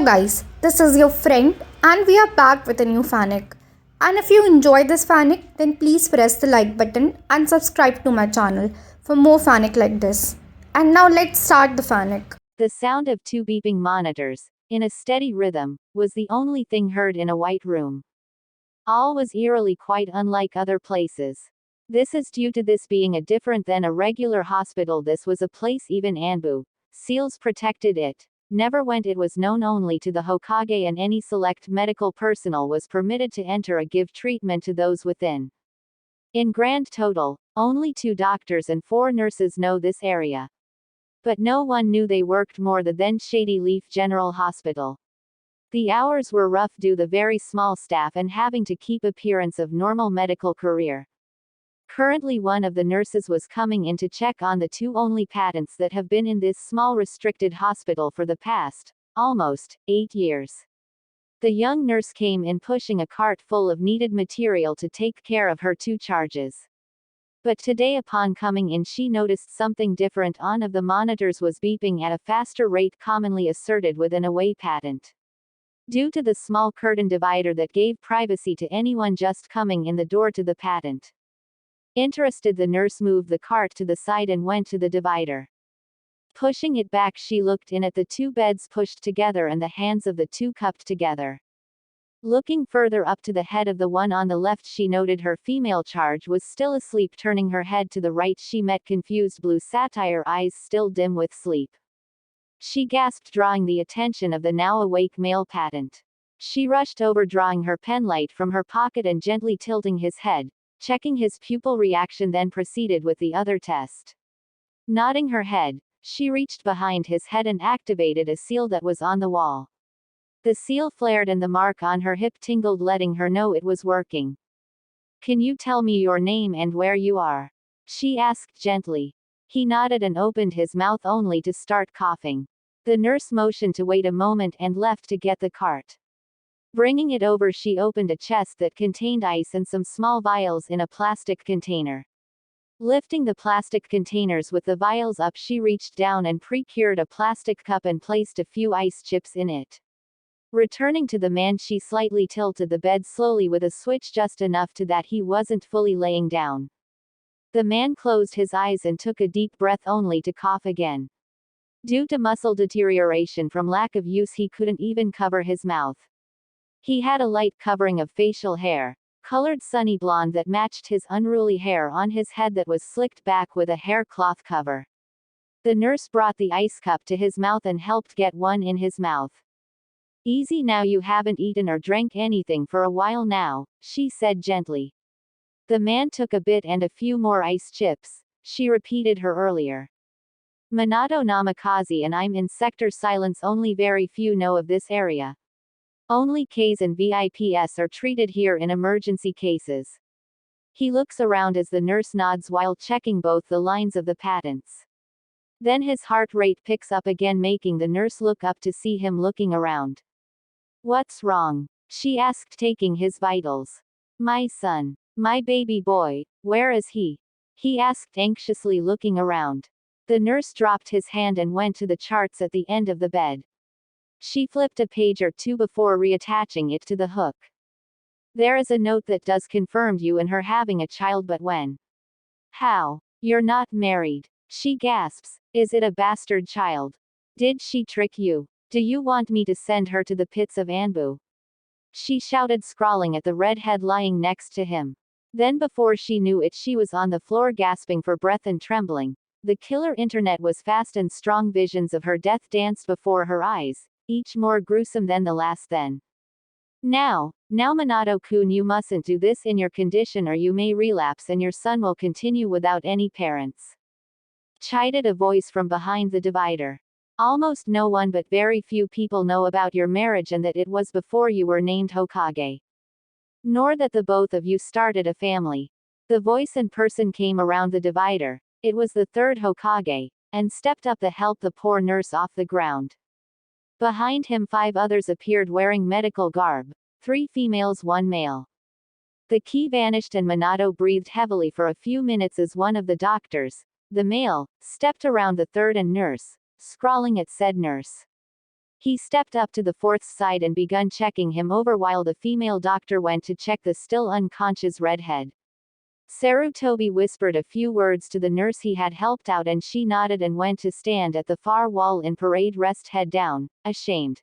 guys, this is your friend, and we are back with a new fanic. And if you enjoy this fanic, then please press the like button and subscribe to my channel for more fanic like this. And now let's start the fanic. The sound of two beeping monitors, in a steady rhythm, was the only thing heard in a white room. All was eerily quite unlike other places. This is due to this being a different than a regular hospital. This was a place even Anbu seals protected it. Never went. It was known only to the Hokage, and any select medical personnel was permitted to enter or give treatment to those within. In grand total, only 2 doctors and 4 nurses know this area. But no one knew they worked more the then Shady Leaf General Hospital. The hours were rough due the very small staff and having to keep appearance of normal medical career. Currently one of the nurses was coming in to check on the 2 only patents that have been in this small restricted hospital for the past, almost, 8 years. The young nurse came in pushing a cart full of needed material to take care of her 2 charges. But today upon coming in she noticed something different. On of the monitors was beeping at a faster rate, commonly asserted with an away patent. Due to the small curtain divider that gave privacy to anyone just coming in the door to the patent. Interested, the nurse moved the cart to the side and went to the divider. Pushing it back, she looked in at the 2 beds pushed together and the hands of the 2 cupped together. Looking further up to the head of the one on the left, she noted her female charge was still asleep. Turning her head to the right, she met confused blue satire eyes still dim with sleep. She gasped, drawing the attention of the now awake male patent. She rushed over, drawing her penlight from her pocket and gently tilting his head, checking his pupil reaction, then proceeded with the other test. Nodding her head, she reached behind his head and activated a seal that was on the wall. The seal flared and the mark on her hip tingled, letting her know it was working. "Can you tell me your name and where you are?" she asked gently. He nodded and opened his mouth only to start coughing. The nurse motioned to wait a moment and left to get the cart. Bringing it over, she opened a chest that contained ice and some small vials in a plastic container. Lifting the plastic containers with the vials up, she reached down and procured a plastic cup and placed a few ice chips in it. Returning to the man, she slightly tilted the bed slowly with a switch, just enough to that he wasn't fully laying down. The man closed his eyes and took a deep breath only to cough again. Due to muscle deterioration from lack of use, he couldn't even cover his mouth. He had a light covering of facial hair, colored sunny blonde, that matched his unruly hair on his head that was slicked back with a hair cloth cover. The nurse brought the ice cup to his mouth and helped get one in his mouth. "Easy now, you haven't eaten or drank anything for a while now," she said gently. The man took a bit and a few more ice chips. She repeated her earlier. "Minato Namikaze, and I'm in Sector Silence. Only very few know of this area. Only Ks and VIPs are treated here in emergency cases." He looks around as the nurse nods while checking both the lines of the patents. Then his heart rate picks up again, making the nurse look up to see him looking around. "What's wrong?" she asked, taking his vitals. "My son. My baby boy. Where is he?" he asked anxiously, looking around. The nurse dropped his hand and went to the charts at the end of the bed. She flipped a page or 2 before reattaching it to the hook. "There is a note that does confirm you and her having a child, but when? How? You're not married." She gasps. "Is it a bastard child? Did she trick you? Do you want me to send her to the pits of Anbu?" she shouted, scrawling at the redhead lying next to him. Then before she knew it, she was on the floor gasping for breath and trembling. The killer internet was fast and strong. Visions of her death danced before her eyes, each more gruesome than the last. Then, Now Minato-kun, you mustn't do this in your condition or you may relapse and your son will continue without any parents," chided a voice from behind the divider. "Almost no one but very few people know about your marriage and that it was before you were named Hokage. Nor that the both of you started a family." The voice in person came around the divider. It was the 3rd Hokage, and stepped up to help the poor nurse off the ground. Behind him 5 others appeared wearing medical garb, 3 females, 1 male. The key vanished and Minato breathed heavily for a few minutes as one of the doctors, the male, stepped around the 3rd and nurse, scrawling at said nurse. He stepped up to the fourth's side and begun checking him over while the female doctor went to check the still unconscious redhead. Sarutobi whispered a few words to the nurse he had helped out and she nodded and went to stand at the far wall in parade rest head down, ashamed.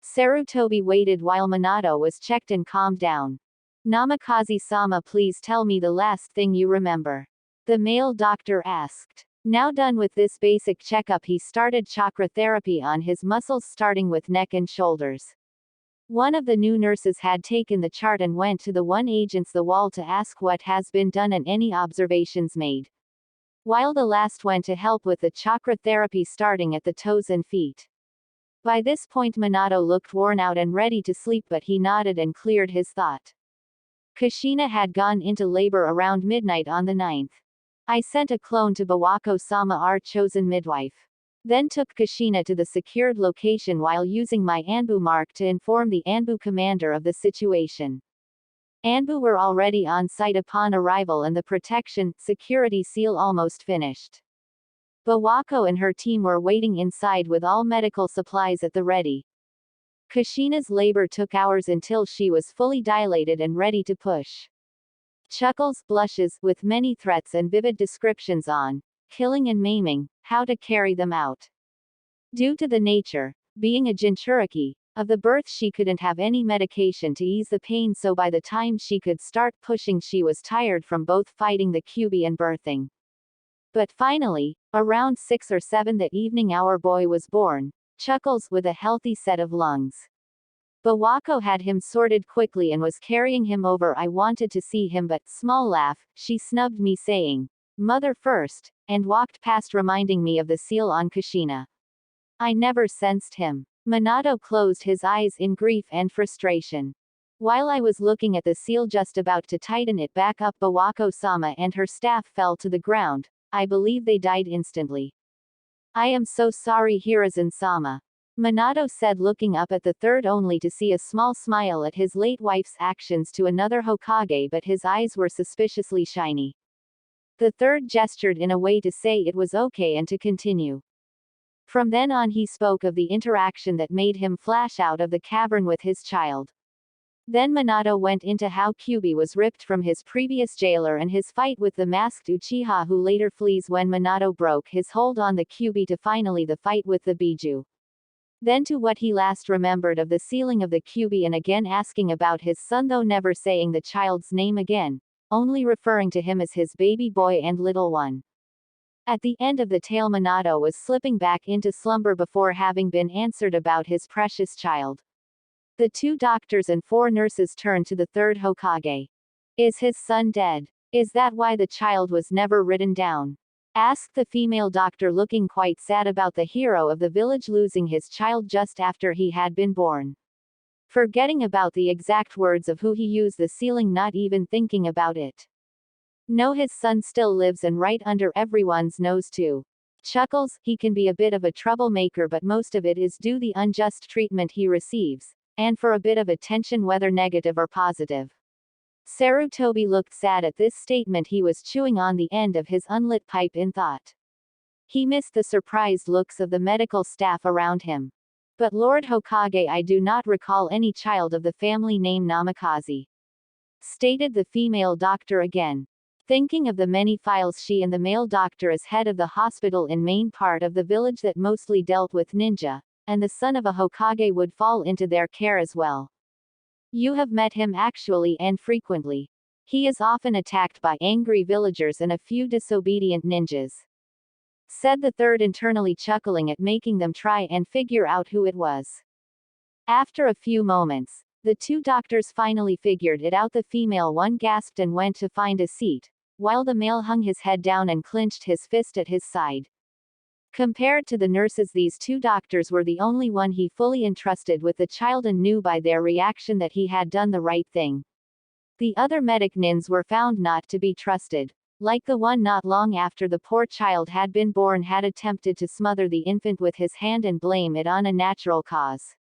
Sarutobi waited while Minato was checked and calmed down. Namikaze-sama, please tell me the last thing you remember. The male doctor asked. Now done with this basic checkup, he started chakra therapy on his muscles starting with neck and shoulders. One of the new nurses had taken the chart and went to the one against the wall to ask what has been done and any observations made. While the last went to help with the chakra therapy starting at the toes and feet. By this point Minato looked worn out and ready to sleep, but he nodded and cleared his thought. Kushina had gone into labor around midnight on the 9th. I sent a clone to Bawako-sama, our chosen midwife. Then took Kushina to the secured location while using my Anbu mark to inform the Anbu commander of the situation. Anbu were already on site upon arrival and the protection, security seal almost finished. Bawako and her team were waiting inside with all medical supplies at the ready. Kushina's labor took hours until she was fully dilated and ready to push. Chuckles, blushes, with many threats and vivid descriptions on killing and maiming, how to carry them out. Due to the nature, being a Jinchuriki, of the birth, she couldn't have any medication to ease the pain, so by the time she could start pushing she was tired from both fighting the Kyuubi and birthing. But finally, around 6 or 7 that evening our boy was born, Chuckles, with a healthy set of lungs. Bawako had him sorted quickly and was carrying him over. I wanted to see him, but, small laugh, she snubbed me saying, "Mother first," and walked past reminding me of the seal on Kushina. I never sensed him. Minato closed his eyes in grief and frustration. While I was looking at the seal just about to tighten it back up, Bawako-sama and her staff fell to the ground. I believe they died instantly. I am so sorry, Hiruzen-sama. Minato said, looking up at the third only to see a small smile at his late wife's actions to another Hokage, but his eyes were suspiciously shiny. The third gestured in a way to say it was okay and to continue. From then on he spoke of the interaction that made him flash out of the cavern with his child. Then Minato went into how Kyuubi was ripped from his previous jailer and his fight with the masked Uchiha who later flees when Minato broke his hold on the Kyuubi, to finally the fight with the Biju. Then to what he last remembered of the sealing of the Kyuubi, and again asking about his son, though never saying the child's name again, only referring to him as his baby boy and little one. At the end of the tale Minato was slipping back into slumber before having been answered about his precious child. The 2 doctors and 4 nurses turned to the third Hokage. Is his son dead? Is that why the child was never written down? Asked the female doctor, looking quite sad about the hero of the village losing his child just after he had been born. Forgetting about the exact words of who he used the sealing, not even thinking about it. No, his son still lives and right under everyone's nose too. Chuckles, he can be a bit of a troublemaker, but most of it is due the unjust treatment he receives, and for a bit of attention, whether negative or positive. Sarutobi looked sad at this statement. He was chewing on the end of his unlit pipe in thought. He missed the surprised looks of the medical staff around him. But Lord Hokage, I do not recall any child of the family name Namikaze. Stated the female doctor again. Thinking of the many files she and the male doctor as head of the hospital in main part of the village that mostly dealt with ninja, and the son of a Hokage would fall into their care as well. You have met him actually, and frequently. He is often attacked by angry villagers and a few disobedient ninjas. Said the third, internally chuckling at making them try and figure out who it was. After a few moments, the 2 doctors finally figured it out. The female one gasped and went to find a seat, while the male hung his head down and clenched his fist at his side. Compared to the nurses, these 2 doctors were the only one he fully entrusted with the child and knew by their reaction that he had done the right thing. The other medic nins were found not to be trusted. Like the one not long after the poor child had been born had attempted to smother the infant with his hand and blame it on a natural cause.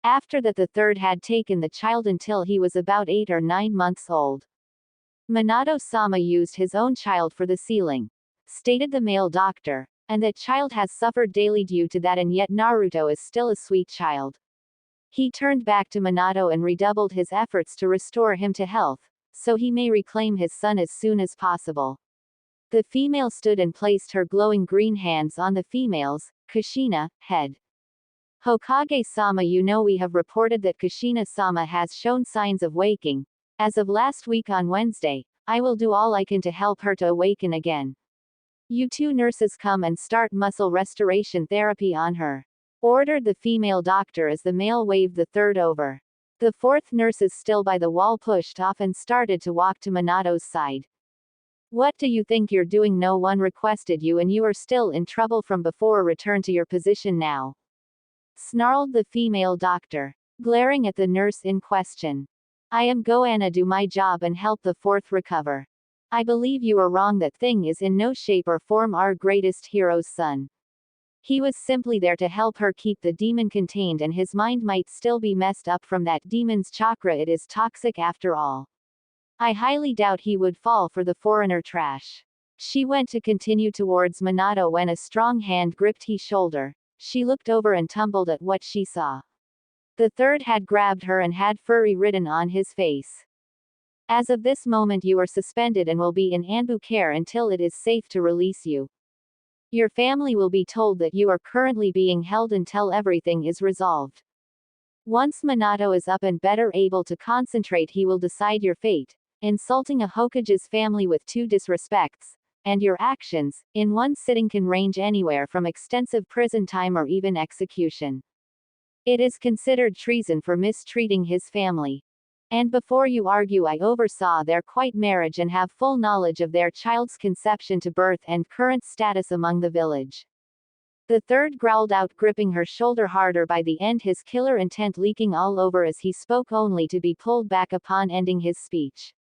After that, the third had taken the child until he was about 8 or 9 months old. Minato-sama used his own child for the sealing. Stated the male doctor. and that child has suffered daily due to that, and yet Naruto is still a sweet child. He turned back to Minato and redoubled his efforts to restore him to health, so he may reclaim his son as soon as possible. The female stood and placed her glowing green hands on the female's, Kushina, head. Hokage-sama, you know, we have reported that Kushina-sama has shown signs of waking. As of last week on Wednesday, I will do all I can to help her to awaken again. You two nurses come and start muscle restoration therapy on her, ordered the female doctor as the male waved the third over. The fourth nurse is still by the wall, pushed off and started to walk to Minato's side. What do you think you're doing? No one requested you and you are still in trouble from before. Return to your position now, snarled the female doctor, glaring at the nurse in question. I am gonna do my job and help the fourth recover. I believe you are wrong. That thing is in no shape or form our greatest hero's son. He was simply there to help her keep the demon contained, and his mind might still be messed up from that demon's chakra. It is toxic after all. I highly doubt he would fall for the foreigner trash. She went to continue towards Minato when a strong hand gripped his shoulder. She looked over and tumbled at what she saw. The third had grabbed her and had fury written on his face. As of this moment you are suspended and will be in Anbu care until it is safe to release you. Your family will be told that you are currently being held until everything is resolved. Once Minato is up and better able to concentrate, he will decide your fate. Insulting a Hokage's family with 2 disrespects, and your actions, in one sitting can range anywhere from extensive prison time or even execution. It is considered treason for mistreating his family. And before you argue, I oversaw their quiet marriage and have full knowledge of their child's conception to birth and current status among the village. The third growled out, gripping her shoulder harder, by the end his killer intent leaking all over as he spoke, only to be pulled back upon ending his speech.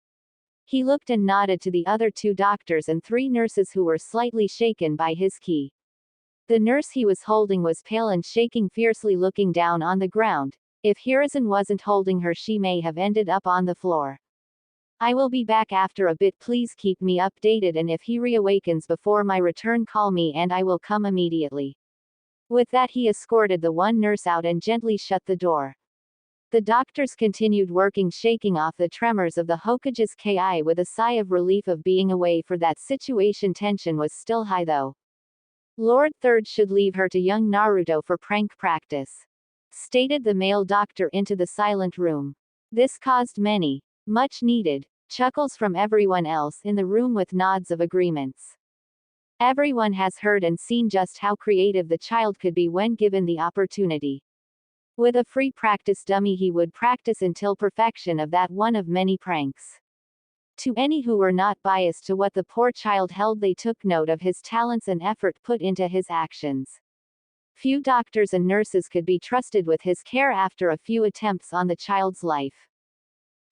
He looked and nodded to the other 2 doctors and 3 nurses who were slightly shaken by his ki. The nurse he was holding was pale and shaking fiercely, looking down on the ground. If Hiruzen wasn't holding her, she may have ended up on the floor. I will be back after a bit, please keep me updated, and if he reawakens before my return, call me and I will come immediately. With that he escorted the one nurse out and gently shut the door. The doctors continued working, shaking off the tremors of the Hokage's ki with a sigh of relief of being away for that situation. Tension was still high though. Lord Third should leave her to young Naruto for prank practice, stated the male doctor into the silent room. This caused many, much needed, chuckles from everyone else in the room with nods of agreements. Everyone has heard and seen just how creative the child could be when given the opportunity. With a free practice dummy he would practice until perfection of that one of many pranks. To any who were not biased to what the poor child held, they took note of his talents and effort put into his actions. Few doctors and nurses could be trusted with his care after a few attempts on the child's life.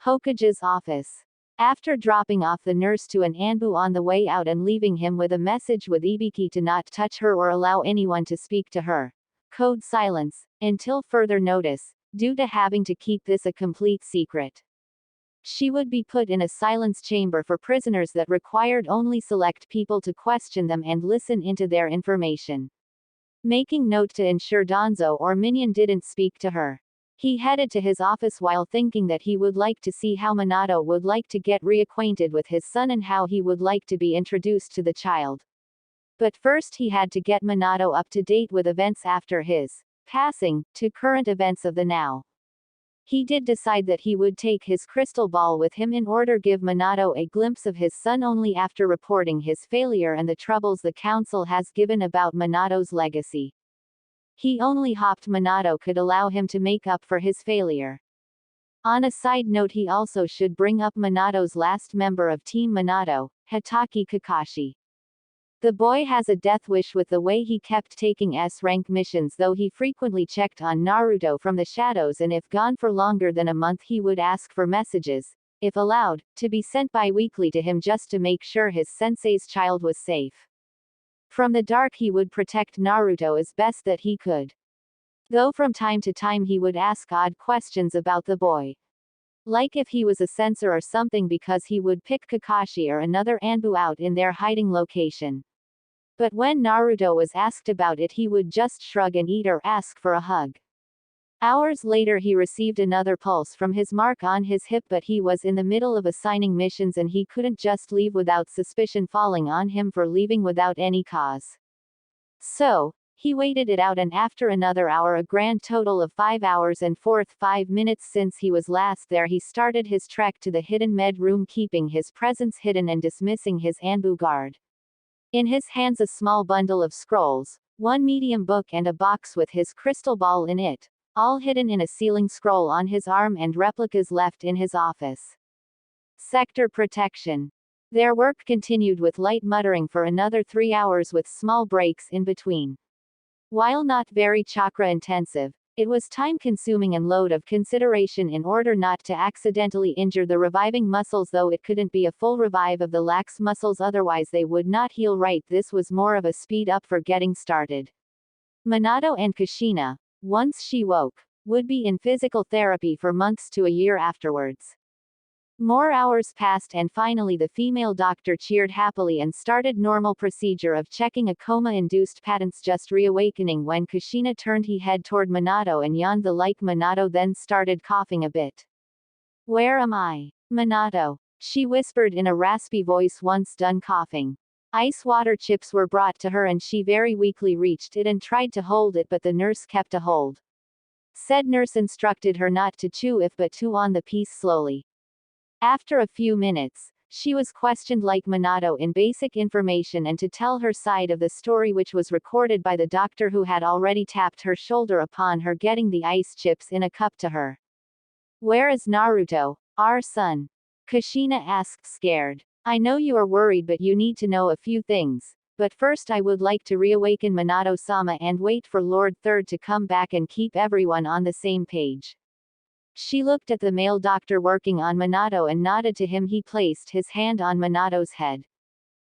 Hokage's office. After dropping off the nurse to an Anbu on the way out and leaving him with a message with Ibiki to not touch her or allow anyone to speak to her. Code silence, until further notice, due to having to keep this a complete secret. She would be put in a silence chamber for prisoners that required only select people to question them and listen into their information. Making note to ensure Danzo or Minion didn't speak to her. He headed to his office while thinking that he would like to see how Minato would like to get reacquainted with his son and how he would like to be introduced to the child. But first he had to get Minato up to date with events after his passing, to current events of the now. He did decide that he would take his crystal ball with him in order to give Minato a glimpse of his son only after reporting his failure and the troubles the council has given about Minato's legacy. He only hoped Minato could allow him to make up for his failure. On a side note, he also should bring up Minato's last member of Team Minato, Hitaki Kakashi. The boy has a death wish with the way he kept taking S-rank missions, though he frequently checked on Naruto from the shadows, and if gone for longer than a month he would ask for messages, if allowed, to be sent bi-weekly to him just to make sure his sensei's child was safe. From the dark he would protect Naruto as best that he could. Though from time to time he would ask odd questions about the boy. Like if he was a censor or something, because he would pick Kakashi or another Anbu out in their hiding location. But when Naruto was asked about it, he would just shrug and eat or ask for a hug. Hours later, he received another pulse from his mark on his hip, but he was in the middle of assigning missions and he couldn't just leave without suspicion falling on him for leaving without any cause. So, he waited it out, and after another hour, a grand total of 5 hours and 5 minutes since he was last there, he started his trek to the hidden med room, keeping his presence hidden and dismissing his Anbu guard. In his hands a small bundle of scrolls, one medium book and a box with his crystal ball in it, all hidden in a ceiling scroll on his arm, and replicas left in his office. Sector protection. Their work continued with light muttering for another 3 hours with small breaks in between. While not very chakra intensive, it was time consuming and load of consideration in order not to accidentally injure the reviving muscles, though it couldn't be a full revive of the lax muscles, otherwise they would not heal right. This was more of a speed up for getting started. Minato and Kushina, once she woke, would be in physical therapy for months to a year afterwards. More hours passed and finally the female doctor cheered happily and started normal procedure of checking a coma-induced patents just reawakening. When Kushina turned he head toward Minato and yawned the like. Minato then started coughing a bit. "Where am I? Minato," she whispered in a raspy voice once done coughing. Ice water chips were brought to her and she very weakly reached it and tried to hold it, but the nurse kept a hold. Said nurse instructed her not to chew if but to on the piece slowly. After a few minutes, she was questioned like Minato in basic information and to tell her side of the story, which was recorded by the doctor who had already tapped her shoulder upon her getting the ice chips in a cup to her. "Where is Naruto, our son?" Kushina asked scared. "I know you are worried, but you need to know a few things. But first I would like to reawaken Minato-sama and wait for Lord Third to come back and keep everyone on the same page." She looked at the male doctor working on Minato and nodded to him. He placed his hand on Minato's head.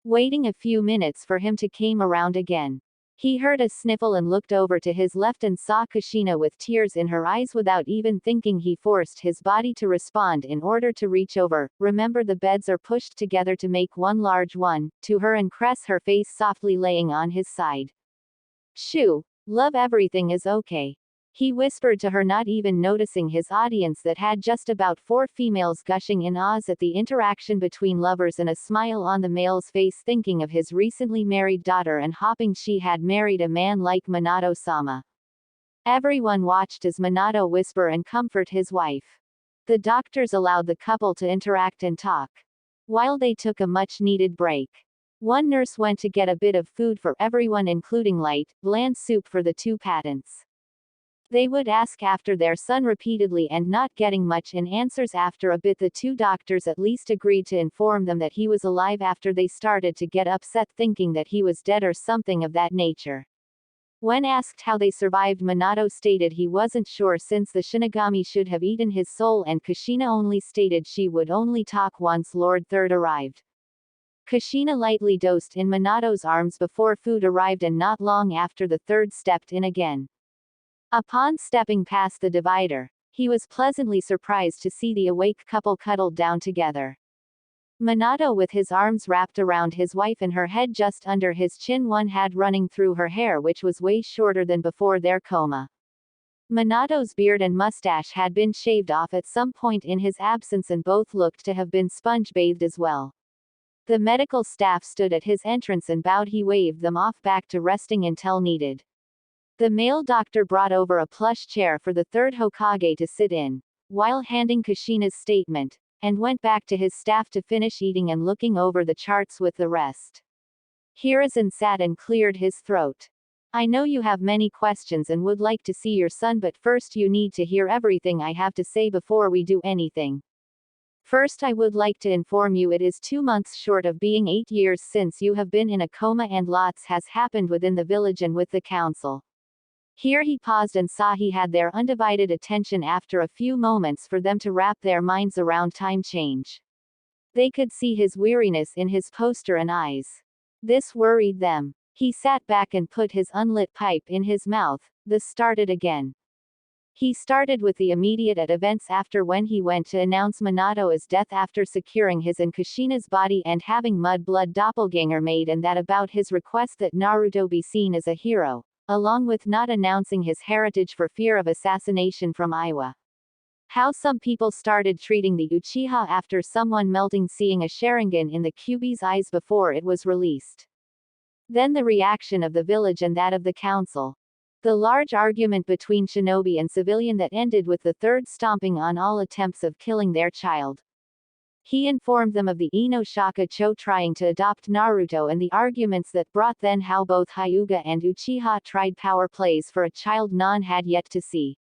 Waiting a few minutes for him to come around again. He heard a sniffle and looked over to his left and saw Kushina with tears in her eyes. Without even thinking, he forced his body to respond in order to reach over. "Remember, the beds are pushed together to make one large one," to her and caress her face softly, laying on his side. "Shoo, love, everything is okay," he whispered to her, not even noticing his audience that had just about 4 females gushing in awes at the interaction between lovers and a smile on the male's face, thinking of his recently married daughter and hoping she had married a man like Minato-sama. Everyone watched as Minato whisper and comfort his wife. The doctors allowed the couple to interact and talk. While they took a much-needed break, one nurse went to get a bit of food for everyone, including light, bland soup for the 2 patents. They would ask after their son repeatedly and not getting much in answers. After a bit the 2 doctors at least agreed to inform them that he was alive after they started to get upset, thinking that he was dead or something of that nature. When asked how they survived, Minato stated he wasn't sure since the Shinigami should have eaten his soul, and Kushina only stated she would only talk once Lord Third arrived. Kushina lightly dosed in Minato's arms before food arrived, and not long after the Third stepped in again. Upon stepping past the divider, he was pleasantly surprised to see the awake couple cuddled down together. Minato with his arms wrapped around his wife and her head just under his chin, one hand running through her hair, which was way shorter than before their coma. Minato's beard and mustache had been shaved off at some point in his absence, and both looked to have been sponge-bathed as well. The medical staff stood at his entrance and bowed. He waved them off back to resting until needed. The male doctor brought over a plush chair for the 3rd Hokage to sit in, while handing Kushina's statement, and went back to his staff to finish eating and looking over the charts with the rest. Hiruzen sat and cleared his throat. "I know you have many questions and would like to see your son, but first you need to hear everything I have to say before we do anything. First, I would like to inform you it is 2 months short of being 8 years since you have been in a coma, and lots has happened within the village and with the council." Here he paused and saw he had their undivided attention after a few moments for them to wrap their minds around time change. They could see his weariness in his poster and eyes. This worried them. He sat back and put his unlit pipe in his mouth. This started again. He started with the immediate events after when he went to announce Minato's death after securing his and Kushina's body and having Mudblood doppelganger made, and that about his request that Naruto be seen as a hero, along with not announcing his heritage for fear of assassination from Iwa. How some people started treating the Uchiha after someone melting seeing a Sharingan in the Kyuubi's eyes before it was released. Then the reaction of the village and that of the council. The large argument between shinobi and civilian that ended with the third stomping on all attempts of killing their child. He informed them of the Ino Shaka Cho trying to adopt Naruto and the arguments that brought then how both Hyuga and Uchiha tried power plays for a child none had yet to see.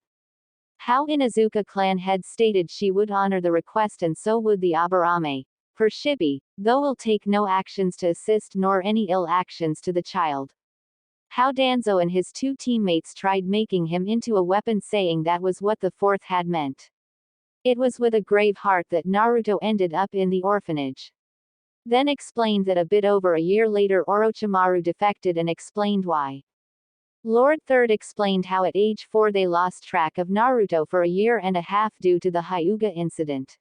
How Inuzuka clan had stated she would honor the request and so would the Aburame, for Shibi, though will take no actions to assist nor any ill actions to the child. How Danzo and his two teammates tried making him into a weapon, saying that was what the fourth had meant. It was with a grave heart that Naruto ended up in the orphanage. Then explained that a bit over a year later Orochimaru defected and explained why. Lord Third explained how at age 4 they lost track of Naruto for a year and a half due to the Hyuga incident.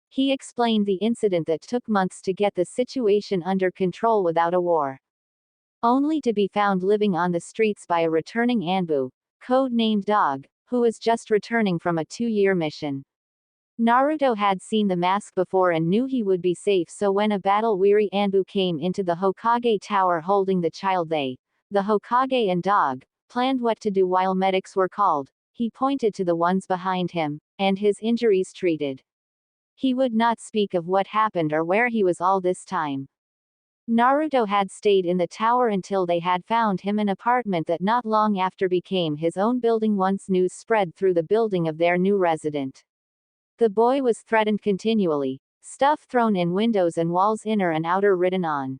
He explained the incident that took months to get the situation under control without a war. Only to be found living on the streets by a returning Anbu, code-named Dog, who was just returning from a 2-year mission. Naruto had seen the mask before and knew he would be safe, so when a battle-weary Anbu came into the Hokage tower holding the child, they, the Hokage and Dog, planned what to do while medics were called. He pointed to the ones behind him, and his injuries treated. He would not speak of what happened or where he was all this time. Naruto had stayed in the tower until they had found him an apartment that not long after became his own building once news spread through the building of their new resident. The boy was threatened continually, stuff thrown in windows and walls inner and outer written on.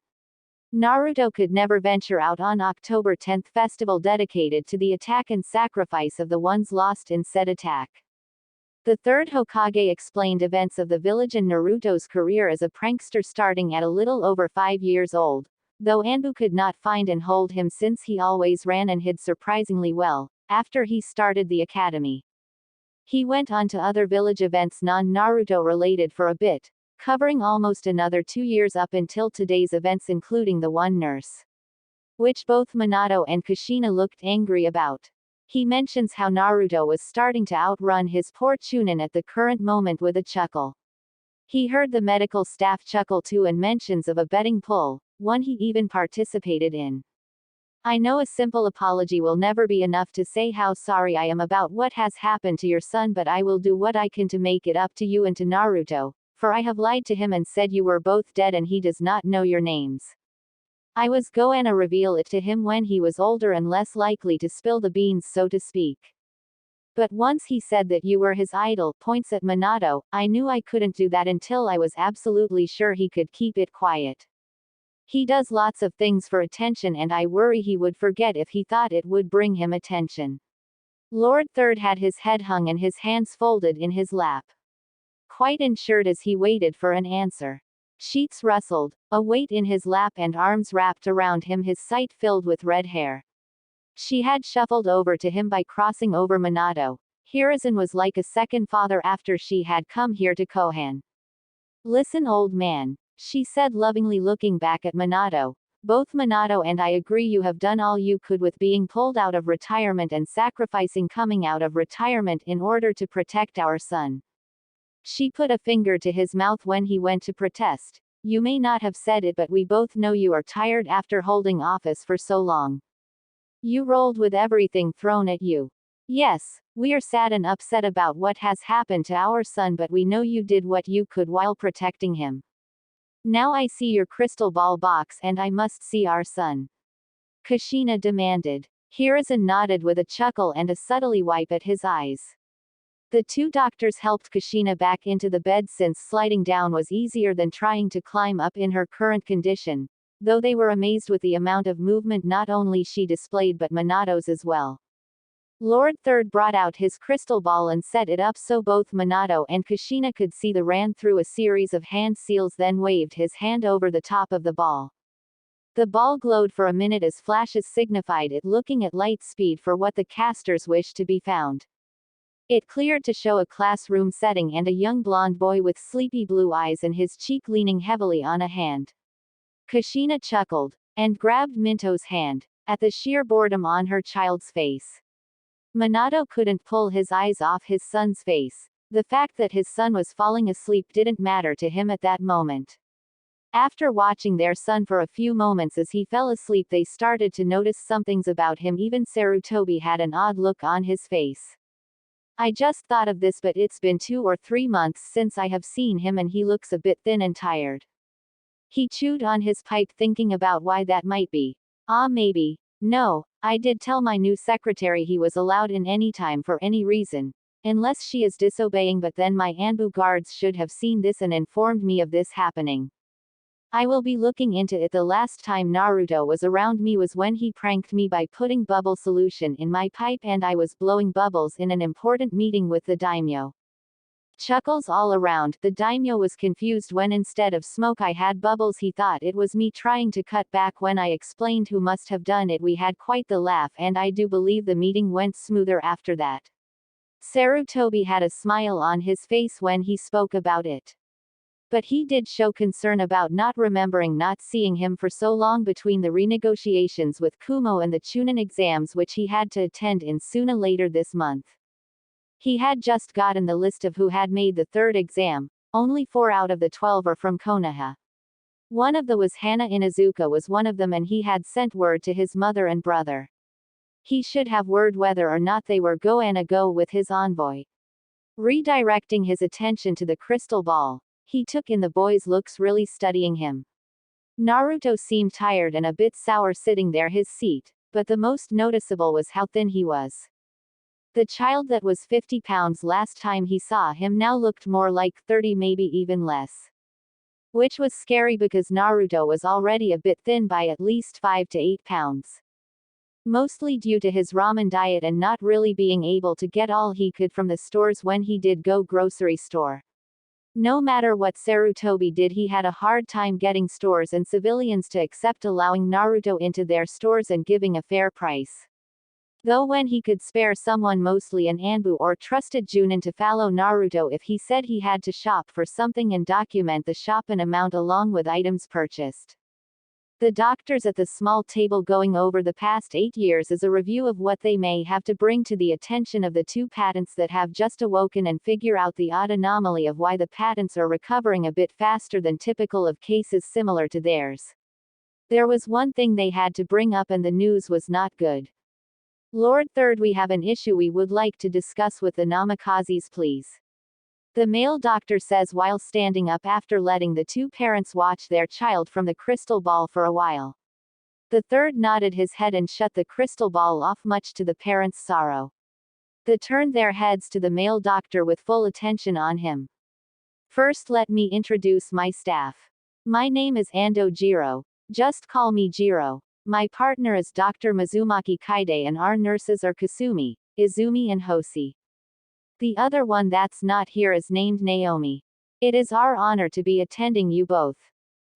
Naruto could never venture out on October 10th festival dedicated to the attack and sacrifice of the ones lost in said attack. The third Hokage explained events of the village and Naruto's career as a prankster starting at a little over 5 years old, though Anbu could not find and hold him since he always ran and hid surprisingly well, after he started the academy. He went on to other village events non-Naruto related for a bit, covering almost another 2 years up until today's events, including the one nurse, which both Minato and Kushina looked angry about. He mentions how Naruto was starting to outrun his poor Chunin at the current moment with a chuckle. He heard the medical staff chuckle too and mentions of a betting pull, one he even participated in. I know a simple apology will never be enough to say how sorry I am about what has happened to your son, but I will do what I can to make it up to you and to Naruto, for I have lied to him and said you were both dead and he does not know your names. I was gonna reveal it to him when he was older and less likely to spill the beans, so to speak. But once he said that you were his idol, points at Minato, I knew I couldn't do that until I was absolutely sure he could keep it quiet. He does lots of things for attention and I worry he would forget if he thought it would bring him attention. Lord Third had his head hung and his hands folded in his lap, quite ensured as he waited for an answer. Sheets rustled, a weight in his lap and arms wrapped around him, his sight filled with red hair. She had shuffled over to him by crossing over Minato. Hiruzen was like a second father after she had come here to Kohan. Listen, old man, she said lovingly, looking back at Minato. Both Minato and I agree you have done all you could with being pulled out of retirement and sacrificing coming out of retirement in order to protect our son. She put a finger to his mouth when he went to protest. You may not have said it, but we both know you are tired after holding office for so long. You rolled with everything thrown at you. Yes, we are sad and upset about what has happened to our son, but we know you did what you could while protecting him. Now I see your crystal ball box and I must see our son, Kushina demanded. Hiruzen nodded with a chuckle and a subtly wipe at his eyes. The two doctors helped Kushina back into the bed since sliding down was easier than trying to climb up in her current condition, though they were amazed with the amount of movement not only she displayed but Minato's as well. Lord Third brought out his crystal ball and set it up so both Minato and Kushina could see the ran through a series of hand seals, then waved his hand over the top of the ball. The ball glowed for a minute as flashes signified it, looking at light speed for what the casters wished to be found. It cleared to show a classroom setting and a young blonde boy with sleepy blue eyes and his cheek leaning heavily on a hand. Kushina chuckled, and grabbed Minto's hand, at the sheer boredom on her child's face. Minato couldn't pull his eyes off his son's face. The fact that his son was falling asleep didn't matter to him at that moment. After watching their son for a few moments as he fell asleep, they started to notice some things about him. Even Sarutobi had an odd look on his face. I just thought of this, but it's been 2 or 3 months since I have seen him and he looks a bit thin and tired. He chewed on his pipe, thinking about why that might be. Maybe. No, I did tell my new secretary he was allowed in any time for any reason. Unless she is disobeying, but then my Anbu guards should have seen this and informed me of this happening. I will be looking into it. The last time Naruto was around me was when he pranked me by putting bubble solution in my pipe and I was blowing bubbles in an important meeting with the daimyo. Chuckles all around. The daimyo was confused when instead of smoke I had bubbles. He thought it was me trying to cut back. When I explained who must have done it, we had quite the laugh, and I do believe the meeting went smoother after that. Sarutobi had a smile on his face when he spoke about it. But he did show concern about not remembering not seeing him for so long between the renegotiations with Kumo and the Chunin exams which he had to attend in Suna later this month. He had just gotten the list of who had made the third exam. Only 4 out of the 12 are from Konoha. One of them was Hana Inuzuka was one of them, and he had sent word to his mother and brother. He should have word whether or not they were go with his envoy. Redirecting his attention to the crystal ball, he took in the boy's looks, really studying him. Naruto seemed tired and a bit sour sitting there his seat, but the most noticeable was how thin he was. The child that was 50 pounds last time he saw him now looked more like 30, maybe even less. Which was scary because Naruto was already a bit thin by at least 5 to 8 pounds. Mostly due to his ramen diet and not really being able to get all he could from the stores when he did go grocery store. No matter what Sarutobi did, he had a hard time getting stores and civilians to accept allowing Naruto into their stores and giving a fair price. Though when he could spare someone, mostly an Anbu or trusted Junin, to follow Naruto if he said he had to shop for something and document the shop and amount along with items purchased. The doctors at the small table going over the past 8 years is a review of what they may have to bring to the attention of the 2 patents that have just awoken and figure out the odd anomaly of why the patents are recovering a bit faster than typical of cases similar to theirs. There was one thing they had to bring up and the news was not good. Lord Third, we have an issue we would like to discuss with the Namakazes, please. The male doctor says while standing up after letting the 2 parents watch their child from the crystal ball for a while. The third nodded his head and shut the crystal ball off, much to the parents' sorrow. They turned their heads to the male doctor with full attention on him. First, let me introduce my staff. My name is Ando Jiro. Just call me Jiro. My partner is Dr. Mizumaki Kaide and our nurses are Kasumi, Izumi and Hoshi. The other one that's not here is named Naomi. It is our honor to be attending you both.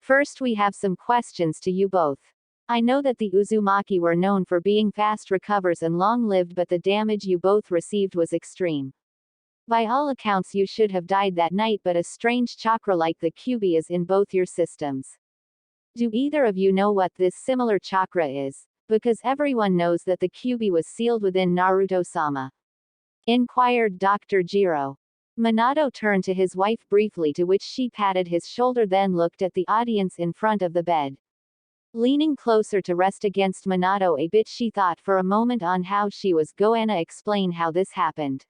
First, we have some questions to you both. I know that the Uzumaki were known for being fast recovers and long-lived, but the damage you both received was extreme. By all accounts you should have died that night, but a strange chakra like the Kyuubi is in both your systems. Do either of you know what this similar chakra is? Because everyone knows that the Kyuubi was sealed within Naruto-sama. Inquired Dr. Jiro. Minato turned to his wife briefly, to which she patted his shoulder, then looked at the audience in front of the bed. Leaning closer to rest against Minato a bit, she thought for a moment on how she was gonna explain how this happened.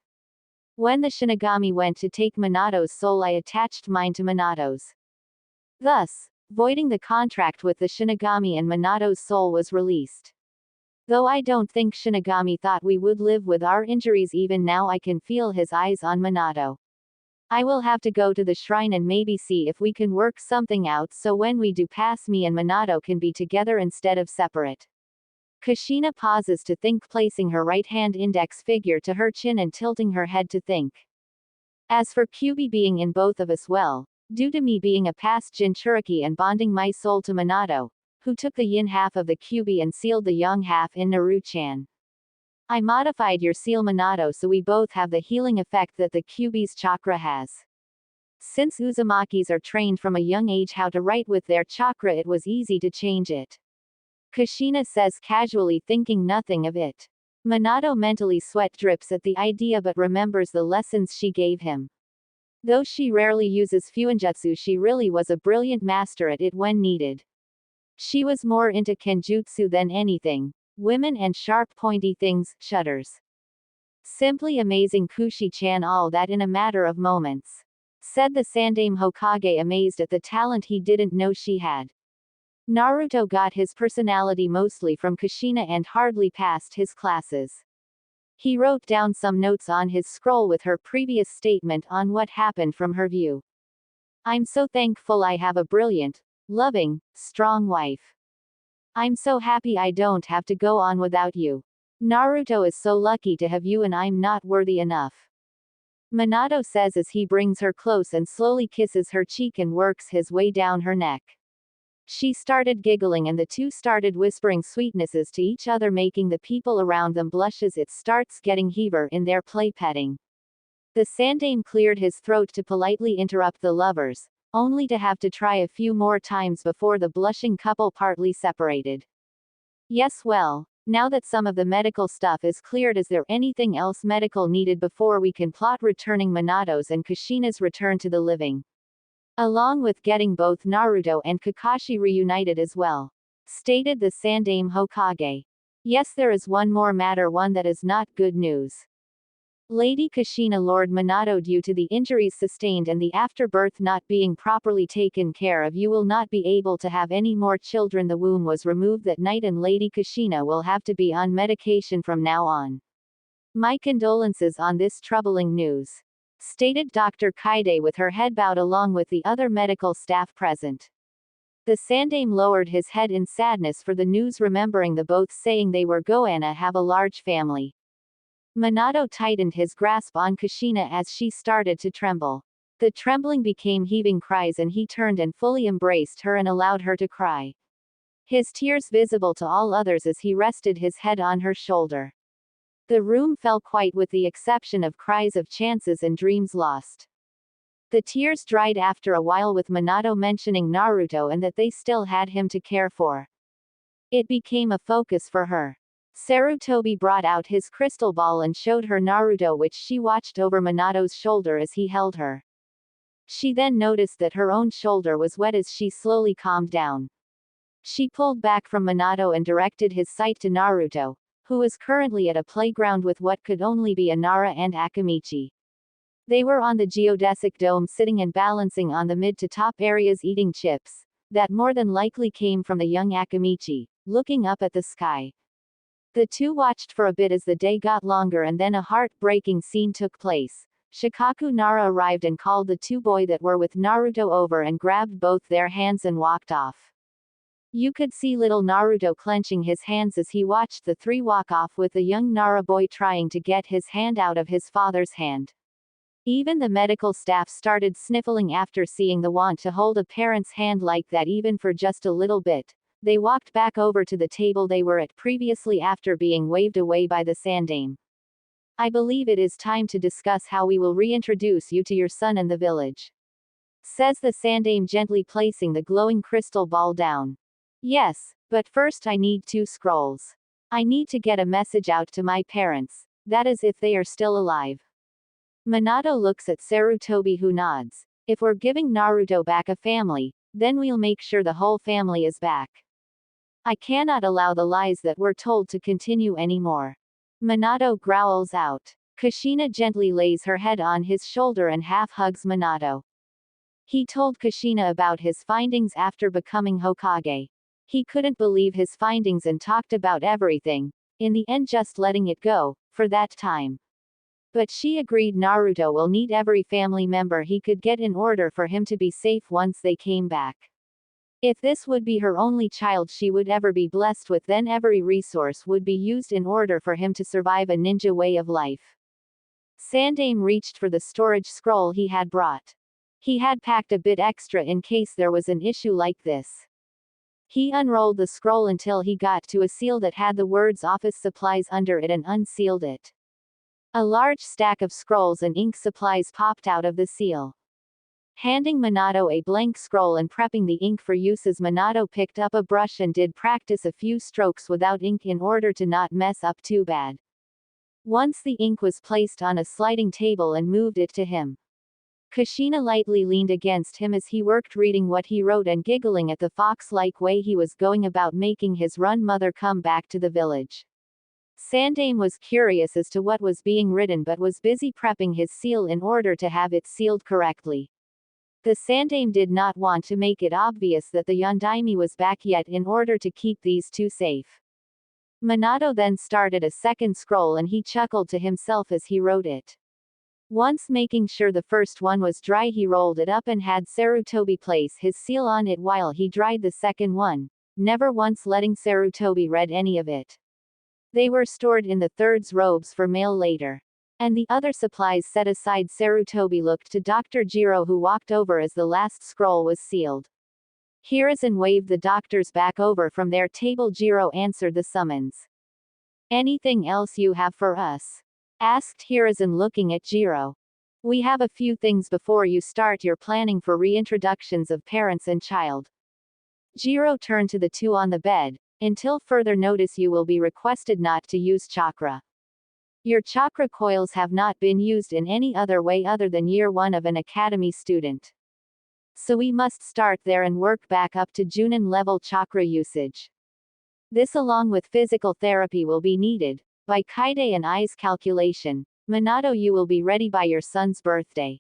When the Shinigami went to take Minato's soul, I attached mine to Minato's. Thus, voiding the contract with the Shinigami, and Minato's soul was released. Though I don't think Shinigami thought we would live with our injuries. Even now I can feel his eyes on Minato. I will have to go to the shrine and maybe see if we can work something out so when we do pass, me and Minato can be together instead of separate. Kushina pauses to think, placing her right hand index figure to her chin and tilting her head to think. As for Kyuubi being in both of us, well, due to me being a past Jinchuriki and bonding my soul to Minato, who took the yin half of the Kyuubi and sealed the yang half in Naruto-chan. I modified your seal Minato so we both have the healing effect that the Kyuubi's chakra has. Since Uzumakis are trained from a young age how to write with their chakra, it was easy to change it. Kushina says casually, thinking nothing of it. Minato mentally sweat drips at the idea but remembers the lessons she gave him. Though she rarely uses fuinjutsu, she really was a brilliant master at it when needed. She was more into kenjutsu than anything. Women and sharp pointy things, shudders. Simply amazing, Kushi-chan, all that in a matter of moments. Said the Sandaime Hokage, amazed at the talent he didn't know she had. Naruto got his personality mostly from Kushina and hardly passed his classes. He wrote down some notes on his scroll with her previous statement on what happened from her view. I'm so thankful I have a brilliant, loving, strong wife. I'm so happy I don't have to go on without you. Naruto is so lucky to have you, and I'm not worthy enough. Minato says as he brings her close and slowly kisses her cheek and works his way down her neck. She started giggling and the two started whispering sweetnesses to each other, making the people around them blush as it starts getting heaver in their play petting. The Sandaime cleared his throat to politely interrupt the lovers, only to have to try a few more times before the blushing couple partly separated. Yes, well, now that some of the medical stuff is cleared, is there anything else medical needed before we can plot returning Minato's and Kushina's return to the living? Along with getting both Naruto and Kakashi reunited as well. Stated the Sandaime Hokage. Yes, there is one more matter, one that is not good news. Lady Kushina, Lord Minato, due to the injuries sustained and the afterbirth not being properly taken care of, you will not be able to have any more children. The womb was removed that night and Lady Kushina will have to be on medication from now on. My condolences on this troubling news. Stated Dr. Kaide with her head bowed along with the other medical staff present. The Sandaime lowered his head in sadness for the news, remembering the both saying they were going to have a large family. Minato tightened his grasp on Kushina as she started to tremble. The trembling became heaving cries and he turned and fully embraced her and allowed her to cry. His tears visible to all others as he rested his head on her shoulder. The room fell quiet with the exception of cries of chances and dreams lost. The tears dried after a while with Minato mentioning Naruto and that they still had him to care for. It became a focus for her. Sarutobi brought out his crystal ball and showed her Naruto, which she watched over Minato's shoulder as he held her. She then noticed that her own shoulder was wet as she slowly calmed down. She pulled back from Minato and directed his sight to Naruto, who was currently at a playground with what could only be Nara and Akamichi. They were on the geodesic dome, sitting and balancing on the mid to top areas, eating chips, that more than likely came from the young Akamichi, looking up at the sky. The two watched for a bit as the day got longer and then a heart-breaking scene took place. Shikaku Nara arrived and called the two boys that were with Naruto over and grabbed both their hands and walked off. You could see little Naruto clenching his hands as he watched the three walk off with the young Nara boy trying to get his hand out of his father's hand. Even the medical staff started sniffling after seeing the want to hold a parent's hand like that even for just a little bit. They walked back over to the table they were at previously after being waved away by the Sandaime. I believe it is time to discuss how we will reintroduce you to your son in the village. Says the Sandaime, gently placing the glowing crystal ball down. Yes, but first I need 2 scrolls. I need to get a message out to my parents, that is if they are still alive. Minato looks at Sarutobi, who nods. If we're giving Naruto back a family, then we'll make sure the whole family is back. I cannot allow the lies that we're told to continue anymore. Minato growls out. Kushina gently lays her head on his shoulder and half hugs Minato. He told Kushina about his findings after becoming Hokage. He couldn't believe his findings and talked about everything, in the end just letting it go, for that time. But she agreed Naruto will need every family member he could get in order for him to be safe once they came back. If this would be her only child she would ever be blessed with, then every resource would be used in order for him to survive a ninja way of life. Sandaime reached for the storage scroll he had brought. He had packed a bit extra in case there was an issue like this. He unrolled the scroll until he got to a seal that had the words office supplies under it and unsealed it. A large stack of scrolls and ink supplies popped out of the seal. Handing Minato a blank scroll and prepping the ink for use as Minato picked up a brush and did practice a few strokes without ink in order to not mess up too bad. Once the ink was placed on a sliding table and moved it to him. Kushina lightly leaned against him as he worked reading what he wrote and giggling at the fox-like way he was going about making his run mother come back to the village. Sandame was curious as to what was being written but was busy prepping his seal in order to have it sealed correctly. The Sandame did not want to make it obvious that the Yondaime was back yet in order to keep these two safe. Minato then started a second scroll and he chuckled to himself as he wrote it. Once making sure the first one was dry, he rolled it up and had Sarutobi place his seal on it while he dried the second one, never once letting Sarutobi read any of it. They were stored in the third's robes for mail later. And the other supplies set aside. Sarutobi looked to Dr. Jiro, who walked over as the last scroll was sealed. Hiruzen waved the doctors back over from their table. Jiro answered the summons. "Anything else you have for us?" asked Hiruzen, looking at Jiro. "We have a few things before you start your planning for reintroductions of parents and child." Jiro turned to the two on the bed. "Until further notice you will be requested not to use chakra. Your chakra coils have not been used in any other way other than year 1 of an academy student. So we must start there and work back up to Junin level chakra usage. This along with physical therapy will be needed. By Kaide and I's calculation, Minato, you will be ready by your son's birthday.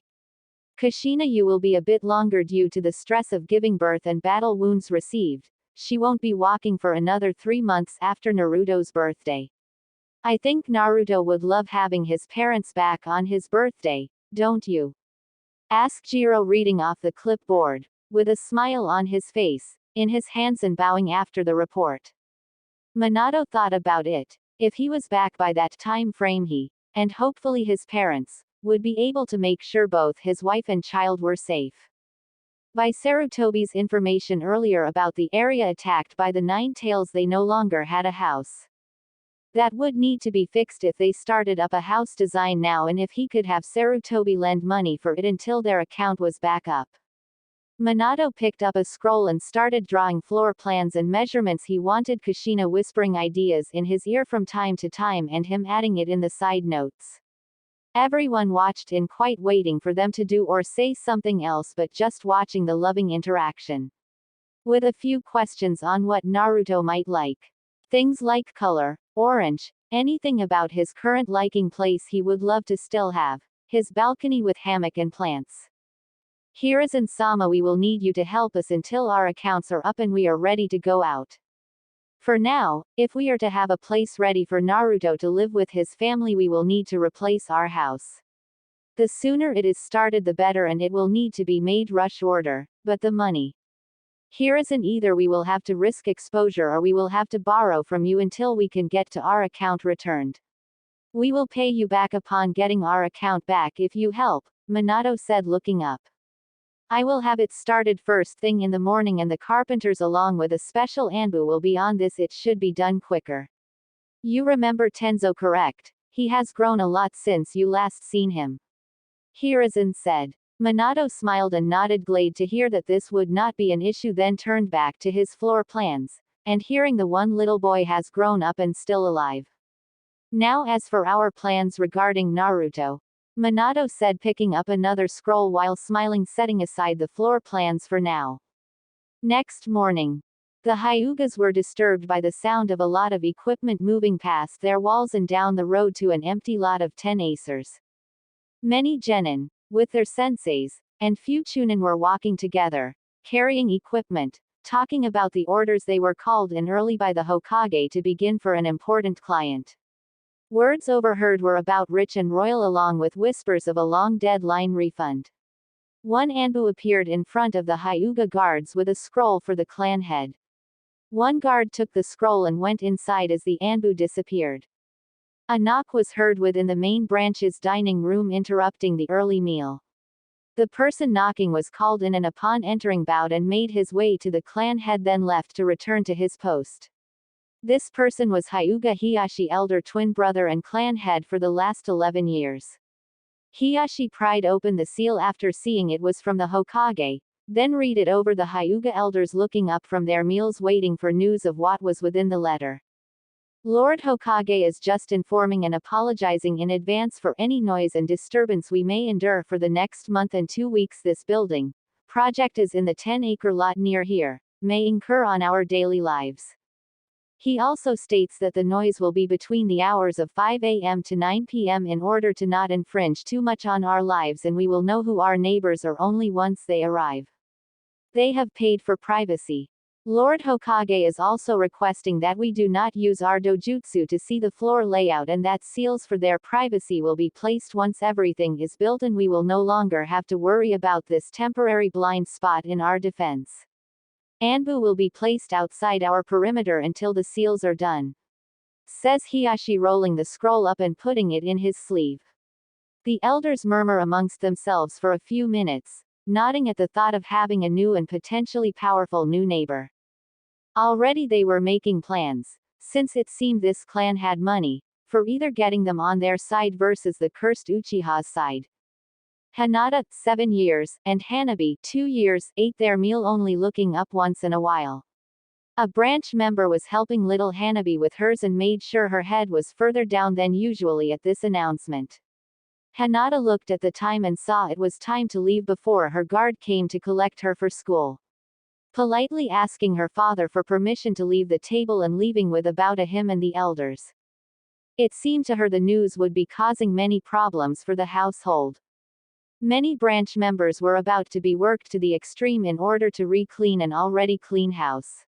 Kushina, you will be a bit longer due to the stress of giving birth and battle wounds received. She won't be walking for another 3 months after Naruto's birthday. I think Naruto would love having his parents back on his birthday, don't you?" asked Jiro, reading off the clipboard, with a smile on his face, in his hands and bowing after the report. Minato thought about it. If he was back by that time frame, he, and hopefully his parents, would be able to make sure both his wife and child were safe. By Sarutobi's information earlier about the area attacked by the Nine Tails, they no longer had a house. That would need to be fixed if they started up a house design now, and if he could have Sarutobi lend money for it until their account was back up. Minato picked up a scroll and started drawing floor plans and measurements he wanted, Kushina whispering ideas in his ear from time to time and him adding it in the side notes. Everyone watched in, quite waiting for them to do or say something else, but just watching the loving interaction. With a few questions on what Naruto might like. Things like color, orange, anything about his current liking, place he would love to still have, his balcony with hammock and plants. Hiruzen-sama, we will need you to help us until our accounts are up and we are ready to go out. For now, if we are to have a place ready for Naruto to live with his family, we will need to replace our house. The sooner it is started the better, and it will need to be made rush order, but the money. Hiruzen, either we will have to risk exposure or we will have to borrow from you until we can get to our account returned. We will pay you back upon getting our account back if you help, Minato said, looking up. I will have it started first thing in the morning, and the carpenters along with a special Anbu will be on this. It should be done quicker. You remember Tenzo, correct? He has grown a lot since you last seen him. Hiruzen said. Minato smiled and nodded, glad to hear that this would not be an issue, then turned back to his floor plans, and hearing the one little boy has grown up and still alive. Now as for our plans regarding Naruto, Minato said, picking up another scroll while smiling, setting aside the floor plans for now. Next morning, the Hyugas were disturbed by the sound of a lot of equipment moving past their walls and down the road to an empty lot of 10 acers. Many genin, with their senseis, and few chunin were walking together, carrying equipment, talking about the orders they were called in early by the Hokage to begin for an important client. Words overheard were about rich and royal, along with whispers of a long deadline refund. One Anbu appeared in front of the Hyuga guards with a scroll for the clan head. One guard took the scroll and went inside as the Anbu disappeared. A knock was heard within the main branch's dining room, interrupting the early meal. The person knocking was called in and upon entering bowed and made his way to the clan head, then left to return to his post. This person was Hyuga Hiyashi, elder twin brother and clan head for the last 11 years. Hiyashi pried open the seal after seeing it was from the Hokage, then read it over. The Hyuga elders looking up from their meals waiting for news of what was within the letter. Lord Hokage is just informing and apologizing in advance for any noise and disturbance we may endure for the next month and 2 weeks. This building project is in the 10-acre lot near here, may incur on our daily lives. He also states that the noise will be between the hours of 5 a.m. to 9 p.m. in order to not infringe too much on our lives, and we will know who our neighbors are only once they arrive. They have paid for privacy. Lord Hokage is also requesting that we do not use our dojutsu to see the floor layout, and that seals for their privacy will be placed once everything is built, and we will no longer have to worry about this temporary blind spot in our defense. Anbu will be placed outside our perimeter until the seals are done, says Hiyashi, rolling the scroll up and putting it in his sleeve. The elders murmur amongst themselves for a few minutes, nodding at the thought of having a new and potentially powerful new neighbor. Already they were making plans, since it seemed this clan had money, for either getting them on their side versus the cursed Uchiha's side. Hinata, 7 years, and Hanabi, 2 years, ate their meal only looking up once in a while. A branch member was helping little Hanabi with hers and made sure her head was further down than usually at this announcement. Hinata looked at the time and saw it was time to leave before her guard came to collect her for school. Politely asking her father for permission to leave the table and leaving with about him and the elders. It seemed to her the news would be causing many problems for the household. Many branch members were about to be worked to the extreme in order to re-clean an already clean house.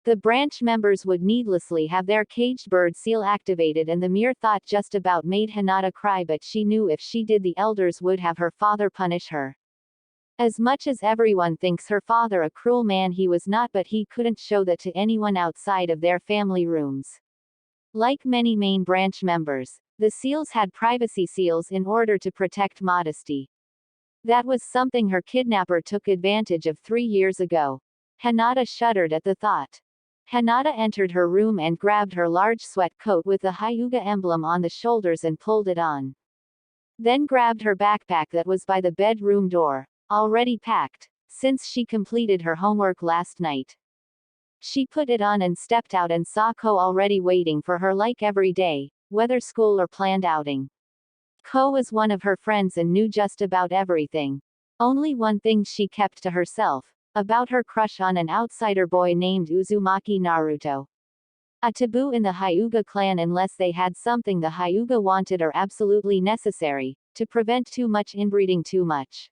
The branch members would needlessly have their caged bird seal activated, and the mere thought just about made Hinata cry, but she knew if she did the elders would have her father punish her. As much as everyone thinks her father a cruel man, he was not, but he couldn't show that to anyone outside of their family rooms. Like many main branch members, the seals had privacy seals in order to protect modesty. That was something her kidnapper took advantage of 3 years ago. Hinata shuddered at the thought. Hinata entered her room and grabbed her large sweat coat with the Hyuga emblem on the shoulders and pulled it on. Then grabbed her backpack that was by the bedroom door, already packed, since she completed her homework last night. She put it on and stepped out and saw Ko already waiting for her like every day, whether school or planned outing. Ko was one of her friends and knew just about everything. Only one thing she kept to herself, about her crush on an outsider boy named Uzumaki Naruto. A taboo in the Hyuga clan unless they had something the Hyuga wanted or absolutely necessary, to prevent too much inbreeding too much.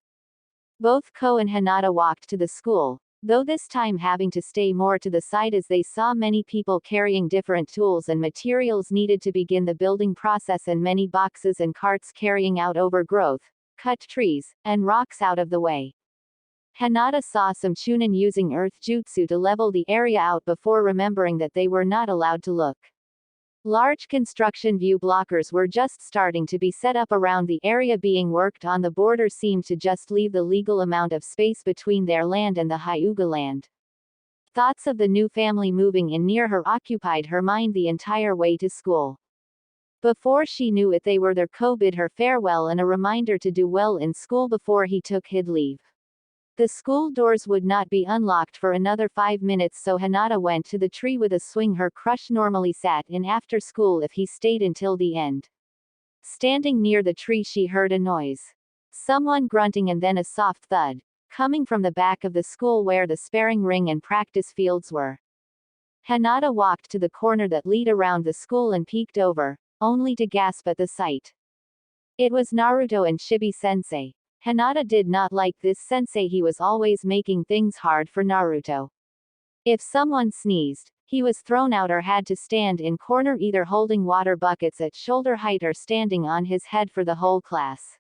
Both Ko and Hinata walked to the school, though this time having to stay more to the side as they saw many people carrying different tools and materials needed to begin the building process, and many boxes and carts carrying out overgrowth, cut trees, and rocks out of the way. Hinata saw some chunin using earth jutsu to level the area out before remembering that they were not allowed to look. Large construction view blockers were just starting to be set up around the area being worked on. The border seemed to just leave the legal amount of space between their land and the Hyuga land. Thoughts of the new family moving in near her occupied her mind the entire way to school. Before she knew it, they were there. Ko bid her farewell and a reminder to do well in school before he took his leave. The school doors would not be unlocked for another 5 minutes, so Hinata went to the tree with a swing her crush normally sat in after school if he stayed until the end. Standing near the tree, she heard a noise. Someone grunting and then a soft thud, coming from the back of the school where the sparring ring and practice fields were. Hinata walked to the corner that led around the school and peeked over, only to gasp at the sight. It was Naruto and Shibi-sensei. Hinata did not like this sensei. He was always making things hard for Naruto. If someone sneezed, he was thrown out or had to stand in corner either holding water buckets at shoulder height or standing on his head for the whole class.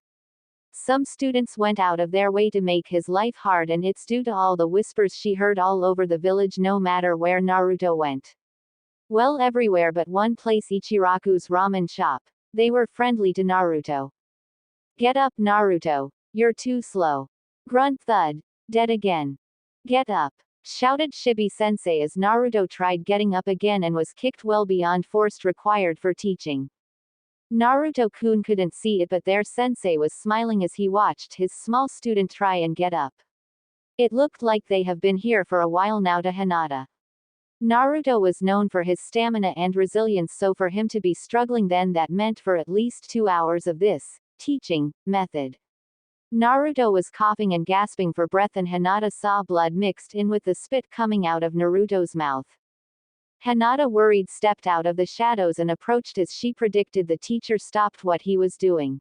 Some students went out of their way to make his life hard, and it's due to all the whispers she heard all over the village no matter where Naruto went. Well, everywhere but one place, Ichiraku's ramen shop. They were friendly to Naruto. Get up, Naruto. You're too slow. Grunt thud. Dead again. Get up, shouted Shibi-sensei as Naruto tried getting up again and was kicked well beyond force required for teaching. Naruto-kun couldn't see it, but their sensei was smiling as he watched his small student try and get up. It looked like they have been here for a while now to Hinata. Naruto was known for his stamina and resilience, so for him to be struggling then that meant for at least 2 hours of this teaching method. Naruto was coughing and gasping for breath and Hinata saw blood mixed in with the spit coming out of Naruto's mouth. Hinata worried stepped out of the shadows and approached as she predicted the teacher stopped what he was doing.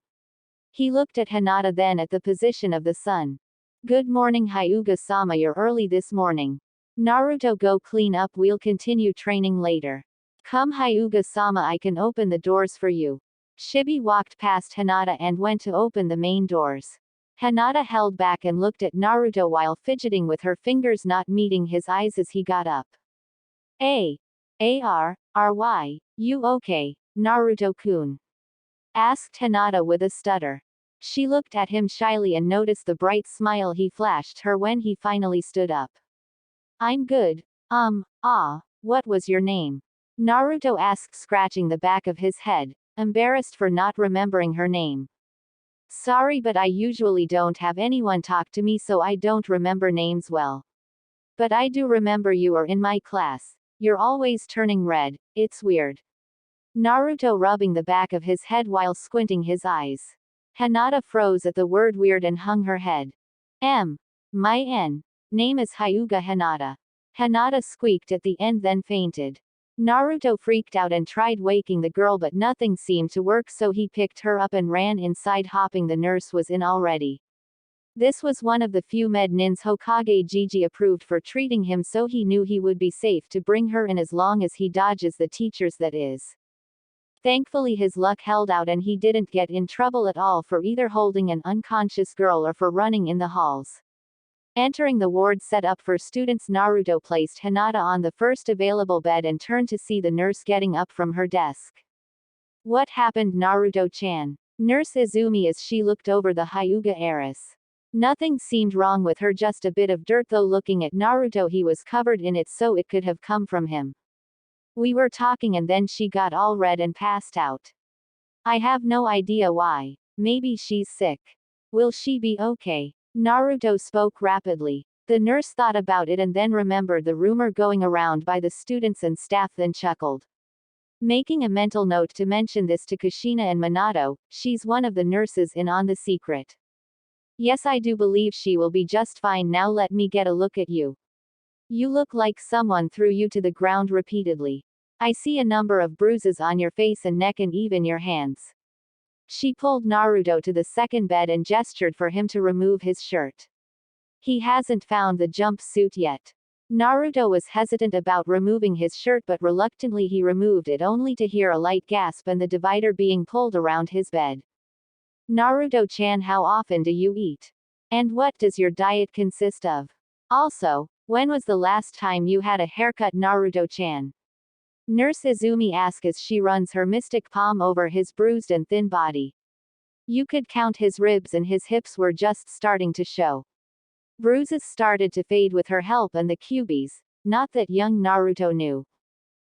He looked at Hinata then at the position of the sun. Good morning Hyuga-sama, you're early this morning. Naruto, go clean up, we'll continue training later. Come Hyuga-sama, I can open the doors for you. Shibi walked past Hinata and went to open the main doors. Hinata held back and looked at Naruto while fidgeting with her fingers not meeting his eyes as he got up. A-R-R-Y, you okay, Naruto-kun? Asked Hinata with a stutter. She looked at him shyly and noticed the bright smile he flashed her when he finally stood up. I'm good. What was your name? Naruto asked, scratching the back of his head, embarrassed for not remembering her name. Sorry, but I usually don't have anyone talk to me, so I don't remember names well. But I do remember you are in my class. You're always turning red, it's weird. Naruto rubbing the back of his head while squinting his eyes. Hinata froze at the word weird and hung her head. My name is Hyuga Hinata. Hinata squeaked at the end then fainted. Naruto freaked out and tried waking the girl, but nothing seemed to work, so he picked her up and ran inside, hoping the nurse was in already. This was one of the few med nins Hokage Gigi approved for treating him, so he knew he would be safe to bring her in as long as he dodges the teachers, that is. Thankfully his luck held out and he didn't get in trouble at all for either holding an unconscious girl or for running in the halls. Entering the ward set up for students, Naruto placed Hinata on the first available bed and turned to see the nurse getting up from her desk. What happened, Naruto-chan? Nurse Izumi as she looked over the Hyuga heiress. Nothing seemed wrong with her, just a bit of dirt, though looking at Naruto he was covered in it, so it could have come from him. We were talking and then she got all red and passed out. I have no idea why. Maybe she's sick. Will she be okay? Naruto spoke rapidly. The nurse thought about it and then remembered the rumor going around by the students and staff, then chuckled. Making a mental note to mention this to Kushina and Minato, she's one of the nurses in on the secret. Yes, I do believe she will be just fine. Now let me get a look at you. You look like someone threw you to the ground repeatedly. I see a number of bruises on your face and neck and even your hands. She pulled Naruto to the second bed and gestured for him to remove his shirt. He hasn't found the jumpsuit yet. Naruto was hesitant about removing his shirt, but reluctantly he removed it, only to hear a light gasp and the divider being pulled around his bed. Naruto-chan, how often do you eat? And what does your diet consist of? Also, when was the last time you had a haircut, Naruto-chan? Nurse Izumi asked as she runs her mystic palm over his bruised and thin body. You could count his ribs and his hips were just starting to show. Bruises started to fade with her help and the cubies, not that young Naruto knew.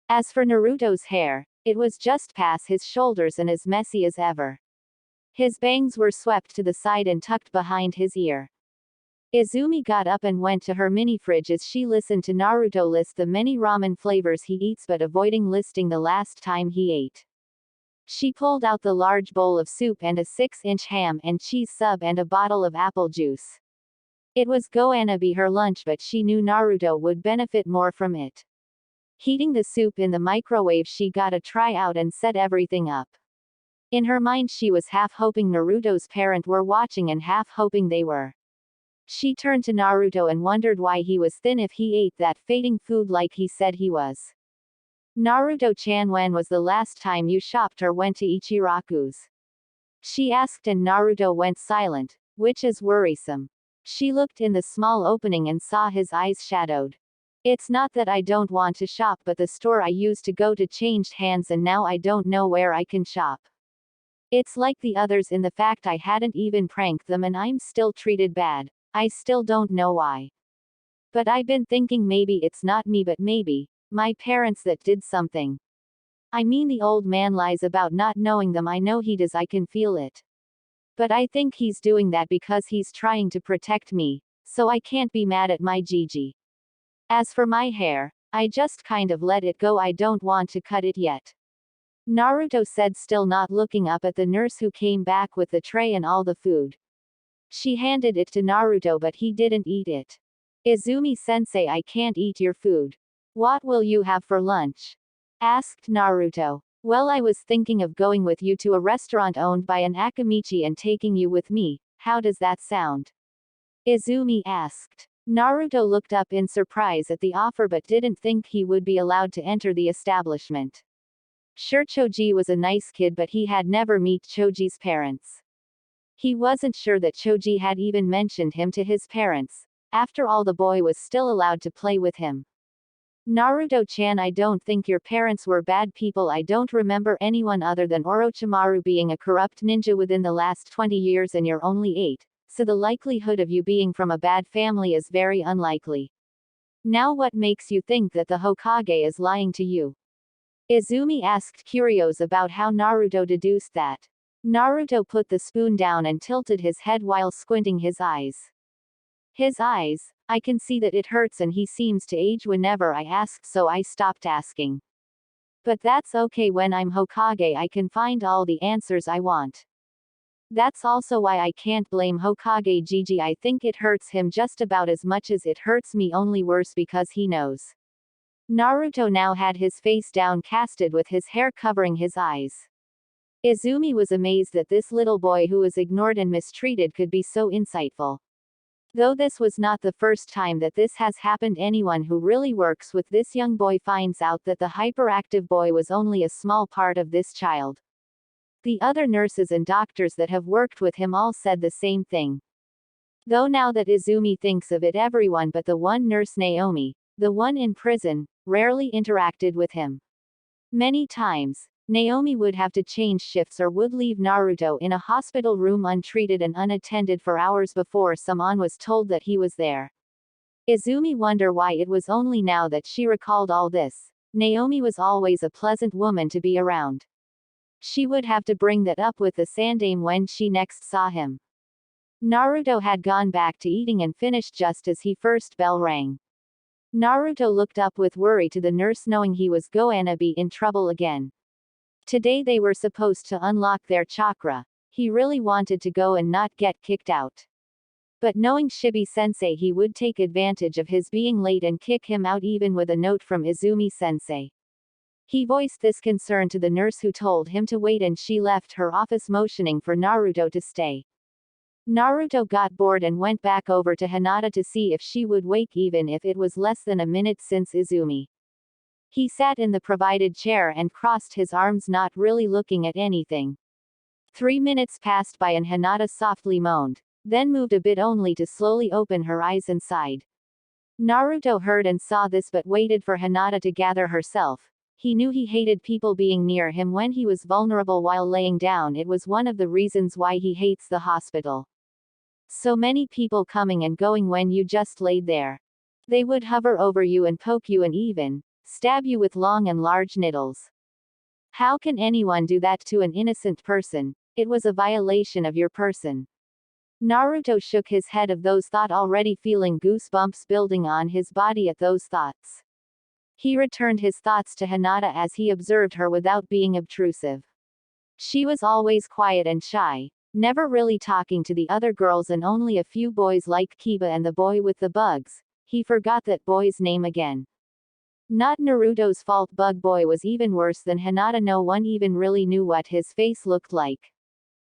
As for Naruto's hair, it was just past his shoulders and as messy as ever. His bangs were swept to the side and tucked behind his ear. Izumi got up and went to her mini fridge as she listened to Naruto list the many ramen flavors he eats, but avoiding listing the last time he ate. She pulled out the large bowl of soup and a 6-inch ham and cheese sub and a bottle of apple juice. It was gonna be her lunch, but she knew Naruto would benefit more from it. Heating the soup in the microwave, she got a try out and set everything up. In her mind she was half hoping Naruto's parents were watching and half hoping they were. She turned to Naruto and wondered why he was thin if he ate that fading food like he said he was. Naruto-chan, when was the last time you shopped or went to Ichiraku's? She asked and Naruto went silent, which is worrisome. She looked in the small opening and saw his eyes shadowed. It's not that I don't want to shop, but the store I used to go to changed hands and now I don't know where I can shop. It's like the others in the fact I hadn't even pranked them and I'm still treated bad. I still don't know why. But I've been thinking maybe it's not me but maybe my parents that did something. I mean the old man lies about not knowing them, I know he does, I can feel it. But I think he's doing that because he's trying to protect me, so I can't be mad at my Gigi. As for my hair, I just kind of let it go, I don't want to cut it yet. Naruto said, still not looking up at the nurse who came back with the tray and all the food. She handed it to Naruto but he didn't eat it. Izumi-sensei, I can't eat your food. What will you have for lunch? Asked Naruto. Well, I was thinking of going with you to a restaurant owned by an Akamichi and taking you with me. How does that sound? Izumi asked. Naruto looked up in surprise at the offer but didn't think he would be allowed to enter the establishment. Sure, Choji was a nice kid but he had never met Choji's parents. He wasn't sure that Choji had even mentioned him to his parents. After all, the boy was still allowed to play with him. Naruto-chan, I don't think your parents were bad people. I don't remember anyone other than Orochimaru being a corrupt ninja within the last 20 years and you're only 8, so the likelihood of you being from a bad family is very unlikely. Now what makes you think that the Hokage is lying to you? Izumi asked, curious about how Naruto deduced that. Naruto put the spoon down and tilted his head while squinting his eyes. His eyes, I can see that it hurts and he seems to age whenever I ask, so I stopped asking. But that's okay, when I'm Hokage I can find all the answers I want. That's also why I can't blame Hokage Gigi. I think it hurts him just about as much as it hurts me, only worse because he knows. Naruto now had his face downcasted with his hair covering his eyes. Izumi was amazed that this little boy who was ignored and mistreated could be so insightful. Though this was not the first time that this has happened, anyone who really works with this young boy finds out that the hyperactive boy was only a small part of this child. The other nurses and doctors that have worked with him all said the same thing. Though now that Izumi thinks of it, everyone but the one nurse, Naomi, the one in prison, rarely interacted with him. Many times, Naomi would have to change shifts or would leave Naruto in a hospital room untreated and unattended for hours before someone was told that he was there. Izumi wondered why it was only now that she recalled all this. Naomi was always a pleasant woman to be around. She would have to bring that up with the Sandaime when she next saw him. Naruto had gone back to eating and finished just as he first bell rang. Naruto looked up with worry to the nurse, knowing he was going to be in trouble again. Today they were supposed to unlock their chakra. He really wanted to go and not get kicked out. But knowing Shibi-sensei, he would take advantage of his being late and kick him out, even with a note from Izumi-sensei. He voiced this concern to the nurse, who told him to wait, and she left her office motioning for Naruto to stay. Naruto got bored and went back over to Hinata to see if she would wake, even if it was less than a minute since Izumi. He sat in the provided chair and crossed his arms, not really looking at anything. 3 minutes passed by and Hinata softly moaned, then moved a bit only to slowly open her eyes and sighed. Naruto heard and saw this but waited for Hinata to gather herself. He knew he hated people being near him when he was vulnerable while laying down. It was one of the reasons why he hates the hospital. So many people coming and going when you just laid there. They would hover over you and poke you and even stab you with long and large needles. How can anyone do that to an innocent person? It was a violation of your person. Naruto shook his head of those thoughts, already feeling goosebumps building on his body at those thoughts. He returned his thoughts to Hinata as he observed her without being obtrusive. She was always quiet and shy, never really talking to the other girls and only a few boys like Kiba and the boy with the bugs. He forgot that boy's name again. Not Naruto's fault. Bug Boy was even worse than Hinata. No one even really knew what his face looked like.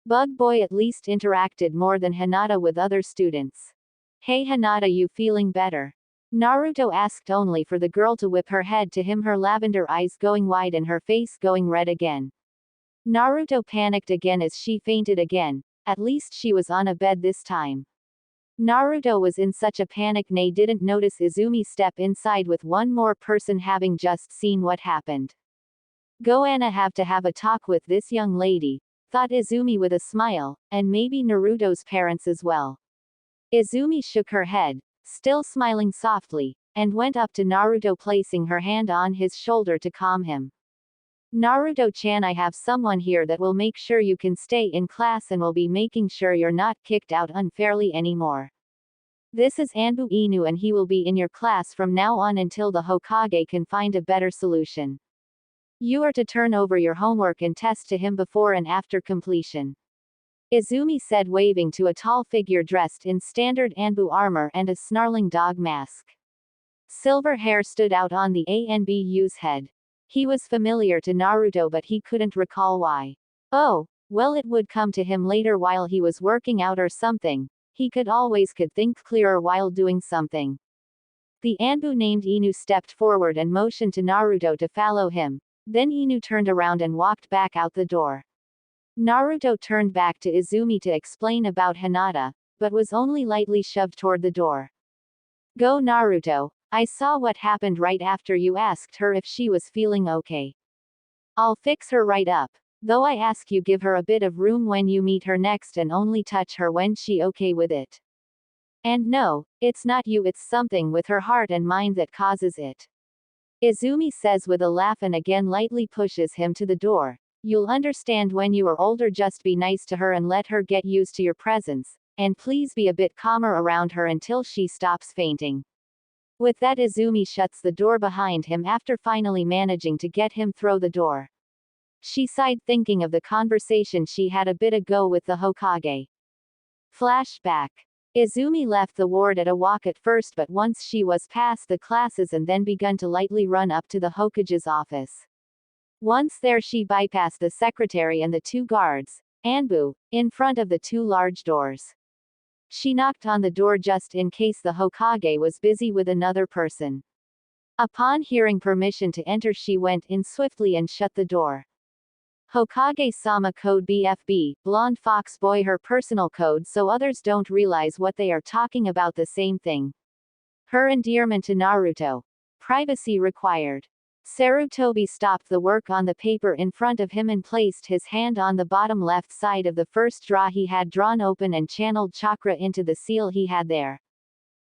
Bug Boy at least interacted more than Hinata with other students. Hey Hinata, you feeling better? Naruto asked, only for the girl to whip her head to him, her lavender eyes going wide and her face going red again. Naruto panicked again as she fainted again. At least she was on a bed this time. Naruto was in such a panic they didn't notice Izumi step inside with one more person, having just seen what happened. Goanna have to have a talk with this young lady. thought Izumi with a smile, and maybe Naruto's parents as well. Izumi shook her head, still smiling softly, and went up to Naruto, placing her hand on his shoulder to calm him. Naruto-chan, I have someone here that will make sure you can stay in class and will be making sure you're not kicked out unfairly anymore. This is Anbu Inu and he will be in your class from now on until the Hokage can find a better solution. You are to turn over your homework and test to him before and after completion. Izumi said, waving to a tall figure dressed in standard Anbu armor and a snarling dog mask. Silver hair stood out on the Anbu's head. He was familiar to Naruto but he couldn't recall why. Oh, well, it would come to him later while he was working out or something. He could think clearer while doing something. The Anbu named Inu stepped forward and motioned to Naruto to follow him. Then Inu turned around and walked back out the door. Naruto turned back to Izumi to explain about Hinata, but was only lightly shoved toward the door. Go Naruto, I saw what happened right after you asked her if she was feeling okay. I'll fix her right up. Though I ask you give her a bit of room when you meet her next and only touch her when she okay with it. And no, it's not you, it's something with her heart and mind that causes it. Izumi says with a laugh and again lightly pushes him to the door. You'll understand when you are older, just be nice to her and let her get used to your presence, and please be a bit calmer around her until she stops fainting. With that, Izumi shuts the door behind him after finally managing to get him through the door. She sighed, thinking of the conversation she had a bit ago with the Hokage. Flashback. Izumi left the ward at a walk at first, but once she was past the classes and then begun to lightly run up to the Hokage's office. Once there, she bypassed the secretary and the two guards, Anbu, in front of the two large doors. She knocked on the door just in case the Hokage was busy with another person. Upon hearing permission to enter, she went in swiftly and shut the door. Hokage-sama code BFB, blonde fox boy, her personal code so others don't realize what they are talking about, the same thing. Her endearment to Naruto. Privacy required. Sarutobi stopped the work on the paper in front of him and placed his hand on the bottom left side of the first drawer he had drawn open and channeled chakra into the seal he had there.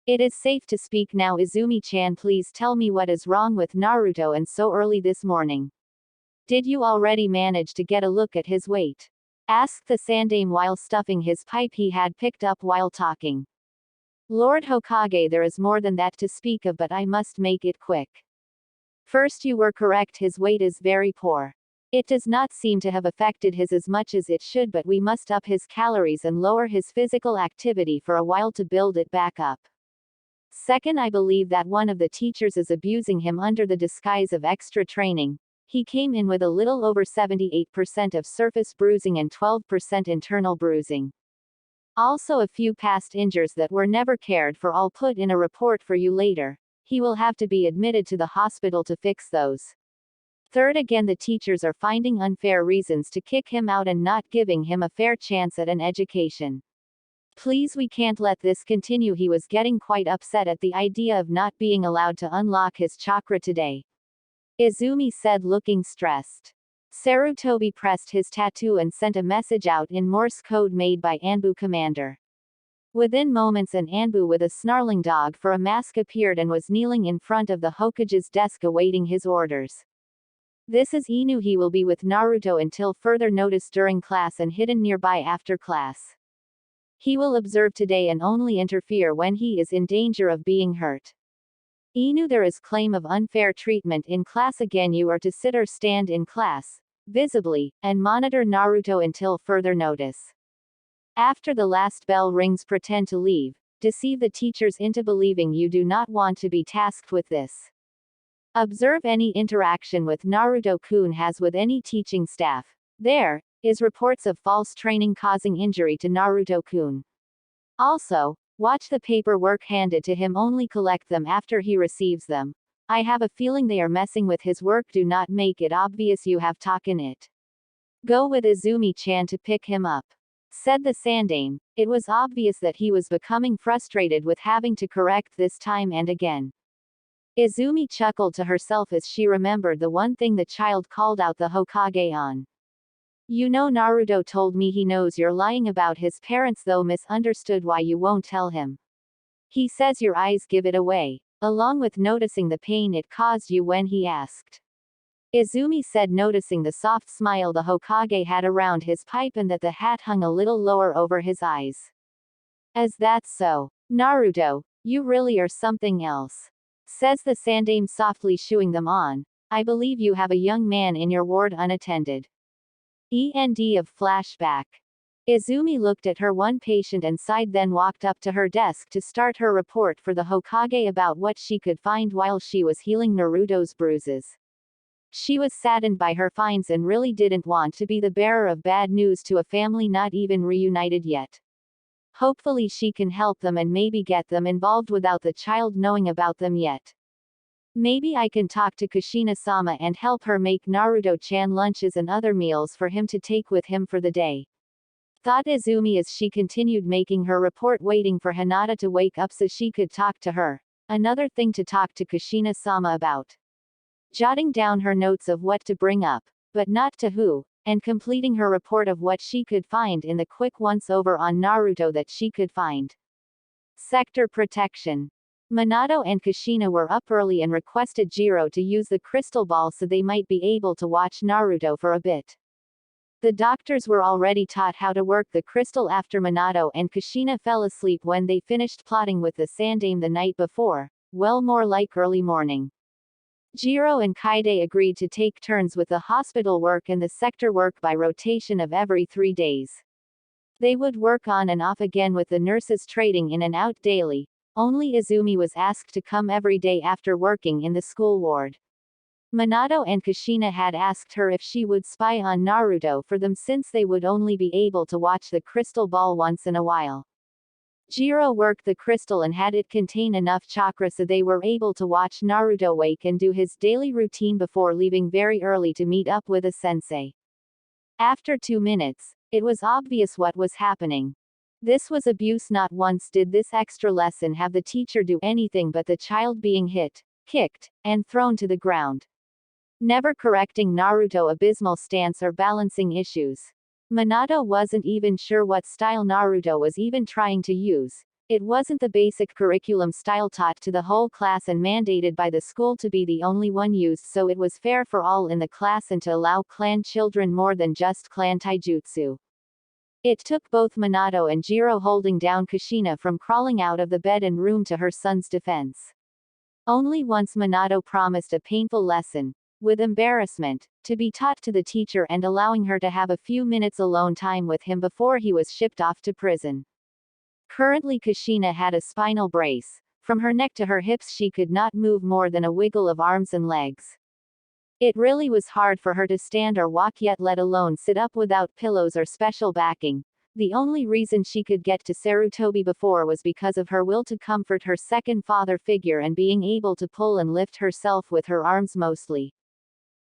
It is safe to speak now, Izumi-chan, please tell me what is wrong with Naruto and so early this morning. Did you already manage to get a look at his weight? Asked the Sandaime while stuffing his pipe he had picked up while talking. Lord Hokage, there is more than that to speak of, but I must make it quick. First, you were correct, his weight is very poor. It does not seem to have affected his as much as it should, but we must up his calories and lower his physical activity for a while to build it back up. Second, I believe that one of the teachers is abusing him under the disguise of extra training. He came in with a little over 78% of surface bruising and 12% internal bruising. Also a few past injuries that were never cared for. I'll put in a report for you later. He will have to be admitted to the hospital to fix those. Third, again, the teachers are finding unfair reasons to kick him out and not giving him a fair chance at an education. Please, we can't let this continue. He was getting quite upset at the idea of not being allowed to unlock his chakra today. Izumi said, looking stressed. Sarutobi pressed his tattoo and sent a message out in Morse code made by Anbu Commander. Within moments, an Anbu with a snarling dog for a mask appeared and was kneeling in front of the Hokage's desk awaiting his orders. This is Inu. He will be with Naruto until further notice during class and hidden nearby after class. He will observe today and only interfere when he is in danger of being hurt. Inu, there is claim of unfair treatment in class again. You are to sit or stand in class, visibly, and monitor Naruto until further notice. After the last bell rings, pretend to leave, deceive the teachers into believing you do not want to be tasked with this. Observe any interaction with Naruto-kun has with any teaching staff. There is reports of false training causing injury to Naruto-kun. Also, watch the paperwork handed to him, only collect them after he receives them. I have a feeling they are messing with his work. Do not make it obvious you have taken it. Go with Izumi-chan to pick him up, said the Sandaime. It was obvious that he was becoming frustrated with having to correct this time and again. Izumi chuckled to herself as she remembered the one thing the child called out the Hokage on. You know, Naruto told me he knows you're lying about his parents, though misunderstood why you won't tell him. He says your eyes give it away, along with noticing the pain it caused you when he asked. Izumi said, noticing the soft smile the Hokage had around his pipe and that the hat hung a little lower over his eyes. As that's so, Naruto, you really are something else. Says the Sandaime softly shooing them on. I believe you have a young man in your ward unattended. End of flashback. Izumi looked at her one patient and sighed, then walked up to her desk to start her report for the Hokage about what she could find while she was healing Naruto's bruises. She was saddened by her finds and really didn't want to be the bearer of bad news to a family not even reunited yet. Hopefully she can help them and maybe get them involved without the child knowing about them yet. Maybe I can talk to Kushina-sama and help her make Naruto-chan lunches and other meals for him to take with him for the day. Thought Izumi as she continued making her report, waiting for Hinata to wake up so she could talk to her. Another thing to talk to Kushina-sama about. Jotting down her notes of what to bring up, but not to who, and completing her report of what she could find in the quick once-over on Naruto that she could find. Sector protection. Minato and Kushina were up early and requested Jiro to use the crystal ball so they might be able to watch Naruto for a bit. The doctors were already taught how to work the crystal after Minato and Kushina fell asleep when they finished plotting with the Sandaime the night before, well, more like early morning. Jiro and Kaide agreed to take turns with the hospital work and the sector work by rotation of every 3 days. They would work on and off again with the nurses trading in and out daily. Only Izumi was asked to come every day after working in the school ward. Minato and Kushina had asked her if she would spy on Naruto for them since they would only be able to watch the crystal ball once in a while. Jiro worked the crystal and had it contain enough chakra so they were able to watch Naruto wake and do his daily routine before leaving very early to meet up with a sensei. After 2 minutes, it was obvious what was happening. This was abuse. Not once did this extra lesson have the teacher do anything but the child being hit, kicked, and thrown to the ground. Never correcting Naruto's abysmal stance or balancing issues. Minato wasn't even sure what style Naruto was even trying to use. It wasn't the basic curriculum style taught to the whole class and mandated by the school to be the only one used, so it was fair for all in the class and to allow clan children more than just clan taijutsu. It took both Minato and Jiro holding down Kushina from crawling out of the bed and room to her son's defense. Only once Minato promised a painful lesson, with embarrassment, to be taught to the teacher and allowing her to have a few minutes alone time with him before he was shipped off to prison. Currently Kushina had a spinal brace. From her neck to her hips she could not move more than a wiggle of arms and legs. It really was hard for her to stand or walk, yet let alone sit up without pillows or special backing. The only reason she could get to Sarutobi before was because of her will to comfort her second father figure and being able to pull and lift herself with her arms mostly.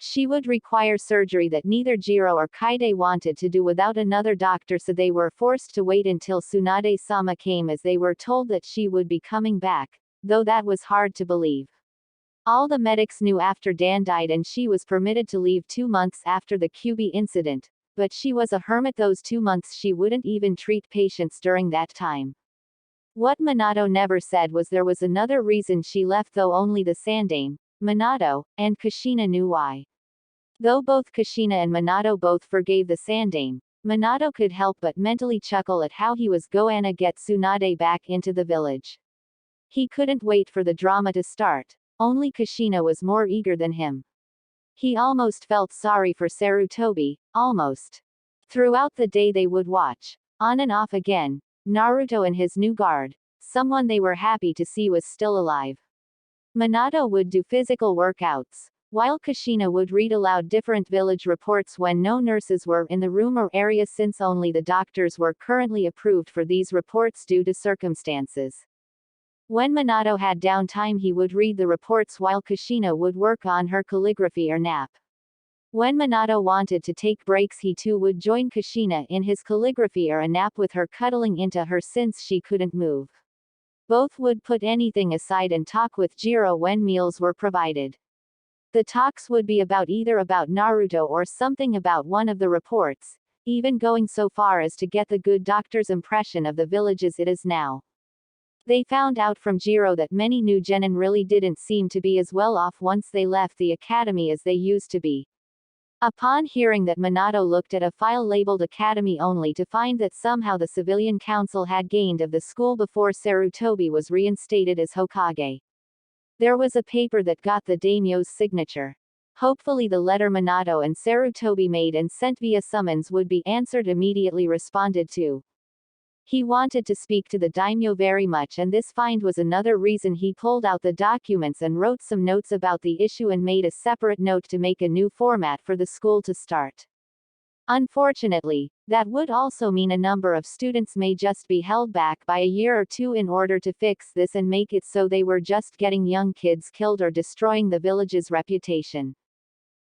She would require surgery that neither Jiro or Kaide wanted to do without another doctor, so they were forced to wait until Tsunade-sama came, as they were told that she would be coming back, though that was hard to believe. All the medics knew after Dan died and she was permitted to leave 2 months after the QB incident, but she was a hermit those 2 months. She wouldn't even treat patients during that time. What Minato never said was there was another reason she left, though only the Sandaime, Minato, and Kushina knew why. Though both Kushina and Minato both forgave the Sandaime, Minato could help but mentally chuckle at how he was gonna get Tsunade back into the village. He couldn't wait for the drama to start. Only Kushina was more eager than him. He almost felt sorry for Sarutobi, almost. Throughout the day they would watch, on and off again, Naruto and his new guard, someone they were happy to see was still alive. Minato would do physical workouts, while Kushina would read aloud different village reports when no nurses were in the room or area, since only the doctors were currently approved for these reports due to circumstances. When Minato had downtime he would read the reports while Kushina would work on her calligraphy or nap. When Minato wanted to take breaks he too would join Kushina in his calligraphy or a nap, with her cuddling into her since she couldn't move. Both would put anything aside and talk with Jiro when meals were provided. The talks would be either about Naruto or something about one of the reports, even going so far as to get the good doctor's impression of the village as it is now. They found out from Jiro that many new genin really didn't seem to be as well off once they left the academy as they used to be. Upon hearing that, Minato looked at a file labeled Academy only to find that somehow the civilian council had gained of the school before Sarutobi was reinstated as Hokage. There was a paper that got the daimyo's signature. Hopefully the letter Minato and Sarutobi made and sent via summons would be answered immediately responded to. He wanted to speak to the daimyo very much, and this find was another reason he pulled out the documents and wrote some notes about the issue and made a separate note to make a new format for the school to start. Unfortunately, that would also mean a number of students may just be held back by a year or two in order to fix this and make it so they were just getting young kids killed or destroying the village's reputation.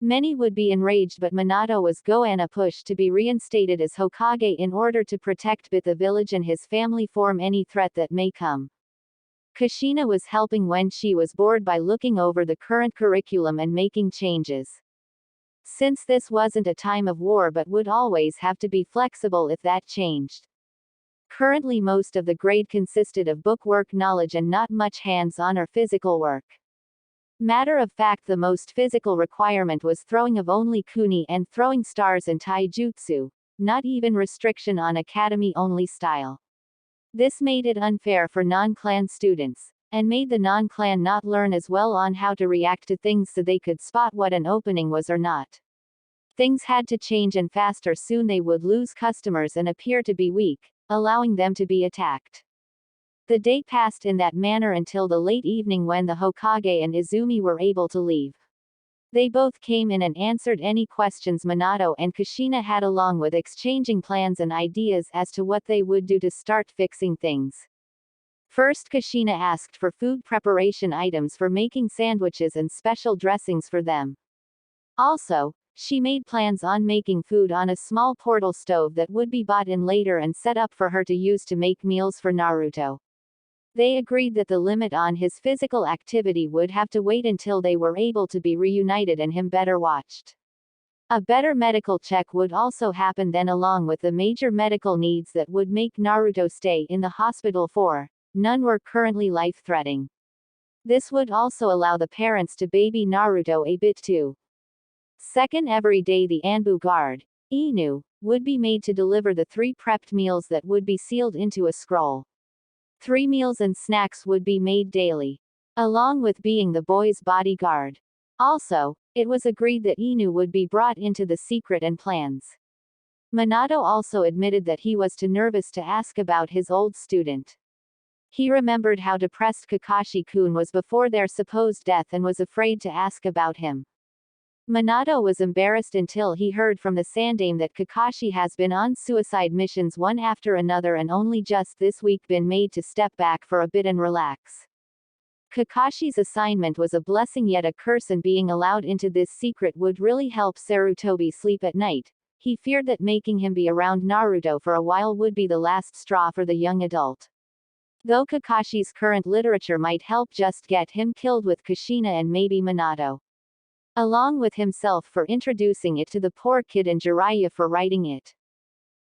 Many would be enraged, but Minato was going to push to be reinstated as Hokage in order to protect both the village and his family from any threat that may come. Kushina was helping when she was bored by looking over the current curriculum and making changes. Since this wasn't a time of war but would always have to be flexible if that changed. Currently most of the grade consisted of bookwork knowledge and not much hands-on or physical work. Matter of fact, the most physical requirement was throwing of only kuni and throwing stars in taijutsu, not even restriction on academy-only style. This made it unfair for non-clan students, and made the non-clan not learn as well on how to react to things so they could spot what an opening was or not. Things had to change and fast or soon they would lose customers and appear to be weak, allowing them to be attacked. The day passed in that manner until the late evening when the Hokage and Izumi were able to leave. They both came in and answered any questions Minato and Kushina had, along with exchanging plans and ideas as to what they would do to start fixing things. First, Kushina asked for food preparation items for making sandwiches and special dressings for them. Also, she made plans on making food on a small portal stove that would be bought in later and set up for her to use to make meals for Naruto. They agreed that the limit on his physical activity would have to wait until they were able to be reunited and him better watched. A better medical check would also happen then, along with the major medical needs that would make Naruto stay in the hospital for. None were currently life-threatening. This would also allow the parents to baby Naruto a bit too. Second, every day the Anbu guard, Inu, would be made to deliver the 3 prepped meals that would be sealed into a scroll. 3 meals and snacks would be made daily, along with being the boy's bodyguard. Also, it was agreed that Inu would be brought into the secret and plans. Minato also admitted that he was too nervous to ask about his old student. He remembered how depressed Kakashi-kun was before their supposed death and was afraid to ask about him. Minato was embarrassed until he heard from the Sandame that Kakashi has been on suicide missions one after another and only just this week been made to step back for a bit and relax. Kakashi's assignment was a blessing yet a curse, and being allowed into this secret would really help Sarutobi sleep at night. He feared that making him be around Naruto for a while would be the last straw for the young adult. Though Kakashi's current literature might help just get him killed with Kushina and maybe Minato, along with himself, for introducing it to the poor kid and Jiraiya for writing it.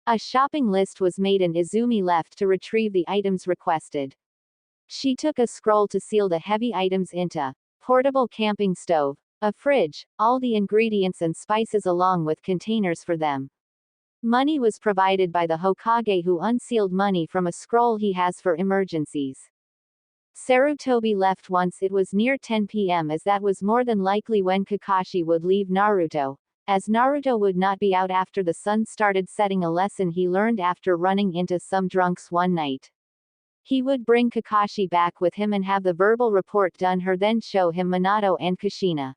A shopping list was made and Izumi left to retrieve the items requested. She took a scroll to seal the heavy items into portable camping stove, a fridge, all the ingredients and spices along with containers for them. Money was provided by the Hokage, who unsealed money from a scroll he has for emergencies. Sarutobi left once it was near 10 p.m. as that was more than likely when Kakashi would leave Naruto, as Naruto would not be out after the sun started setting, a lesson he learned after running into some drunks one night. He would bring Kakashi back with him and have the verbal report done, her then show him Minato and Kushina.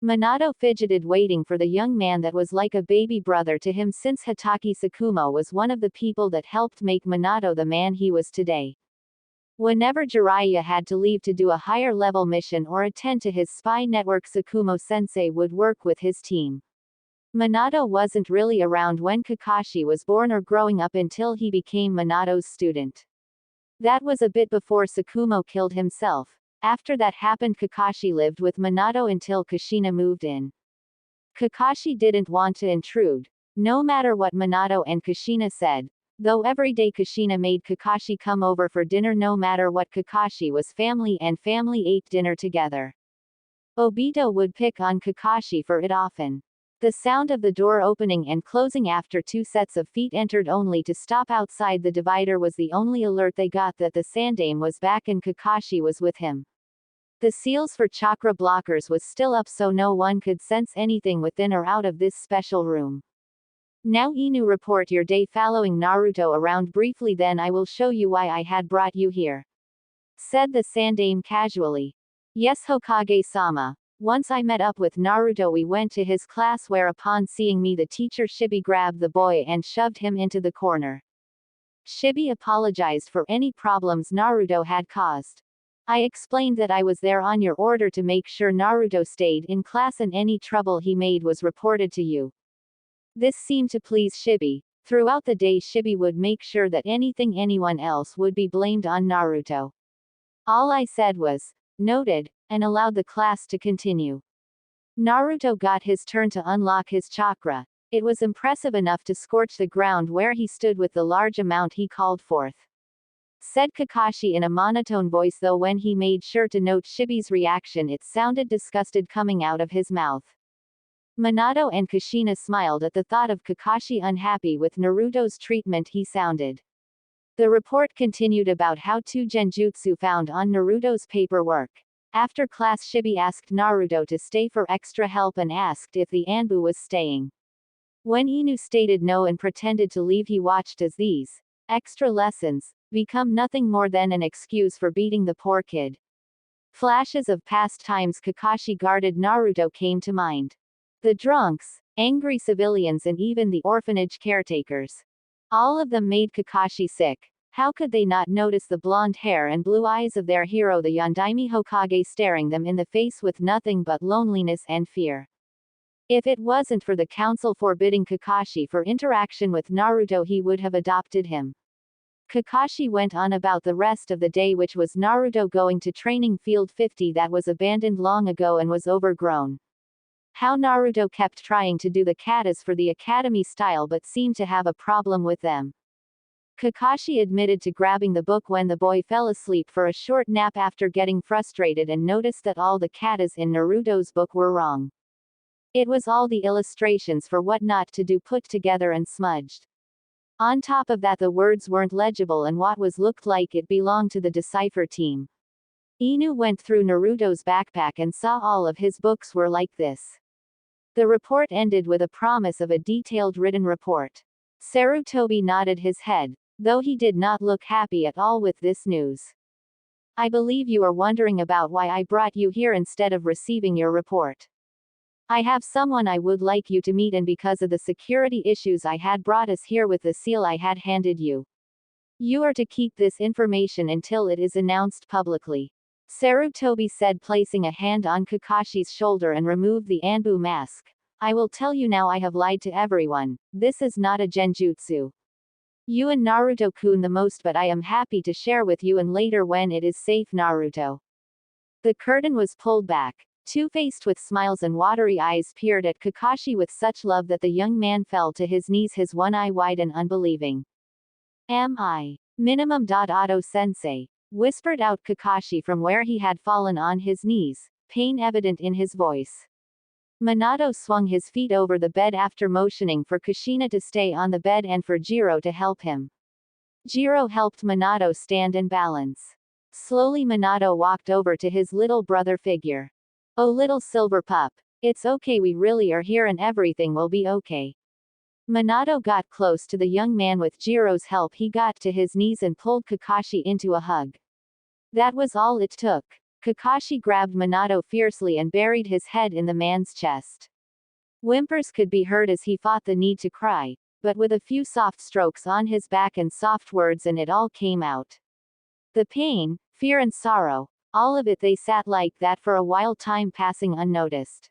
Minato fidgeted waiting for the young man that was like a baby brother to him, since Hatake Tsukumo was one of the people that helped make Minato the man he was today. Whenever Jiraiya had to leave to do a higher level mission or attend to his spy network, Tsukumo-sensei would work with his team. Minato wasn't really around when Kakashi was born or growing up until he became Minato's student. That was a bit before Tsukumo killed himself. After that happened, Kakashi lived with Minato until Kushina moved in. Kakashi didn't want to intrude, no matter what Minato and Kushina said, though every day Kushina made Kakashi come over for dinner no matter what. Kakashi was family and family ate dinner together. Obito would pick on Kakashi for it often. The sound of the door opening and closing after 2 sets of feet entered only to stop outside the divider was the only alert they got that the Sandame was back and Kakashi was with him. The seals for chakra blockers was still up so no one could sense anything within or out of this special room. Now Inu, report your day following Naruto around briefly, then I will show you why I had brought you here, said the Sandame casually. Yes, Hokage-sama. Once I met up with Naruto, we went to his class, where upon seeing me the teacher Shibi grabbed the boy and shoved him into the corner. Shibi apologized for any problems Naruto had caused. I explained that I was there on your order to make sure Naruto stayed in class and any trouble he made was reported to you. This seemed to please Shibi. Throughout the day Shibi would make sure that anything anyone else would be blamed on Naruto. All I said was, noted, and allowed the class to continue. Naruto got his turn to unlock his chakra. It was impressive enough to scorch the ground where he stood with the large amount he called forth, said Kakashi in a monotone voice, though when he made sure to note Shibi's reaction it sounded disgusted coming out of his mouth. Minato and Kushina smiled at the thought of Kakashi unhappy with Naruto's treatment. He sounded. The report continued about how 2 genjutsu found on Naruto's paperwork. After class Shibi asked Naruto to stay for extra help and asked if the Anbu was staying. When Inu stated no and pretended to leave, he watched as these extra lessons become nothing more than an excuse for beating the poor kid. Flashes of past times Kakashi guarded Naruto came to mind. The drunks, angry civilians and even the orphanage caretakers. All of them made Kakashi sick. How could they not notice the blonde hair and blue eyes of their hero, the Yondaime Hokage, staring them in the face with nothing but loneliness and fear? If it wasn't for the council forbidding Kakashi for interaction with Naruto, he would have adopted him. Kakashi went on about the rest of the day, which was Naruto going to training field 50 that was abandoned long ago and was overgrown. How Naruto kept trying to do the katas for the academy style but seemed to have a problem with them. Kakashi admitted to grabbing the book when the boy fell asleep for a short nap after getting frustrated and noticed that all the katas in Naruto's book were wrong. It was all the illustrations for what not to do put together and smudged. On top of that, the words weren't legible and what was looked like it belonged to the decipher team. Inu went through Naruto's backpack and saw all of his books were like this. The report ended with a promise of a detailed written report. Sarutobi nodded his head, though he did not look happy at all with this news. I believe you are wondering about why I brought you here instead of receiving your report. I have someone I would like you to meet, and because of the security issues I had brought us here with the seal I had handed you. You are to keep this information until it is announced publicly. Sarutobi said, placing a hand on Kakashi's shoulder and removed the Anbu mask. I will tell you now, I have lied to everyone. This is not a genjutsu. You and Naruto-kun the most, but I am happy to share with you and later when it is safe, Naruto. The curtain was pulled back. Two-faced with smiles and watery eyes peered at Kakashi with such love that the young man fell to his knees, his one eye wide and unbelieving. Am I? Minimum.Auto-sensei, whispered out Kakashi from where he had fallen on his knees, pain evident in his voice. Minato swung his feet over the bed after motioning for Kushina to stay on the bed and for Jiro to help him. Jiro helped Minato stand and balance. Slowly Minato walked over to his little brother figure. Oh, little silver pup. It's okay, we really are here and everything will be okay. Minato got close to the young man. With Jiro's help he got to his knees and pulled Kakashi into a hug. That was all it took. Kakashi grabbed Minato fiercely and buried his head in the man's chest. Whimpers could be heard as he fought the need to cry, but with a few soft strokes on his back and soft words and it all came out. The pain, fear and sorrow, all of it. They sat like that for a while, time passing unnoticed.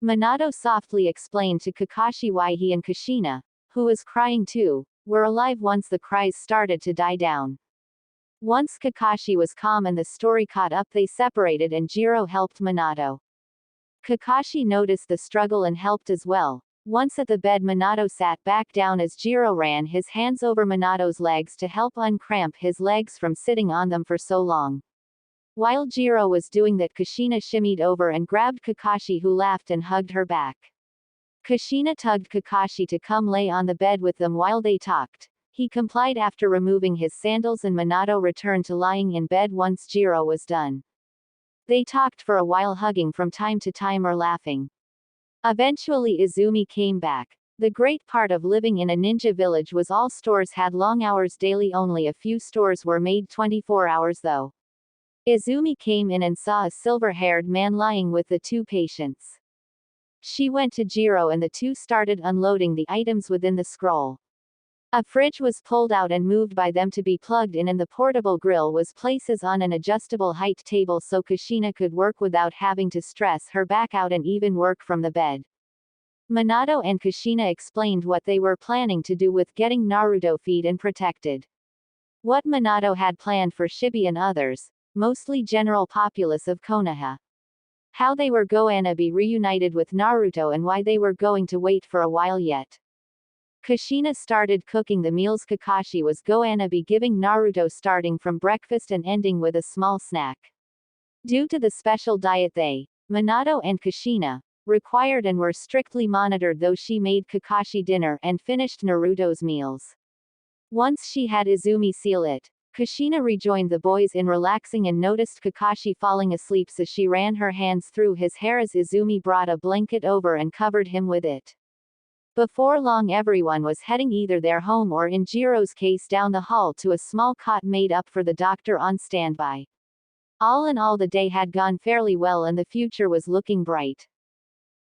Minato softly explained to Kakashi why he and Kushina, who was crying too, were alive once the cries started to die down. Once Kakashi was calm and the story caught up, they separated and Jiro helped Minato. Kakashi noticed the struggle and helped as well. Once at the bed, Minato sat back down as Jiro ran his hands over Minato's legs to help uncramp his legs from sitting on them for so long. While Jiro was doing that, Kushina shimmied over and grabbed Kakashi, who laughed and hugged her back. Kushina tugged Kakashi to come lay on the bed with them while they talked. He complied after removing his sandals, and Minato returned to lying in bed once Jiro was done. They talked for a while, hugging from time to time or laughing. Eventually Izumi came back. The great part of living in a ninja village was all stores had long hours daily, only a few stores were made 24 hours though. Izumi came in and saw a silver-haired man lying with the two patients. She went to Jiro and the two started unloading the items within the scroll. A fridge was pulled out and moved by them to be plugged in, and the portable grill was placed on an adjustable height table so Kushina could work without having to stress her back out and even work from the bed. Minato and Kushina explained what they were planning to do with getting Naruto fed and protected. What Minato had planned for Shibi and others, mostly general populace of Konoha. How they were going to be reunited with Naruto and why they were going to wait for a while yet. Kushina started cooking the meals Kakashi was going to be giving Naruto, starting from breakfast and ending with a small snack. Due to the special diet they, Minato and Kushina, required and were strictly monitored, though she made Kakashi dinner and finished Naruto's meals. Once she had Izumi seal it, Kushina rejoined the boys in relaxing and noticed Kakashi falling asleep, so she ran her hands through his hair as Izumi brought a blanket over and covered him with it. Before long everyone was heading either their home or, in Jiro's case, down the hall to a small cot made up for the doctor on standby. All in all, the day had gone fairly well and the future was looking bright.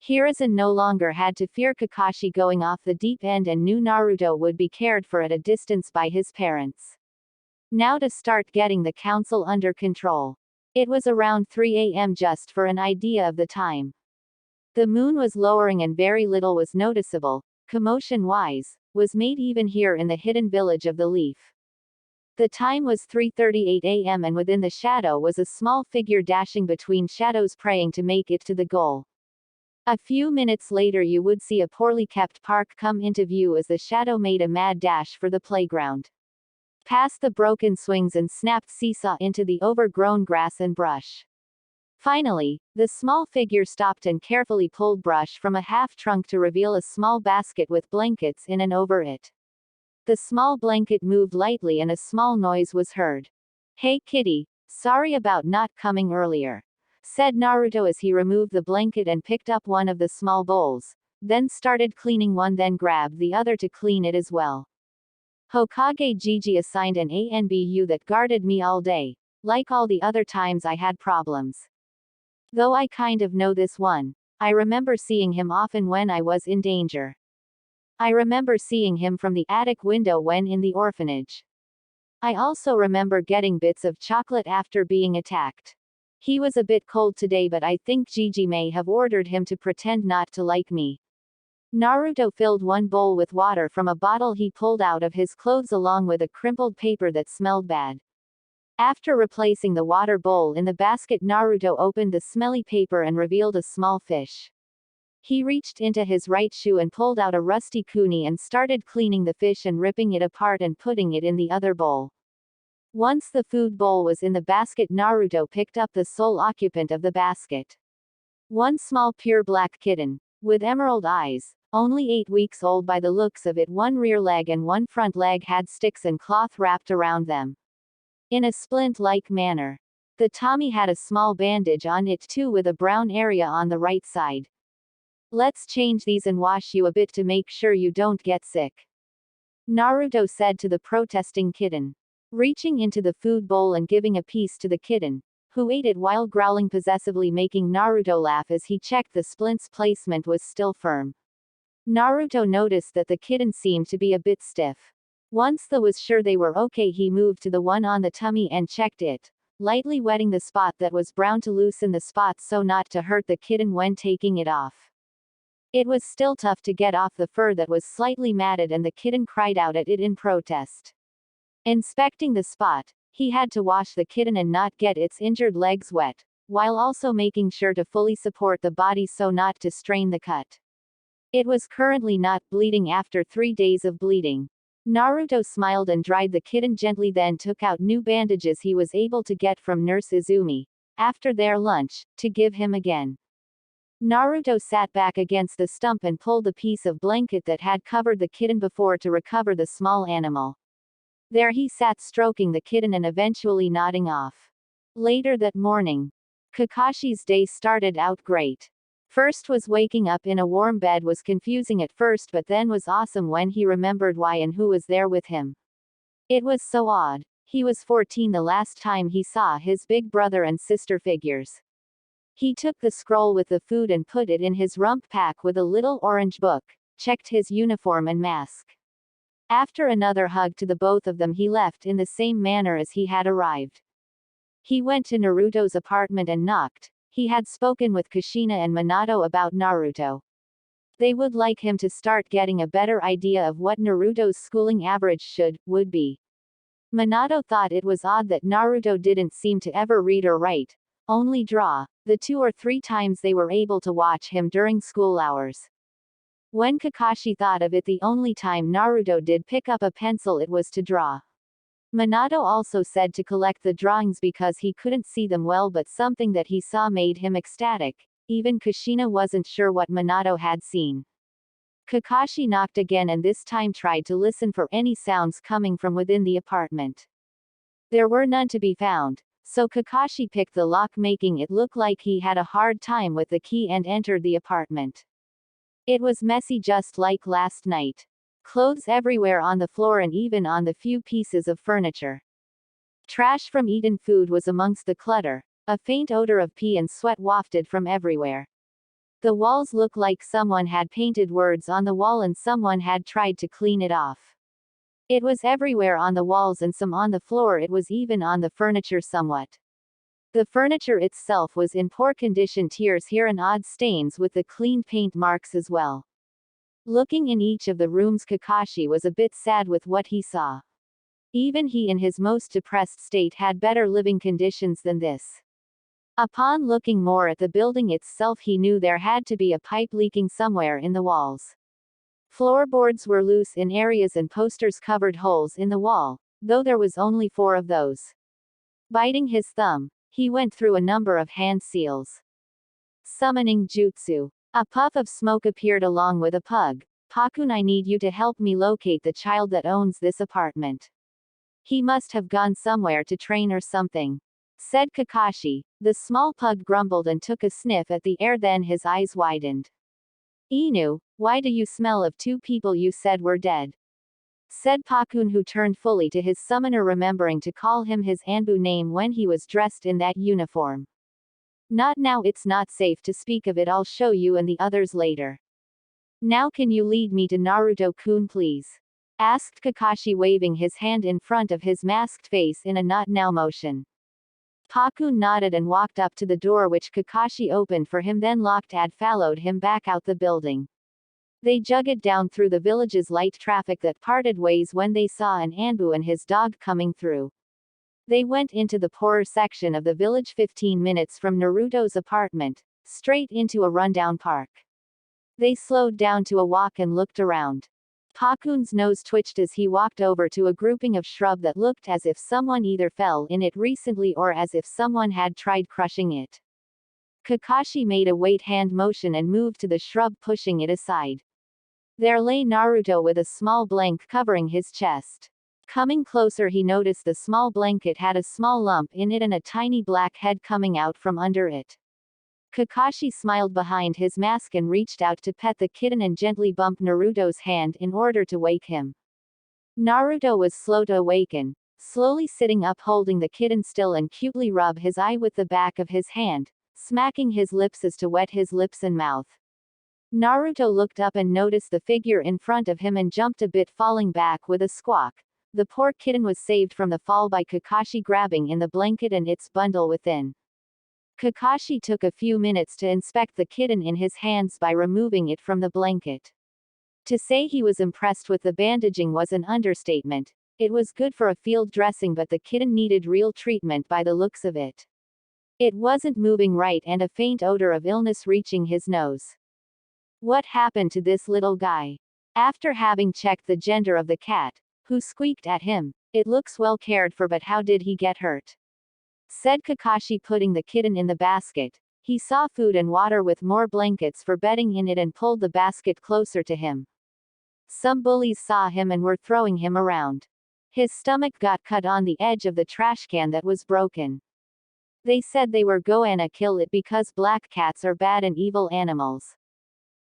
Hiruzen no longer had to fear Kakashi going off the deep end and knew Naruto would be cared for at a distance by his parents. Now to start getting the council under control. It was around 3 a.m. just for an idea of the time. The moon was lowering and very little was noticeable, commotion-wise, was made even here in the hidden village of the Leaf. The time was 3:38 a.m. and within the shadow was a small figure dashing between shadows, praying to make it to the goal. A few minutes later you would see a poorly kept park come into view as the shadow made a mad dash for the playground. Past the broken swings and snapped seesaw into the overgrown grass and brush. Finally, the small figure stopped and carefully pulled brush from a half-trunk to reveal a small basket with blankets in and over it. The small blanket moved lightly and a small noise was heard. "Hey kitty, sorry about not coming earlier," said Naruto as he removed the blanket and picked up one of the small bowls, then started cleaning one, then grabbed the other to clean it as well. "Hokage Gigi assigned an ANBU that guarded me all day, like all the other times I had problems. Though I kind of know this one. I remember seeing him often when I was in danger. I remember seeing him from the attic window when in the orphanage. I also remember getting bits of chocolate after being attacked. He was a bit cold today, but I think Gigi may have ordered him to pretend not to like me." Naruto filled one bowl with water from a bottle he pulled out of his clothes along with a crumpled paper that smelled bad. After replacing the water bowl in the basket, Naruto opened the smelly paper and revealed a small fish. He reached into his right shoe and pulled out a rusty kuni and started cleaning the fish and ripping it apart and putting it in the other bowl. Once the food bowl was in the basket, Naruto picked up the sole occupant of the basket. One small pure black kitten, with emerald eyes, only 8 weeks old by the looks of it. One rear leg and one front leg had sticks and cloth wrapped around them. In a splint-like manner. The tummy had a small bandage on it too, with a brown area on the right side. "Let's change these and wash you a bit to make sure you don't get sick," Naruto said to the protesting kitten. Reaching into the food bowl and giving a piece to the kitten, who ate it while growling possessively, making Naruto laugh as he checked the splint's placement was still firm. Naruto noticed that the kitten seemed to be a bit stiff. Once he was sure they were okay, he moved to the one on the tummy and checked it, lightly wetting the spot that was brown to loosen the spot so not to hurt the kitten when taking it off. It was still tough to get off the fur that was slightly matted, and the kitten cried out at it in protest. Inspecting the spot, He had to wash the kitten and not get its injured legs wet, while also making sure to fully support the body so not to strain the cut. It was currently not bleeding after 3 days of bleeding. Naruto smiled and dried the kitten gently, then took out new bandages he was able to get from Nurse Izumi, after their lunch, to give him again. Naruto sat back against the stump and pulled the piece of blanket that had covered the kitten before to recover the small animal. There he sat stroking the kitten and eventually nodding off. Later that morning, Kakashi's day started out great. First was waking up in a warm bed was confusing at first, but then was awesome when he remembered why and who was there with him. It was so odd. He was 14 the last time he saw his big brother and sister figures. He took the scroll with the food and put it in his rump pack with a little orange book, checked his uniform and mask. After another hug to the both of them, he left in the same manner as he had arrived. He went to Naruto's apartment and knocked. He had spoken with Kushina and Minato about Naruto. They would like him to start getting a better idea of what Naruto's schooling average would be. Minato thought it was odd that Naruto didn't seem to ever read or write, only draw, the 2 or 3 times they were able to watch him during school hours. When Kakashi thought of it, the only time Naruto did pick up a pencil it was to draw. Minato also said to collect the drawings because he couldn't see them well, but something that he saw made him ecstatic. Even Kushina wasn't sure what Minato had seen. Kakashi knocked again and this time tried to listen for any sounds coming from within the apartment. There were none to be found, so Kakashi picked the lock, making it look like he had a hard time with the key, and entered the apartment. It was messy just like last night. Clothes everywhere on the floor and even on the few pieces of furniture. Trash from eaten food was amongst the clutter. A faint odor of pee and sweat wafted from everywhere. The walls looked like someone had painted words on the wall and someone had tried to clean it off. It was everywhere on the walls and some on the floor. It was even on the furniture somewhat. The furniture itself was in poor condition, tears here and odd stains with the clean paint marks as well. Looking in each of the rooms, Kakashi was a bit sad with what he saw. Even he in his most depressed state had better living conditions than this. Upon looking more at the building itself, he knew there had to be a pipe leaking somewhere in the walls. Floorboards were loose in areas and posters covered holes in the wall, though there was only 4 of those. Biting his thumb, he went through a number of hand seals. Summoning jutsu. A puff of smoke appeared along with a pug. Pakun, I need you to help me locate the child that owns this apartment. He must have gone somewhere to train or something, said Kakashi. The small pug grumbled and took a sniff at the air, then his eyes widened. Inu, why do you smell of 2 people you said were dead? Said Pakun, who turned fully to his summoner, remembering to call him his Anbu name when he was dressed in that uniform. Not now, it's not safe to speak of it. I'll show you and the others later. Now can you lead me to Naruto-kun please? Asked Kakashi, waving his hand in front of his masked face in a not now motion. Pakun nodded and walked up to the door, which Kakashi opened for him, then locked and followed him back out the building. They jogged down through the village's light traffic that parted ways when they saw an Anbu and his dog coming through. They went into the poorer section of the village 15 minutes from Naruto's apartment, straight into a rundown park. They slowed down to a walk and looked around. Pakun's nose twitched as he walked over to a grouping of shrub that looked as if someone either fell in it recently or as if someone had tried crushing it. Kakashi made a wait hand motion and moved to the shrub, pushing it aside. There lay Naruto with a small blanket covering his chest. Coming closer, he noticed the small blanket had a small lump in it and a tiny black head coming out from under it. Kakashi smiled behind his mask and reached out to pet the kitten and gently bumped Naruto's hand in order to wake him. Naruto was slow to awaken, slowly sitting up, holding the kitten still, and cutely rub his eye with the back of his hand, smacking his lips as to wet his lips and mouth. Naruto looked up and noticed the figure in front of him and jumped a bit, falling back with a squawk. The poor kitten was saved from the fall by Kakashi grabbing in the blanket and its bundle within. Kakashi took a few minutes to inspect the kitten in his hands by removing it from the blanket. To say he was impressed with the bandaging was an understatement. It was good for a field dressing, but the kitten needed real treatment by the looks of it. It wasn't moving right and a faint odor of illness reaching his nose. What happened to this little guy? After having checked the gender of the cat, who squeaked at him, "It looks well cared for, but how did he get hurt?" said Kakashi, putting the kitten in the basket. He saw food and water with more blankets for bedding in it and pulled the basket closer to him. Some bullies saw him and were throwing him around. His stomach got cut on the edge of the trash can that was broken. They said they were gonna kill it because black cats are bad and evil animals.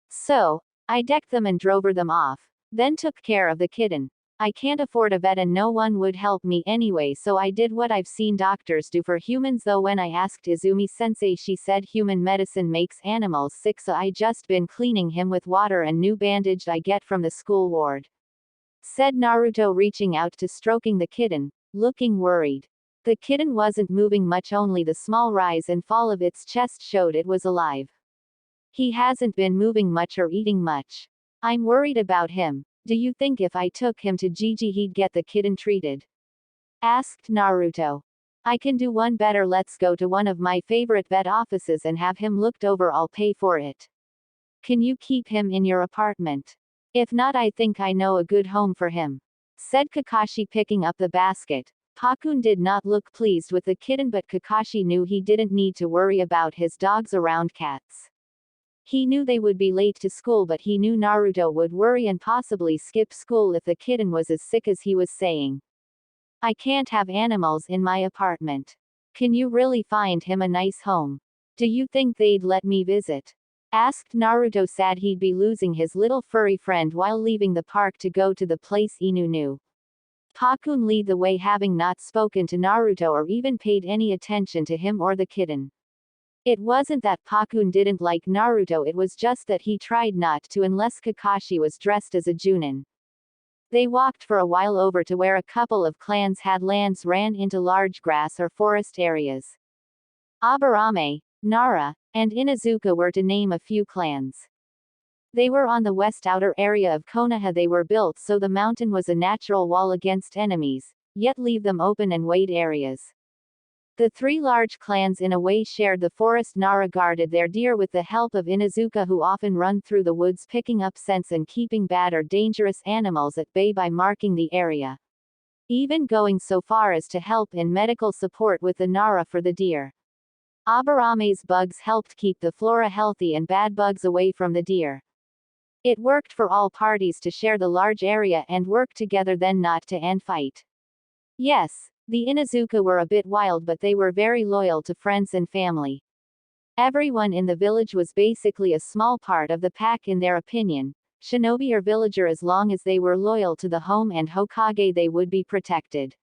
So, I decked them and drove them off, then took care of the kitten. I can't afford a vet and no one would help me anyway, so I did what I've seen doctors do for humans, though when I asked Izumi-sensei, she said human medicine makes animals sick, so I just been cleaning him with water and new bandage I get from the school ward," said Naruto, reaching out to stroking the kitten, looking worried. The kitten wasn't moving much, only the small rise and fall of its chest showed it was alive. He hasn't been moving much or eating much. I'm worried about him. Do you think if I took him to Gigi he'd get the kitten treated?" asked Naruto. "I can do one better. Let's go to one of my favorite vet offices and have him looked over. I'll pay for it. Can you keep him in your apartment? If not, I think I know a good home for him," said Kakashi, picking up the basket. Pakun did not look pleased with the kitten, but Kakashi knew he didn't need to worry about his dogs around cats. He knew they would be late to school, but he knew Naruto would worry and possibly skip school if the kitten was as sick as he was saying. "I can't have animals in my apartment. Can you really find him a nice home? Do you think they'd let me visit?" asked Naruto, sad he'd be losing his little furry friend while leaving the park to go to the place Inu knew. Pakun led the way, having not spoken to Naruto or even paid any attention to him or the kitten. It wasn't that Pakun didn't like Naruto, it was just that he tried not to unless Kakashi was dressed as a Junin. They walked for a while over to where a couple of clans had lands ran into large grass or forest areas. Aburame, Nara, and Inazuka were to name a few clans. They were on the west outer area of Konoha. They were built so the mountain was a natural wall against enemies, yet leave them open and wade areas. The three large clans in a way shared the forest. Nara guarded their deer with the help of Inazuka, who often run through the woods picking up scents and keeping bad or dangerous animals at bay by marking the area, even going so far as to help in medical support with the Nara for the deer. Aburame's bugs helped keep the flora healthy and bad bugs away from the deer. It worked for all parties to share the large area and work together, then not to and fight. Yes, the Inazuka were a bit wild, but they were very loyal to friends and family. Everyone in the village was basically a small part of the pack in their opinion, shinobi or villager. As long as they were loyal to the home and Hokage, they would be protected.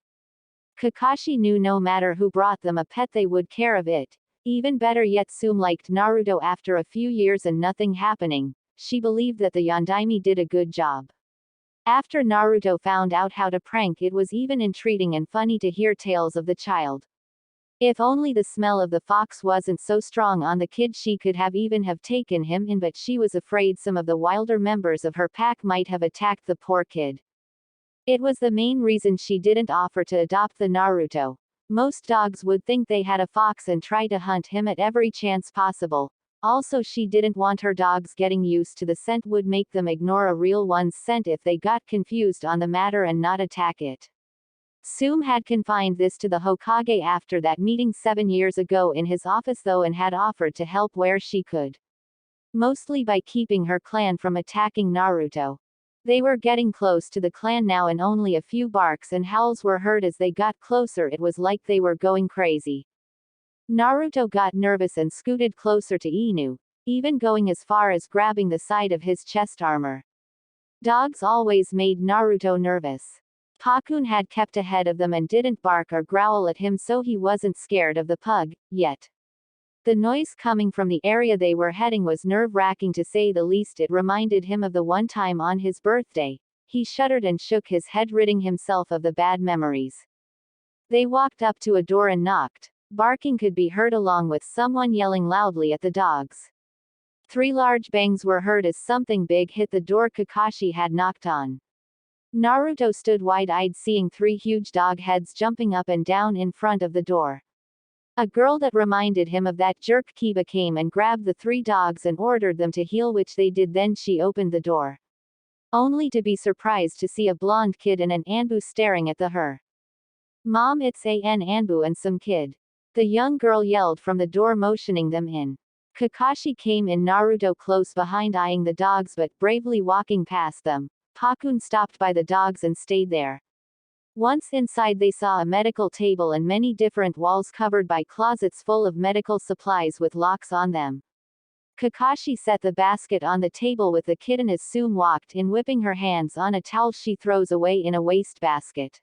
Kakashi knew no matter who brought them a pet, they would care of it. Even better yet, Tsume liked Naruto. After a few years and nothing happening, she believed that the Yondaime did a good job. After Naruto found out how to prank, it was even intriguing and funny to hear tales of the child. If only the smell of the fox wasn't so strong on the kid, she could have taken him in, but she was afraid some of the wilder members of her pack might have attacked the poor kid. It was the main reason she didn't offer to adopt the Naruto. Most dogs would think they had a fox and try to hunt him at every chance possible. Also, she didn't want her dogs getting used to the scent would make them ignore a real one's scent if they got confused on the matter and not attack it. Tsume had confined this to the Hokage after that meeting 7 years ago in his office though, and had offered to help where she could. Mostly by keeping her clan from attacking Naruto. They were getting close to the clan now, and only a few barks and howls were heard as they got closer. It was like they were going crazy. Naruto got nervous and scooted closer to Inu, even going as far as grabbing the side of his chest armor. Dogs always made Naruto nervous. Pakun had kept ahead of them and didn't bark or growl at him, so he wasn't scared of the pug, yet. The noise coming from the area they were heading was nerve-wracking to say the least. It reminded him of the one time on his birthday. He shuddered and shook his head, ridding himself of the bad memories. They walked up to a door and knocked. Barking could be heard along with someone yelling loudly at the dogs. 3 large bangs were heard as something big hit the door Kakashi had knocked on. Naruto stood wide-eyed seeing 3 huge dog heads jumping up and down in front of the door. A girl that reminded him of that jerk Kiba came and grabbed the 3 dogs and ordered them to heel, which they did. Then she opened the door, only to be surprised to see a blonde kid and an Anbu staring at her. "Mom, it's an Anbu and some kid," the young girl yelled from the door, motioning them in. Kakashi came in, Naruto close behind eyeing the dogs but bravely walking past them. Pakun stopped by the dogs and stayed there. Once inside, they saw a medical table and many different walls covered by closets full of medical supplies with locks on them. Kakashi set the basket on the table with the kitten as Sume walked in, whipping her hands on a towel she throws away in a wastebasket.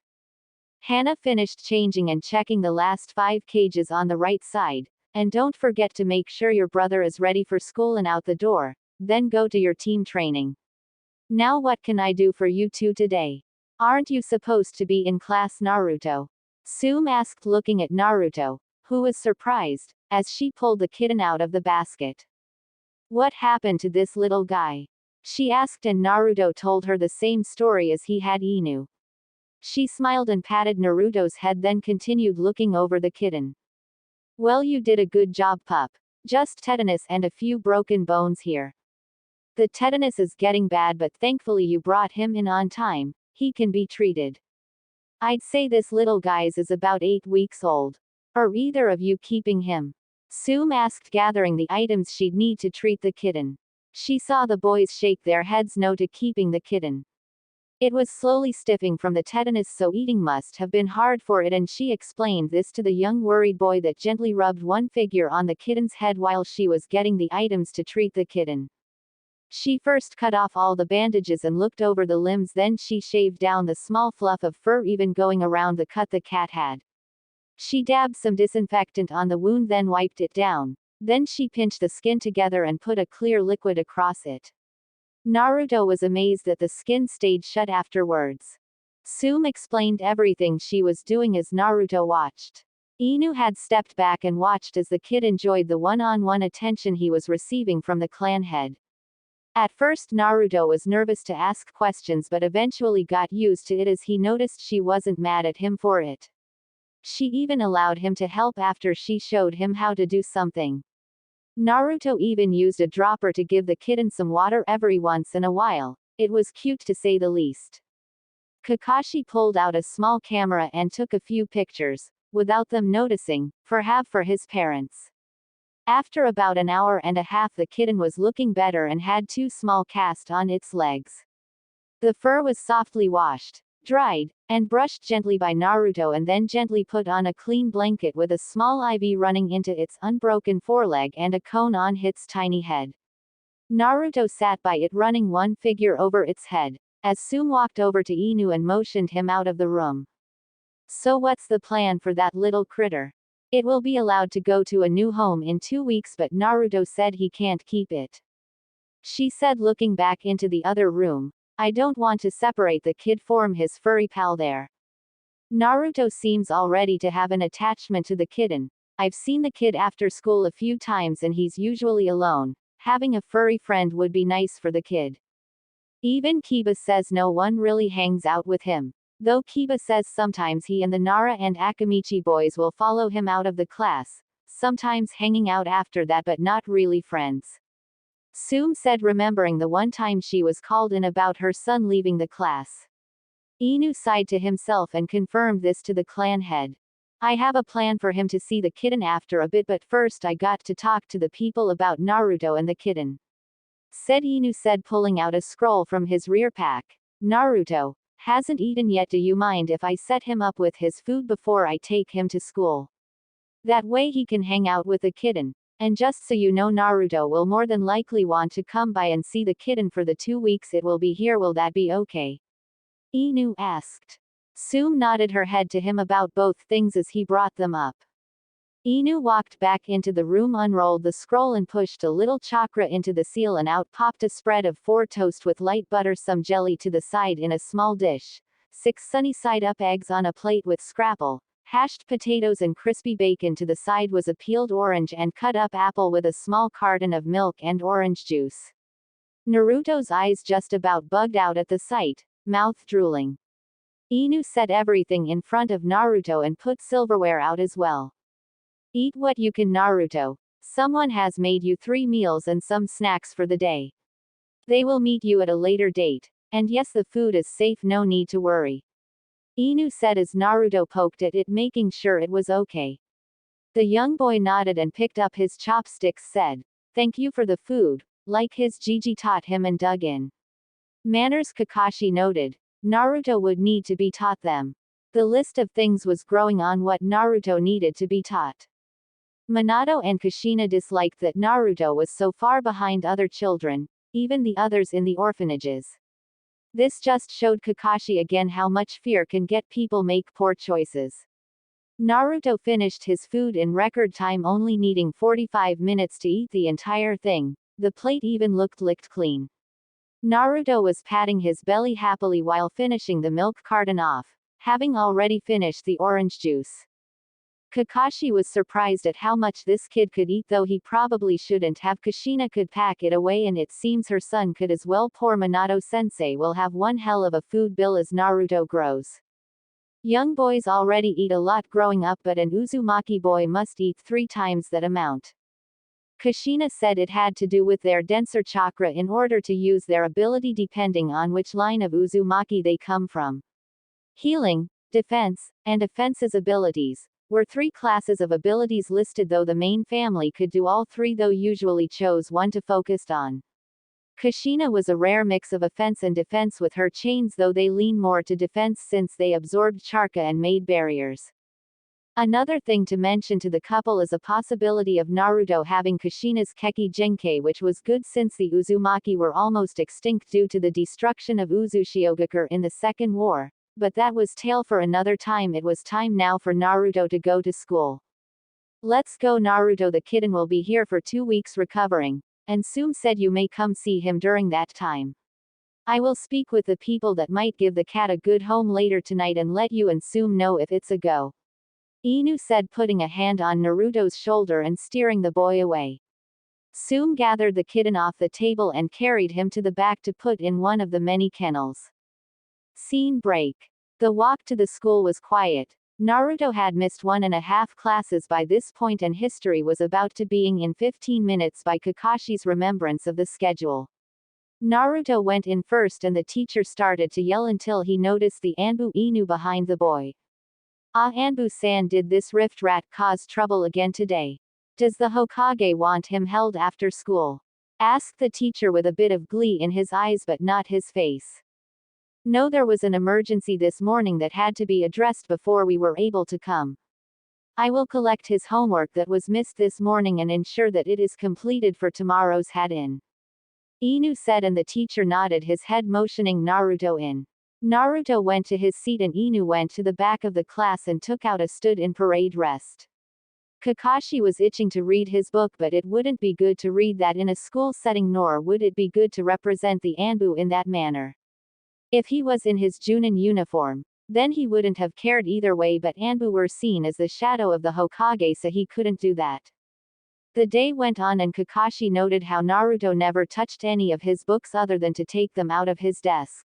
Hana finished changing and checking the last 5 cages on the right side. "And don't forget to make sure your brother is ready for school and out the door, then go to your team training. Now what can I do for you two today? Aren't you supposed to be in class, Naruto?" Sume asked, looking at Naruto, who was surprised, as she pulled the kitten out of the basket. "What happened to this little guy?" she asked, and Naruto told her the same story as he had Inu. She smiled and patted Naruto's head, then continued looking over the kitten. "Well, you did a good job, pup. Just tetanus and a few broken bones here. The tetanus is getting bad, but thankfully you brought him in on time. He can be treated. I'd say this little guy's is about 8 weeks old. Are either of you keeping him?" Sume asked, gathering the items she'd need to treat the kitten. She saw the boys shake their heads no to keeping the kitten. It was slowly stiffing from the tetanus, so eating must have been hard for it, and she explained this to the young worried boy that gently rubbed one figure on the kitten's head while she was getting the items to treat the kitten. She first cut off all the bandages and looked over the limbs, then she shaved down the small fluff of fur even going around the cut the cat had. She dabbed some disinfectant on the wound, then wiped it down. Then she pinched the skin together and put a clear liquid across it. Naruto was amazed that the skin stayed shut afterwards. Sume explained everything she was doing as Naruto watched. Inu had stepped back and watched as the kid enjoyed the one-on-one attention he was receiving from the clan head. At first Naruto was nervous to ask questions, but eventually got used to it as he noticed she wasn't mad at him for it. She even allowed him to help after she showed him how to do something. Naruto even used a dropper to give the kitten some water every once in a while. It was cute to say the least. Kakashi pulled out a small camera and took a few pictures, without them noticing, for his parents. After about an hour and a half, the kitten was looking better and had 2 small casts on its legs. The fur was softly washed, dried, and brushed gently by Naruto, and then gently put on a clean blanket with a small IV running into its unbroken foreleg and a cone on its tiny head. Naruto sat by it, running one figure over its head, as Sume walked over to Inu and motioned him out of the room. "So what's the plan for that little critter? It will be allowed to go to a new home in 2 weeks, but Naruto said he can't keep it," she said, looking back into the other room. "I don't want to separate the kid from his furry pal there. Naruto seems already to have an attachment to the kitten. I've seen the kid after school a few times and he's usually alone. Having a furry friend would be nice for the kid. Even Kiba says no one really hangs out with him. Though Kiba says sometimes he and the Nara and Akamichi boys will follow him out of the class, sometimes hanging out after that, but not really friends," Sume said, remembering the one time she was called in about her son leaving the class. Inu sighed to himself and confirmed this to the clan head. "I have a plan for him to see the kitten after a bit, but first I got to talk to the people about Naruto and the kitten," said Inu, pulling out a scroll from his rear pack. "Naruto hasn't eaten yet. Do you mind if I set him up with his food before I take him to school? That way he can hang out with the kitten. And just so you know, Naruto will more than likely want to come by and see the kitten for the 2 weeks it will be here. Will that be okay?" Inu asked. Sume nodded her head to him about both things as he brought them up. Inu walked back into the room, unrolled the scroll and pushed a little chakra into the seal, and out popped a spread of 4 toast with light butter, some jelly to the side in a small dish, 6 sunny side up eggs on a plate with scrapple, hashed potatoes and crispy bacon. To the side was a peeled orange and cut up apple with a small carton of milk and orange juice. Naruto's eyes just about bugged out at the sight. mouth drooling. Inu set everything in front of Naruto and put silverware out as well. Eat what you can, Naruto. Someone has made you 3 meals and some snacks for the day. They will meet you at a later date. And yes, the food is safe, no need to worry. Inu said as Naruto poked at it, making sure it was okay. The young boy nodded and picked up his chopsticks, said, "Thank you for the food," like his Gigi taught him, and dug in. Manners, Kakashi noted. Naruto would need to be taught them. The list of things was growing on what Naruto needed to be taught. Minato and Kushina disliked that Naruto was so far behind other children, even the others in the orphanages. This just showed Kakashi again how much fear can get people make poor choices. Naruto finished his food in record time, only needing 45 minutes to eat the entire thing. The plate even looked licked clean. Naruto was patting his belly happily while finishing the milk carton off, having already finished the orange juice. Kakashi was surprised at how much this kid could eat, though he probably shouldn't have. Kushina could pack it away, and it seems her son could as well. Poor Minato-sensei will have one hell of a food bill as Naruto grows. Young boys already eat a lot growing up, but an Uzumaki boy must eat 3 times that amount. Kushina said it had to do with their denser chakra in order to use their ability depending on which line of Uzumaki they come from. Healing, defense, and offenses abilities were 3 classes of abilities listed, though the main family could do all 3, though usually chose one to focus on. Kushina was a rare mix of offense and defense with her chains, though they lean more to defense since they absorbed chakra and made barriers. Another thing to mention to the couple is a possibility of Naruto having Kushina's Keki Genkai, which was good since the Uzumaki were almost extinct due to the destruction of Uzushiogakure in the Second War. But that was tale for another time. It was time now for Naruto to go to school. "Let's go, Naruto. The kitten will be here for 2 weeks recovering. And Sume said you may come see him during that time. I will speak with the people that might give the cat a good home later tonight and let you and Sume know if it's a go," Inu said, putting a hand on Naruto's shoulder and steering the boy away. Sume gathered the kitten off the table and carried him to the back to put in one of the many kennels. Scene break. The walk to the school was quiet. Naruto had missed 1.5 classes by this point, and history was about to being in 15 minutes by Kakashi's remembrance of the schedule. Naruto went in first, and the teacher started to yell until he noticed the Anbu Inu behind the boy. "Ah, Anbu-san, did this rift rat cause trouble again today? Does the Hokage want him held after school?" asked the teacher with a bit of glee in his eyes but not his face. "No, there was an emergency this morning that had to be addressed before we were able to come. I will collect his homework that was missed this morning and ensure that it is completed for tomorrow's head-in," Inu said, and the teacher nodded his head, motioning Naruto in. Naruto went to his seat and Inu went to the back of the class and took out a stood-in parade rest. Kakashi was itching to read his book, but it wouldn't be good to read that in a school setting, nor would it be good to represent the Anbu in that manner. If he was in his Junin uniform, then he wouldn't have cared either way, but Anbu were seen as the shadow of the Hokage, so he couldn't do that. The day went on and Kakashi noted how Naruto never touched any of his books other than to take them out of his desk.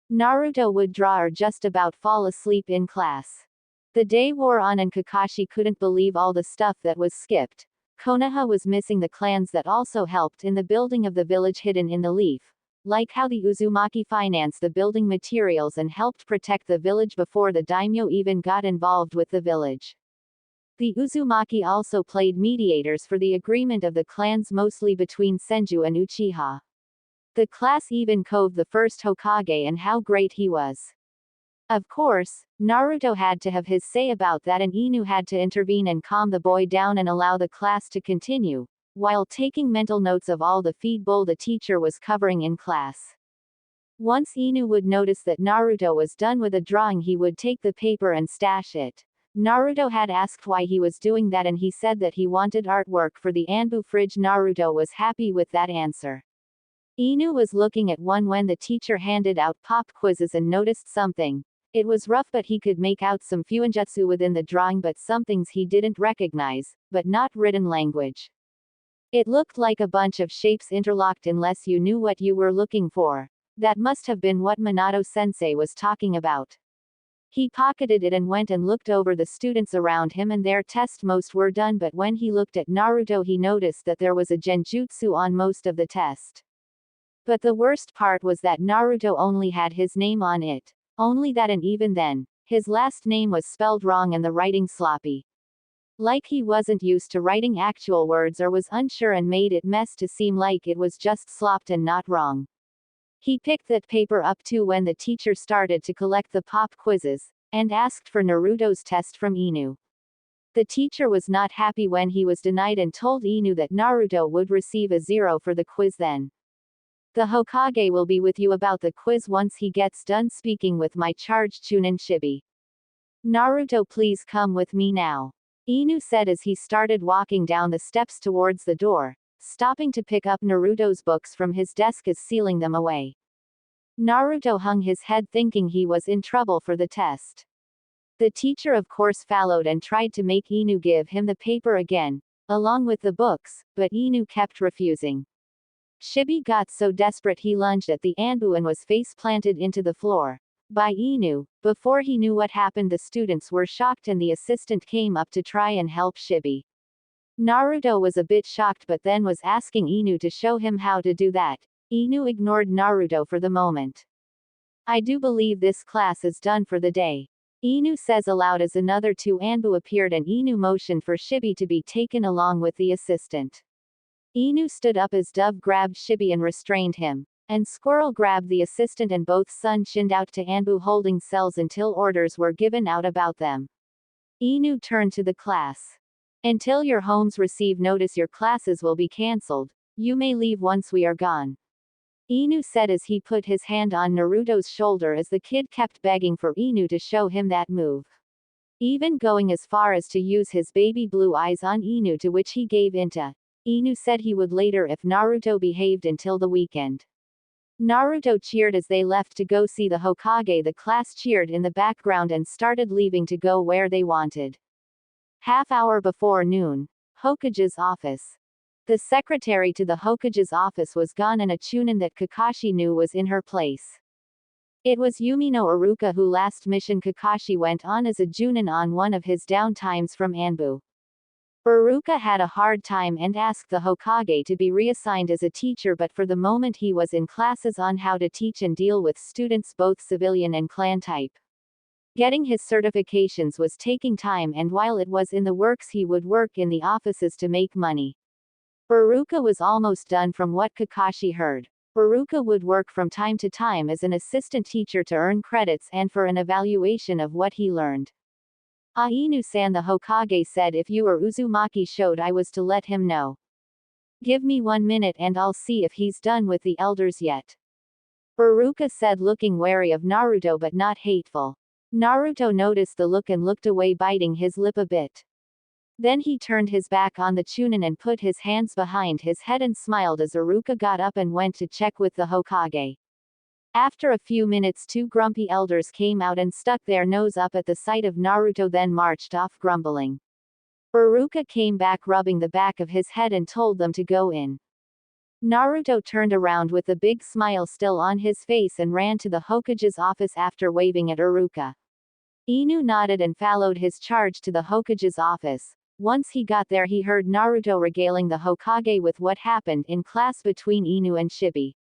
Naruto would draw or just about fall asleep in class. The day wore on and Kakashi couldn't believe all the stuff that was skipped. Konoha was missing the clans that also helped in the building of the village hidden in the leaf. Like how the Uzumaki financed the building materials and helped protect the village before the daimyo even got involved with the village. The Uzumaki also played mediators for the agreement of the clans, mostly between Senju and Uchiha. The class even coved the first Hokage and how great he was. Of course, Naruto had to have his say about that, and Inu had to intervene and calm the boy down and allow the class to continue, while taking mental notes of all the feedbull the teacher was covering in class. Once Inu would notice that Naruto was done with a drawing, he would take the paper and stash it. Naruto had asked why he was doing that, and he said that he wanted artwork for the Anbu fridge. Naruto was happy with that answer. Inu was looking at one when the teacher handed out pop quizzes and noticed something. It was rough, but he could make out some fuinjutsu within the drawing, but some things he didn't recognize, but not written language. It looked like a bunch of shapes interlocked unless you knew what you were looking for. That must have been what Minato-sensei was talking about. He pocketed it and went and looked over the students around him, and their test most were done, but when he looked at Naruto he noticed that there was a genjutsu on most of the test. But the worst part was that Naruto only had his name on it. Only that, and even then, his last name was spelled wrong and the writing sloppy. Like he wasn't used to writing actual words or was unsure and made it mess to seem like it was just slopped and not wrong. He picked that paper up too when the teacher started to collect the pop quizzes, and asked for Naruto's test from Inu. The teacher was not happy when he was denied and told Inu that Naruto would receive a 0 for the quiz then. The Hokage will be with you about the quiz once he gets done speaking with my charge Chunin Shibi. Naruto, please come with me now, Inu said as he started walking down the steps towards the door, stopping to pick up Naruto's books from his desk as sealing them away. Naruto hung his head thinking he was in trouble for the test. The teacher of course followed and tried to make Inu give him the paper again, along with the books, but Inu kept refusing. Shibi got so desperate he lunged at the Anbu and was face planted into the floor by Inu. Before he knew what happened, the students were shocked and the assistant came up to try and help Shibi. Naruto was a bit shocked but then was asking Inu to show him how to do that. Inu ignored Naruto for the moment. I do believe this class is done for the day, Inu says aloud as another two Anbu appeared and Inu motioned for Shibi to be taken along with the assistant. Inu stood up as Dove grabbed Shibi and restrained him, and Squirrel grabbed the assistant and both Sun shinned out to Anbu holding cells until orders were given out about them. Inu turned to the class. Until your homes receive notice your classes will be cancelled. You may leave once we are gone, Inu said as he put his hand on Naruto's shoulder as the kid kept begging for Inu to show him that move. Even going as far as to use his baby blue eyes on Inu, to which he gave into. Inu said he would later if Naruto behaved until the weekend. Naruto cheered as they left to go see the Hokage. The class cheered in the background and started leaving to go where they wanted. Half hour before noon, Hokage's office. The secretary to the Hokage's office was gone and a Chunin that Kakashi knew was in her place. It was Yumino Iruka who last mission Kakashi went on as a Junin on one of his downtimes from Anbu. Iruka had a hard time and asked the Hokage to be reassigned as a teacher, but for the moment he was in classes on how to teach and deal with students both civilian and clan type. Getting his certifications was taking time, and while it was in the works he would work in the offices to make money. Iruka was almost done from what Kakashi heard. Iruka would work from time to time as an assistant teacher to earn credits and for an evaluation of what he learned. Ainu-san, the Hokage said, if you or Uzumaki showed I was to let him know. Give me 1 minute and I'll see if he's done with the elders yet, Iruka said, looking wary of Naruto but not hateful. Naruto noticed the look and looked away, biting his lip a bit. Then he turned his back on the Chunin and put his hands behind his head and smiled as Iruka got up and went to check with the Hokage. After a few minutes, 2 grumpy elders came out and stuck their nose up at the sight of Naruto, then marched off grumbling. Iruka came back rubbing the back of his head and told them to go in. Naruto turned around with a big smile still on his face and ran to the Hokage's office after waving at Iruka. Inu nodded and followed his charge to the Hokage's office. Once he got there he heard Naruto regaling the Hokage with what happened in class between Inu and Shibi.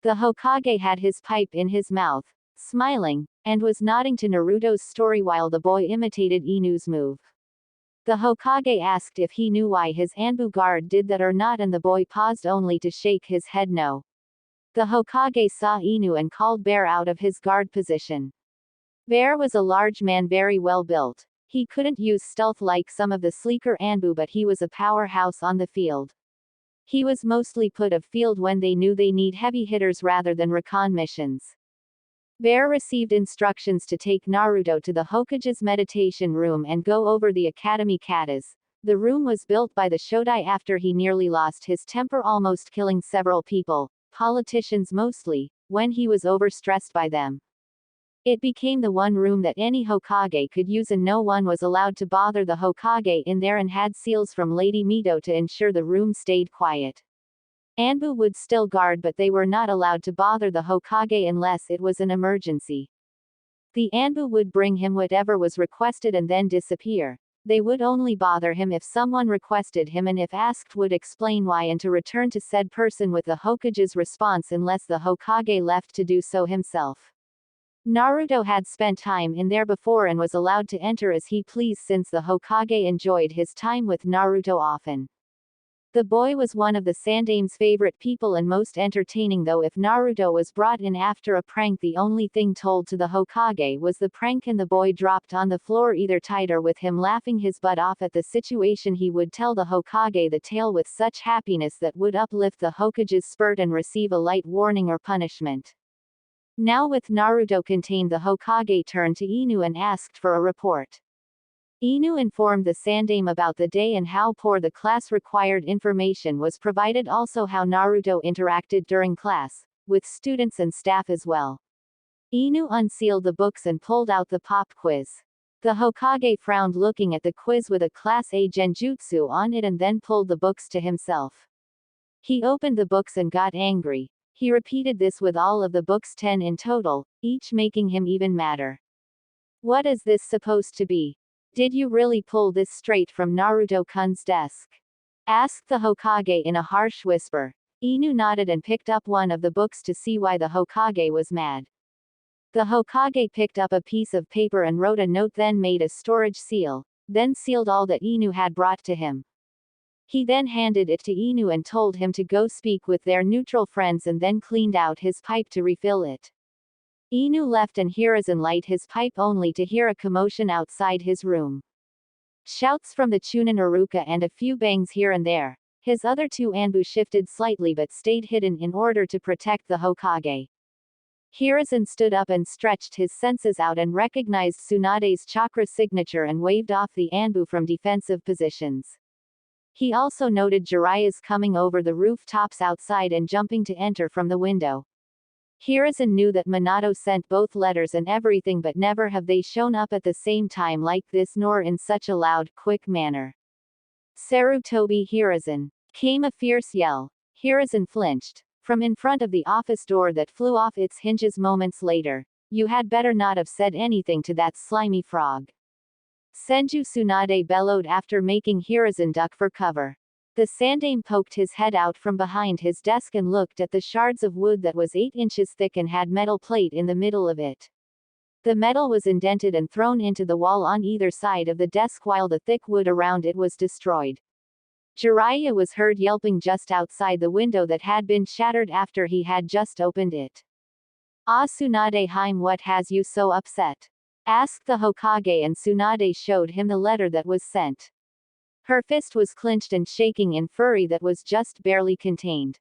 The Hokage had his pipe in his mouth, smiling, and was nodding to Naruto's story while the boy imitated Inu's move. The Hokage asked if he knew why his Anbu guard did that or not, and the boy paused only to shake his head no. The Hokage saw Inu and called Bear out of his guard position. Bear was a large man, very well built. He couldn't use stealth like some of the sleeker Anbu, but he was a powerhouse on the field. He was mostly put of field when they knew they need heavy hitters rather than recon missions. Bear received instructions to take Naruto to the Hokage's meditation room and go over the academy katas. The room was built by the Shodai after he nearly lost his temper, almost killing several people, politicians mostly, when he was overstressed by them. It became the one room that any Hokage could use, and no one was allowed to bother the Hokage in there, and had seals from Lady Mito to ensure the room stayed quiet. Anbu would still guard, but they were not allowed to bother the Hokage unless it was an emergency. The Anbu would bring him whatever was requested and then disappear. They would only bother him if someone requested him, and if asked would explain why and to return to said person with the Hokage's response unless the Hokage left to do so himself. Naruto had spent time in there before and was allowed to enter as he pleased since the Hokage enjoyed his time with Naruto often. The boy was one of the Sandame's favorite people and most entertaining, though if Naruto was brought in after a prank, the only thing told to the Hokage was the prank and the boy dropped on the floor either tied or with him laughing his butt off at the situation. He would tell the Hokage the tale with such happiness that would uplift the Hokage's spirit and receive a light warning or punishment. Now with Naruto contained, the Hokage turned to Inu and asked for a report. Inu informed the Sandame about the day and how poor the class required information was provided, also how Naruto interacted during class, with students and staff as well. Inu unsealed the books and pulled out the pop quiz. The Hokage frowned looking at the quiz with a Class A genjutsu on it and then pulled the books to himself. He opened the books and got angry. He repeated this with all of the books, 10 in total, each making him even madder. What is this supposed to be? Did you really pull this straight from Naruto-kun's desk? Asked the Hokage in a harsh whisper. Inu nodded and picked up one of the books to see why the Hokage was mad. The Hokage picked up a piece of paper and wrote a note, then made a storage seal, then sealed all that Inu had brought to him. He then handed it to Inu and told him to go speak with their neutral friends and then cleaned out his pipe to refill it. Inu left and Hiruzen lit his pipe only to hear a commotion outside his room. Shouts from the Chunin Uruka and a few bangs here and there. His other two Anbu shifted slightly but stayed hidden in order to protect the Hokage. Hiruzen stood up and stretched his senses out and recognized Tsunade's chakra signature and waved off the Anbu from defensive positions. He also noted Jiraiya's coming over the rooftops outside and jumping to enter from the window. Hiruzen knew that Minato sent both letters and everything, but never have they shown up at the same time like this, nor in such a loud, quick manner. Sarutobi Hiruzen! Came a fierce yell. Hiruzen flinched. From in front of the office door that flew off its hinges moments later. You had better not have said anything to that slimy frog. Senju Tsunade bellowed after making Hiruzen duck for cover. The Sandame poked his head out from behind his desk and looked at the shards of wood that was 8 inches thick and had metal plate in the middle of it. The metal was indented and thrown into the wall on either side of the desk while the thick wood around it was destroyed. Jiraiya was heard yelping just outside the window that had been shattered after he had just opened it. Ah, Tsunade Haim, what has you so upset? Asked the Hokage, and Tsunade showed him the letter that was sent. Her fist was clenched and shaking in fury that was just barely contained.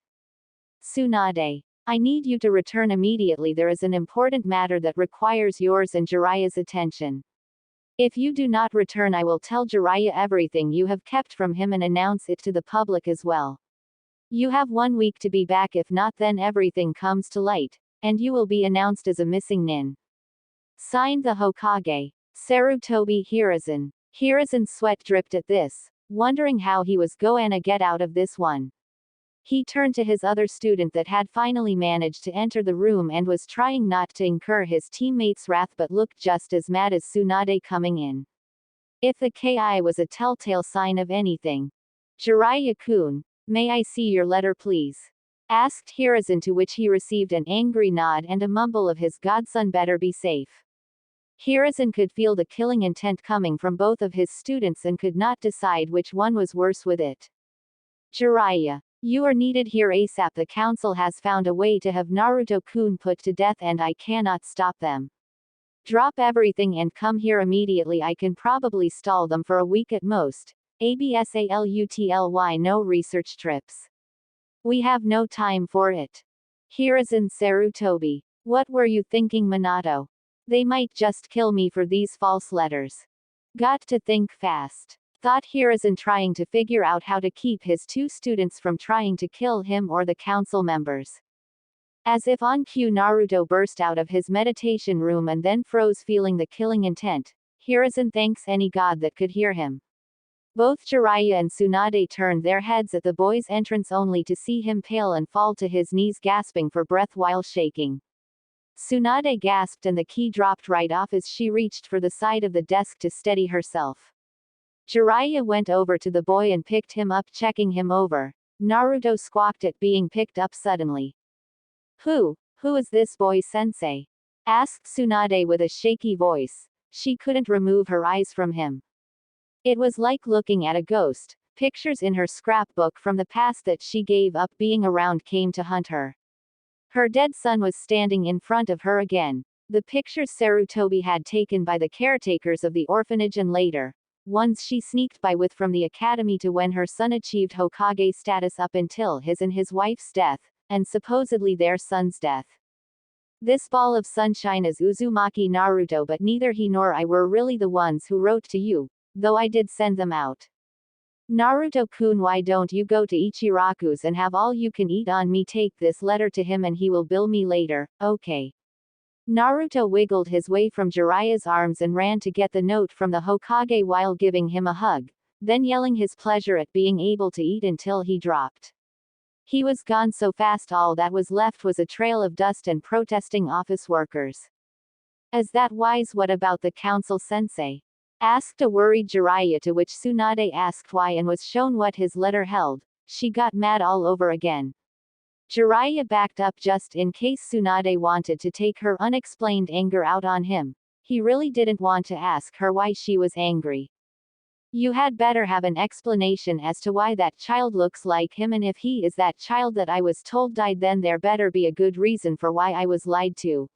Tsunade, I need you to return immediately. There is an important matter that requires yours and Jiraiya's attention. If you do not return, I will tell Jiraiya everything you have kept from him and announce it to the public as well. You have 1 week to be back, if not then everything comes to light, and you will be announced as a missing nin. Signed the Hokage, Sarutobi Hiruzen. Hiruzen's sweat dripped at this, wondering how he was gonna get out of this one. He turned to his other student that had finally managed to enter the room and was trying not to incur his teammates' wrath but looked just as mad as Tsunade coming in. If the KI was a telltale sign of anything. Jiraiya-kun, may I see your letter please? Asked Hiruzen, to which he received an angry nod and a mumble of his godson better be safe. Hiruzen could feel the killing intent coming from both of his students and could not decide which one was worse with it. Jiraiya, you are needed here ASAP. The council has found a way to have Naruto-kun put to death and I cannot stop them. Drop everything and come here immediately. I can probably stall them for a week at most. ABSALUTLY, no research trips. We have no time for it. Hiruzen Sarutobi. What were you thinking, Minato? They might just kill me for these false letters. Got to think fast. Thought Hiruzen, trying to figure out how to keep his two students from trying to kill him or the council members. As if on cue, Naruto burst out of his meditation room and then froze, feeling the killing intent. Hiruzen thanks any god that could hear him. Both Jiraiya and Tsunade turned their heads at the boy's entrance only to see him pale and fall to his knees gasping for breath while shaking. Tsunade gasped and the key dropped right off as she reached for the side of the desk to steady herself. Jiraiya went over to the boy and picked him up, checking him over. Naruto squawked at being picked up suddenly. Who is this boy, sensei? Asked Tsunade with a shaky voice. She couldn't remove her eyes from him. It was like looking at a ghost. Pictures in her scrapbook from the past that she gave up being around came to haunt her. Her dead son was standing in front of her again. The pictures Sarutobi had taken by the caretakers of the orphanage and later, ones she sneaked by with from the academy to when her son achieved Hokage status up until his and his wife's death, and supposedly their son's death. This ball of sunshine is Uzumaki Naruto, but neither he nor I were really the ones who wrote to you, though I did send them out. Naruto-kun, why don't you go to Ichiraku's and have all you can eat on me? Take this letter to him and he will bill me later, okay? Naruto wiggled his way from Jiraiya's arms and ran to get the note from the Hokage while giving him a hug, then yelling his pleasure at being able to eat until he dropped. He was gone so fast all that was left was a trail of dust and protesting office workers. Is that wise? What about the council, sensei? Asked a worried Jiraiya, to which Tsunade asked why and was shown what his letter held. She got mad all over again. Jiraiya backed up just in case Tsunade wanted to take her unexplained anger out on him. He really didn't want to ask her why she was angry. You had better have an explanation as to why that child looks like him, and if he is that child that I was told died, then there better be a good reason for why I was lied to.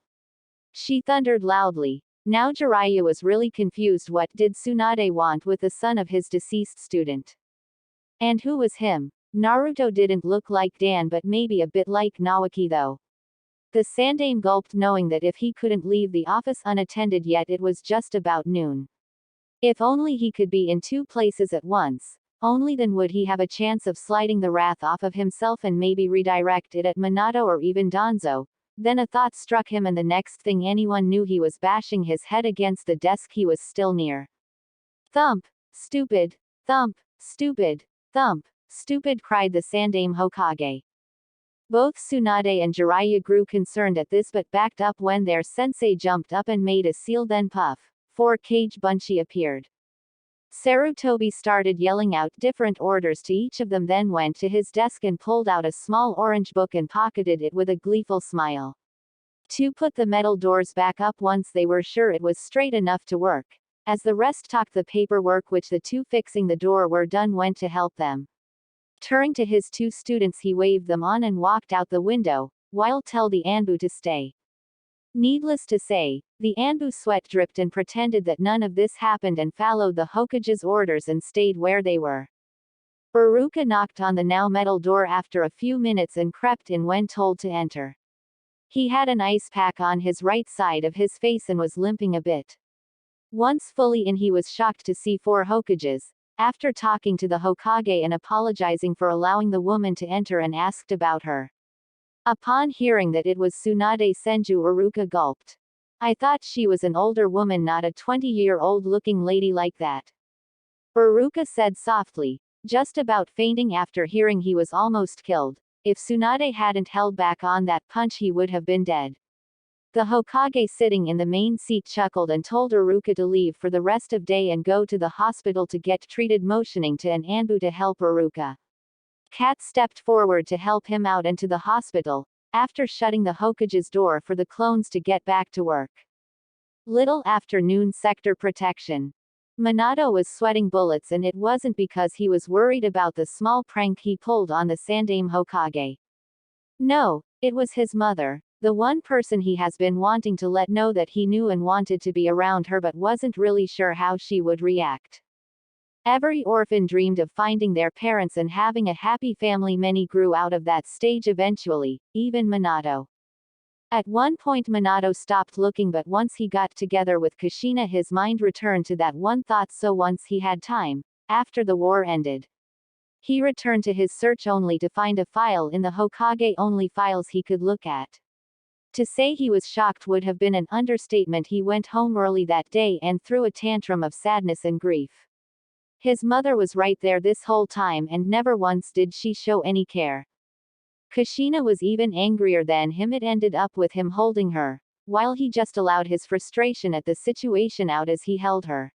She thundered loudly. Now Jiraiya was really confused. What did Tsunade want with the son of his deceased student? And who was him? Naruto didn't look like Dan, but maybe a bit like Naoki though. The Sandaime gulped, knowing that if he couldn't leave the office unattended yet, it was just about noon. If only he could be in two places at once, only then would he have a chance of sliding the wrath off of himself and maybe redirect it at Minato or even Danzo. Then a thought struck him, and the next thing anyone knew, he was bashing his head against the desk he was still near. Thump! Stupid! Thump! Stupid! Thump! Stupid! Cried the Sandaime Hokage. Both Tsunade and Jiraiya grew concerned at this but backed up when their sensei jumped up and made a seal, then puff. 4-Kage Bunchi appeared. Sarutobi started yelling out different orders to each of them, then went to his desk and pulled out a small orange book and pocketed it with a gleeful smile. To put the metal doors back up once they were sure it was straight enough to work. As the rest talked, the paperwork which the two fixing the door were done went to help them. Turning to his two students, he waved them on and walked out the window, while tell the Anbu to stay. Needless to say, the Anbu sweat dripped and pretended that none of this happened and followed the Hokage's orders and stayed where they were. Iruka knocked on the now metal door after a few minutes and crept in when told to enter. He had an ice pack on his right side of his face and was limping a bit. Once fully in, he was shocked to see 4 Hokages. After talking to the Hokage and apologizing for allowing the woman to enter, and asked about her. Upon hearing that it was Tsunade Senju, Iruka gulped. I thought she was an older woman, not a 20-year-old looking lady like that. Iruka said softly, just about fainting after hearing he was almost killed. If Tsunade hadn't held back on that punch, he would have been dead. The Hokage sitting in the main seat chuckled and told Iruka to leave for the rest of day and go to the hospital to get treated, motioning to an Anbu to help Iruka. Kat stepped forward to help him out and to the hospital, after shutting the Hokage's door for the clones to get back to work. Little after noon, sector protection. Minato was sweating bullets, and it wasn't because he was worried about the small prank he pulled on the Sandaime Hokage. No, it was his mother, the one person he has been wanting to let know that he knew and wanted to be around her but wasn't really sure how she would react. Every orphan dreamed of finding their parents and having a happy family. Many grew out of that stage eventually, even Minato. At one point Minato stopped looking, but once he got together with Kushina, his mind returned to that one thought. So once he had time, after the war ended, he returned to his search only to find a file in the Hokage, only files he could look at. To say he was shocked would have been an understatement. He went home early that day and threw a tantrum of sadness and grief. His mother was right there this whole time and never once did she show any care. Kushina was even angrier than him. It ended up with him holding her, while he just allowed his frustration at the situation out as he held her.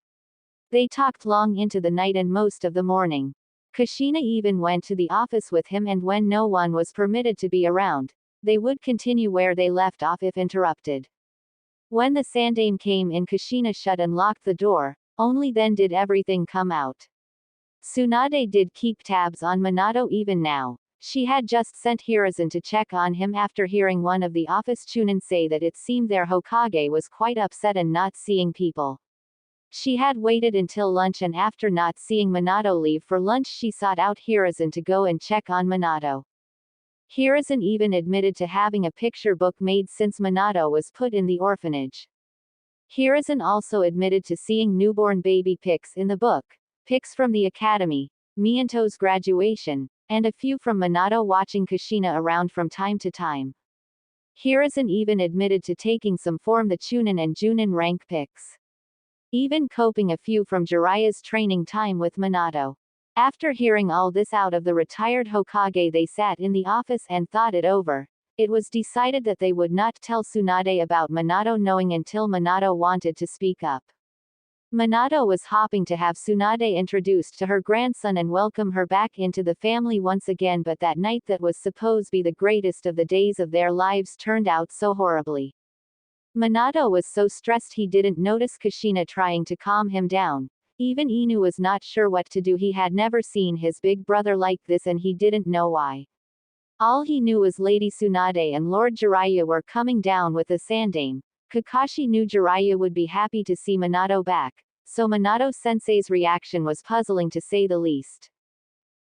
They talked long into the night and most of the morning. Kushina even went to the office with him, and when no one was permitted to be around, they would continue where they left off if interrupted. When the Sandame came in, Kushina shut and locked the door, only then did everything come out. Tsunade did keep tabs on Minato even now. She had just sent Hiruzen to check on him after hearing one of the office chunin say that it seemed their Hokage was quite upset and not seeing people. She had waited until lunch, and after not seeing Minato leave for lunch, she sought out Hiruzen to go and check on Minato. Hiruzen even admitted to having a picture book made since Minato was put in the orphanage. Hiruzen also admitted to seeing newborn baby pics in the book, pics from the academy, Minato's graduation, and a few from Minato watching Kushina around from time to time. Hiruzen even admitted to taking some from the Chunin and Junin rank pics. Even coping a few from Jiraiya's training time with Minato. After hearing all this out of the retired Hokage, they sat in the office and thought it over. It was decided that they would not tell Tsunade about Minato knowing until Minato wanted to speak up. Minato was hoping to have Tsunade introduced to her grandson and welcome her back into the family once again, but that night that was supposed to be the greatest of the days of their lives turned out so horribly. Minato was so stressed he didn't notice Kushina trying to calm him down. Even Inu was not sure what to do. He had never seen his big brother like this and he didn't know why. All he knew was Lady Tsunade and Lord Jiraiya were coming down with the Sandame. Kakashi knew Jiraiya would be happy to see Minato back, so Minato-sensei's reaction was puzzling to say the least.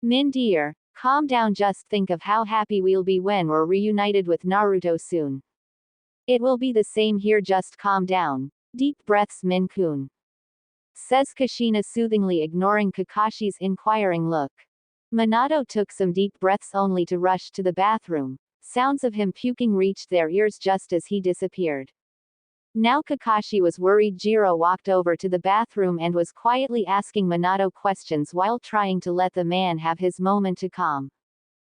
Min dear, calm down, just think of how happy we'll be when we're reunited with Naruto soon. It will be the same here, just calm down. Deep breaths, Min-kun, says Kushina soothingly, ignoring Kakashi's inquiring look. Minato took some deep breaths only to rush to the bathroom. Sounds of him puking reached their ears just as he disappeared. Now Kakashi was worried. Jiro walked over to the bathroom and was quietly asking Minato questions while trying to let the man have his moment to calm.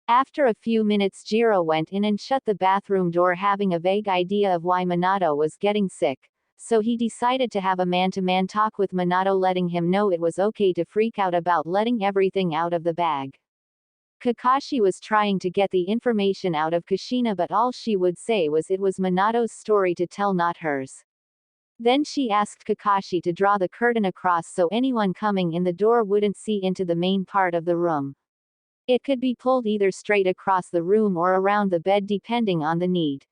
After a few minutes, Jiro went in and shut the bathroom door, having a vague idea of why Minato was getting sick, so he decided to have a man-to-man talk with Minato, letting him know it was okay to freak out about letting everything out of the bag. Kakashi was trying to get the information out of Kushina, but all she would say was it was Minato's story to tell, not hers. Then she asked Kakashi to draw the curtain across so anyone coming in the door wouldn't see into the main part of the room. It could be pulled either straight across the room or around the bed depending on the need.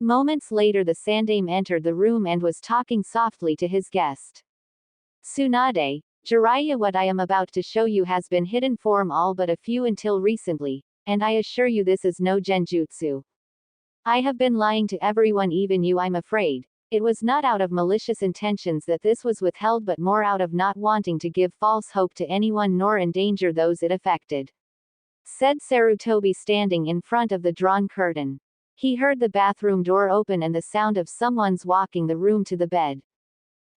Moments later, the Sandame entered the room and was talking softly to his guest. Tsunade, Jiraiya, what I am about to show you has been hidden from all but a few until recently, and I assure you this is no genjutsu. I have been lying to everyone, even you, I'm afraid. It was not out of malicious intentions that this was withheld, but more out of not wanting to give false hope to anyone nor endanger those it affected, said Sarutobi, standing in front of the drawn curtain. He heard the bathroom door open and the sound of someone's walking the room to the bed.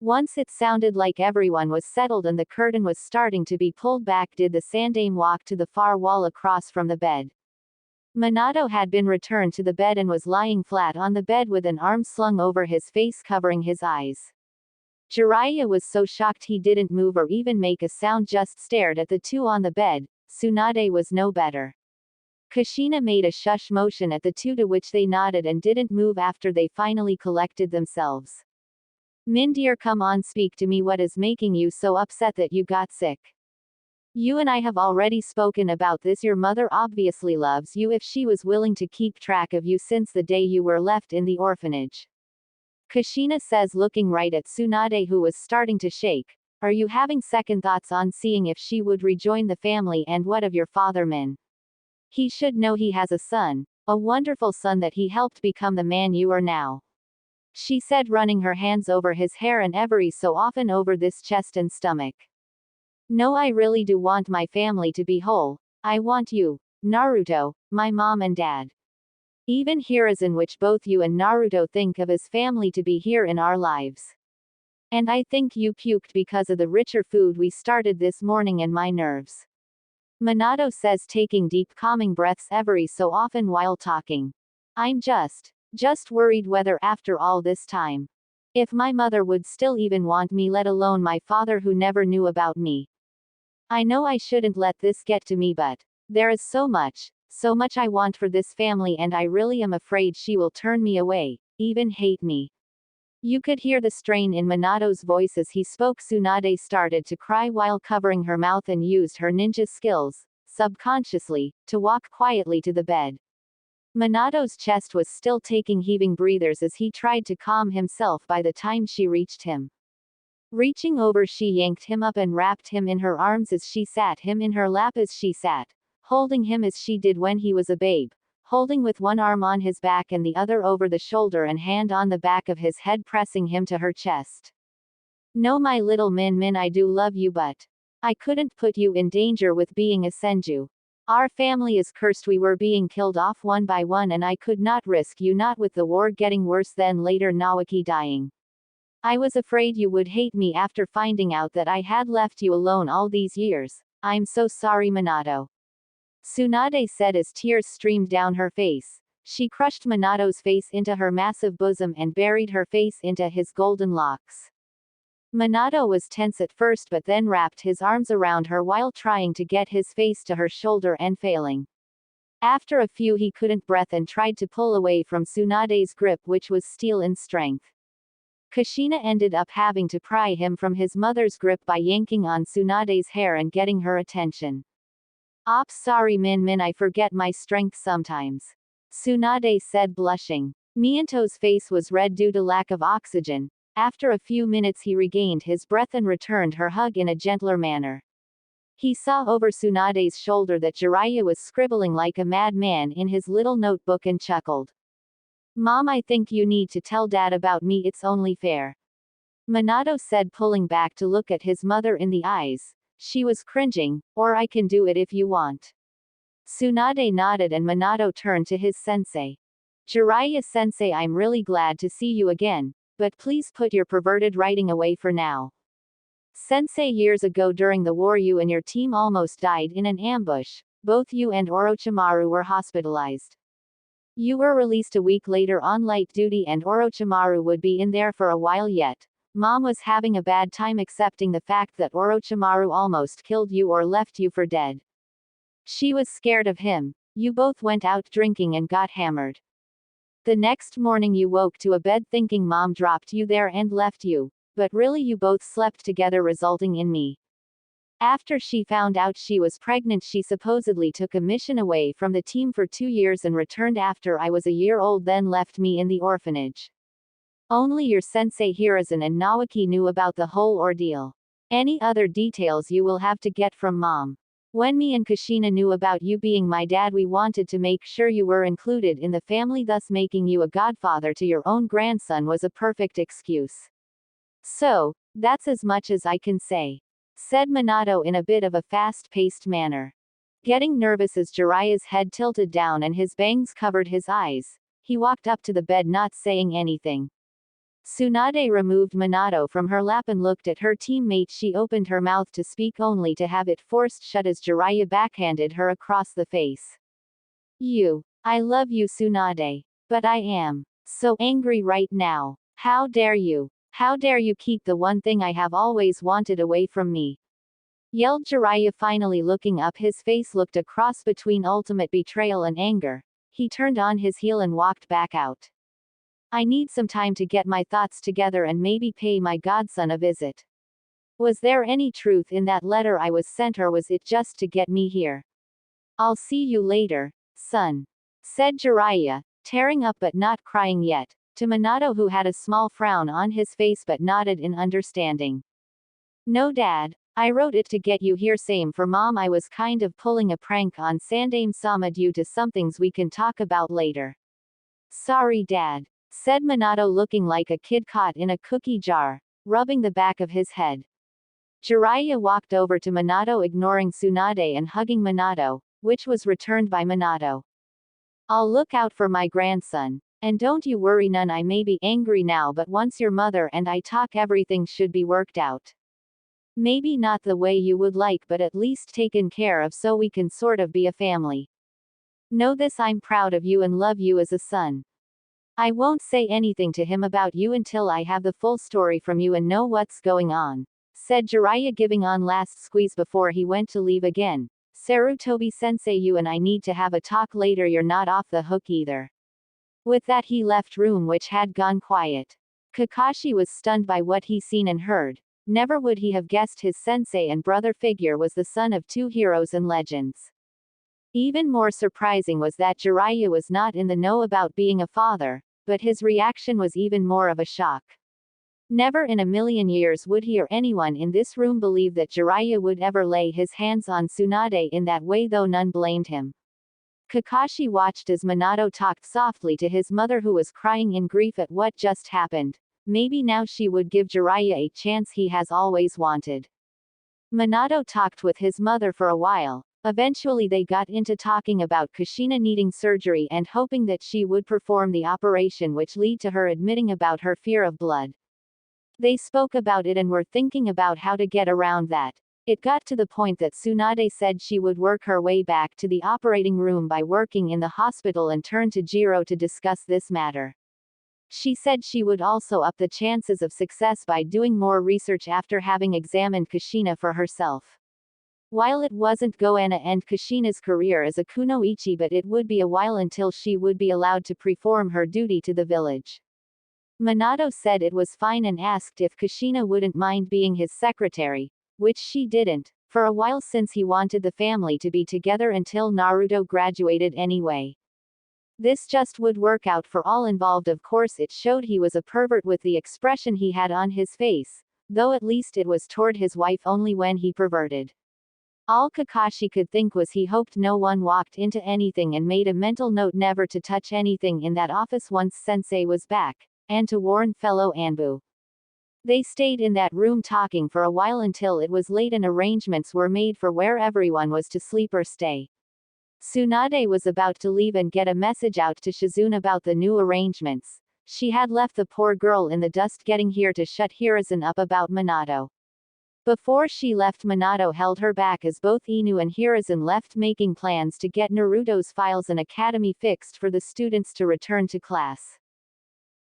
Once it sounded like everyone was settled and the curtain was starting to be pulled back, did the Sandame walk to the far wall across from the bed. Minato had been returned to the bed and was lying flat on the bed with an arm slung over his face covering his eyes. Jiraiya was so shocked he didn't move or even make a sound, just stared at the two on the bed. Tsunade was no better. Kushina made a shush motion at the two, to which they nodded and didn't move after they finally collected themselves. Min dear, come on, speak to me. What is making you so upset that you got sick? You and I have already spoken about this. Your mother obviously loves you, if she was willing to keep track of you since the day you were left in the orphanage. Kushina says, looking right at Tsunade, who was starting to shake. Are you having second thoughts on seeing if she would rejoin the family? And what of your father, Min? He should know he has a son, a wonderful son that he helped become the man you are now, she said, running her hands over his hair and every so often over this chest and stomach. No, I really do want my family to be whole. I want you, Naruto, my mom and dad. Even Hiruzen, which both you and Naruto think of as family, to be here in our lives. And I think you puked because of the richer food we started this morning and my nerves. Minato says, taking deep calming breaths every so often while talking. I'm just worried whether after all this time, if my mother would still even want me, let alone my father who never knew about me. I know I shouldn't let this get to me, but there is so much I want for this family, and I really am afraid she will turn me away, even hate me. You could hear the strain in Minato's voice as he spoke. Tsunade started to cry while covering her mouth and used her ninja skills, subconsciously, to walk quietly to the bed. Minato's chest was still taking heaving breathers as he tried to calm himself. By the time she reached him, reaching over, she yanked him up and wrapped him in her arms as she sat him in her lap as she sat, holding him as she did when he was a babe, holding with one arm on his back and the other over the shoulder and hand on the back of his head, pressing him to her chest. No, my little Min, I do love you, but I couldn't put you in danger with being a Senju. Our family is cursed. We were being killed off one by one and I could not risk you, not with the war getting worse, then later Nawaki dying. I was afraid you would hate me after finding out that I had left you alone all these years. I'm so sorry, Minato. Tsunade said as tears streamed down her face. She crushed Minato's face into her massive bosom and buried her face into his golden locks. Minato was tense at first, but then wrapped his arms around her while trying to get his face to her shoulder and failing. After a few, he couldn't breathe and tried to pull away from Tsunade's grip, which was steel in strength. Kushina ended up having to pry him from his mother's grip by yanking on Tsunade's hair and getting her attention. Ops, sorry Min, I forget my strength sometimes. Tsunade said, blushing. Minato's face was red due to lack of oxygen. After a few minutes he regained his breath and returned her hug in a gentler manner. He saw over Tsunade's shoulder that Jiraiya was scribbling like a madman in his little notebook and chuckled. Mom, I think you need to tell Dad about me, it's only fair. Minato said, pulling back to look at his mother in the eyes. She was cringing. Or I can do it if you want. Tsunade nodded and Minato turned to his sensei. Jiraiya sensei, I'm really glad to see you again. But please put your perverted writing away for now. Sensei, years ago during the war you and your team almost died in an ambush. Both you and Orochimaru were hospitalized. You were released a week later on light duty and Orochimaru would be in there for a while yet. Mom was having a bad time accepting the fact that Orochimaru almost killed you or left you for dead. She was scared of him. You both went out drinking and got hammered. The next morning you woke to a bed thinking Mom dropped you there and left you, but really you both slept together, resulting in me. After she found out she was pregnant, she supposedly took a mission away from the team for 2 years and returned after I was a year old, then left me in the orphanage. Only your sensei Hiruzen and Nawaki knew about the whole ordeal. Any other details you will have to get from Mom. When me and Kushina knew about you being my dad, we wanted to make sure you were included in the family, thus making you a godfather to your own grandson was a perfect excuse. So, that's as much as I can say, said Minato in a bit of a fast-paced manner. Getting nervous as Jiraiya's head tilted down and his bangs covered his eyes, he walked up to the bed not saying anything. Tsunade removed Minato from her lap and looked at her teammate. She opened her mouth to speak only to have it forced shut as Jiraiya backhanded her across the face. I love you, Tsunade. But I am so angry right now. How dare you? How dare you keep the one thing I have always wanted away from me? Yelled Jiraiya, finally looking up. His face looked a cross between ultimate betrayal and anger. He turned on his heel and walked back out. I need some time to get my thoughts together and maybe pay my godson a visit. Was there any truth in that letter I was sent, or was it just to get me here? I'll see you later, son, said Jiraiya, tearing up but not crying yet, to Minato, who had a small frown on his face but nodded in understanding. No, Dad, I wrote it to get you here. Same for Mom, I was kind of pulling a prank on Sandaime-sama due to some things we can talk about later. Sorry, Dad, said Minato, looking like a kid caught in a cookie jar, rubbing the back of his head. Jiraiya walked over to Minato, ignoring Tsunade and hugging Minato, which was returned by Minato. I'll look out for my grandson. And don't you worry none, I may be angry now, but once your mother and I talk, everything should be worked out. Maybe not the way you would like, but at least taken care of so we can sort of be a family. Know this, I'm proud of you and love you as a son. I won't say anything to him about you until I have the full story from you and know what's going on, said Jiraiya, giving on last squeeze before he went to leave again. Sarutobi sensei, you and I need to have a talk later, you're not off the hook either. With that he left room, which had gone quiet. Kakashi was stunned by what he seen and heard. Never would he have guessed his sensei and brother figure was the son of two heroes and legends. Even more surprising was that Jiraiya was not in the know about being a father, but his reaction was even more of a shock. Never in a million years would he or anyone in this room believe that Jiraiya would ever lay his hands on Tsunade in that way, though none blamed him. Kakashi watched as Minato talked softly to his mother, who was crying in grief at what just happened. Maybe now she would give Jiraiya a chance he has always wanted. Minato talked with his mother for a while. Eventually they got into talking about Kushina needing surgery and hoping that she would perform the operation, which led to her admitting about her fear of blood. They spoke about it and were thinking about how to get around that. It got to the point that Tsunade said she would work her way back to the operating room by working in the hospital and turned to Jiro to discuss this matter. She said she would also up the chances of success by doing more research after having examined Kushina for herself. While it wasn't going to end Kushina's career as a kunoichi, but it would be a while until she would be allowed to perform her duty to the village. Minato said it was fine and asked if Kushina wouldn't mind being his secretary, which she didn't, for a while, since he wanted the family to be together until Naruto graduated anyway. This just would work out for all involved. Of course it showed he was a pervert with the expression he had on his face, though at least it was toward his wife only when he perverted. All Kakashi could think was he hoped no one walked into anything and made a mental note never to touch anything in that office once Sensei was back, and to warn fellow Anbu. They stayed in that room talking for a while until it was late and arrangements were made for where everyone was to sleep or stay. Tsunade was about to leave and get a message out to Shizune about the new arrangements. She had left the poor girl in the dust getting here to shut Hiruzen up about Minato. Before she left, Minato held her back as both Inu and Hiruzen left, making plans to get Naruto's files and academy fixed for the students to return to class.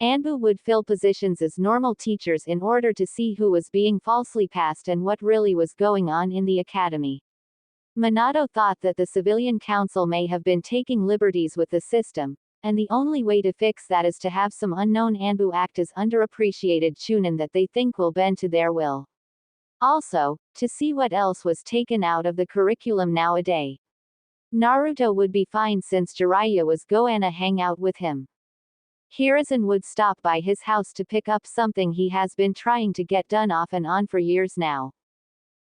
Anbu would fill positions as normal teachers in order to see who was being falsely passed and what really was going on in the academy. Minato thought that the civilian council may have been taking liberties with the system, and the only way to fix that is to have some unknown Anbu act as underappreciated chunin that they think will bend to their will. Also, to see what else was taken out of the curriculum nowadays. Naruto would be fine since Jiraiya was gonna hang out with him. Hiruzen would stop by his house to pick up something he has been trying to get done off and on for years now.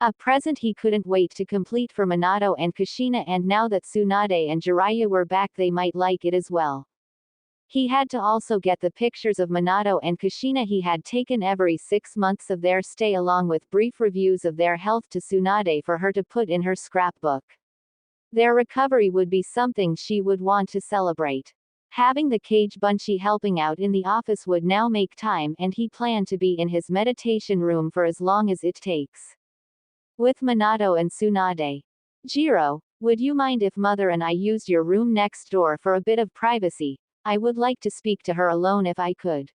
A present he couldn't wait to complete for Minato and Kushina, and now that Tsunade and Jiraiya were back they might like it as well. He had to also get the pictures of Minato and Kushina he had taken every 6 months of their stay, along with brief reviews of their health, to Tsunade for her to put in her scrapbook. Their recovery would be something she would want to celebrate. Having the Cage Bunchy helping out in the office would now make time, and he planned to be in his meditation room for as long as it takes. With Minato and Tsunade. Jiro, would you mind if Mother and I used your room next door for a bit of privacy? I would like to speak to her alone if I could.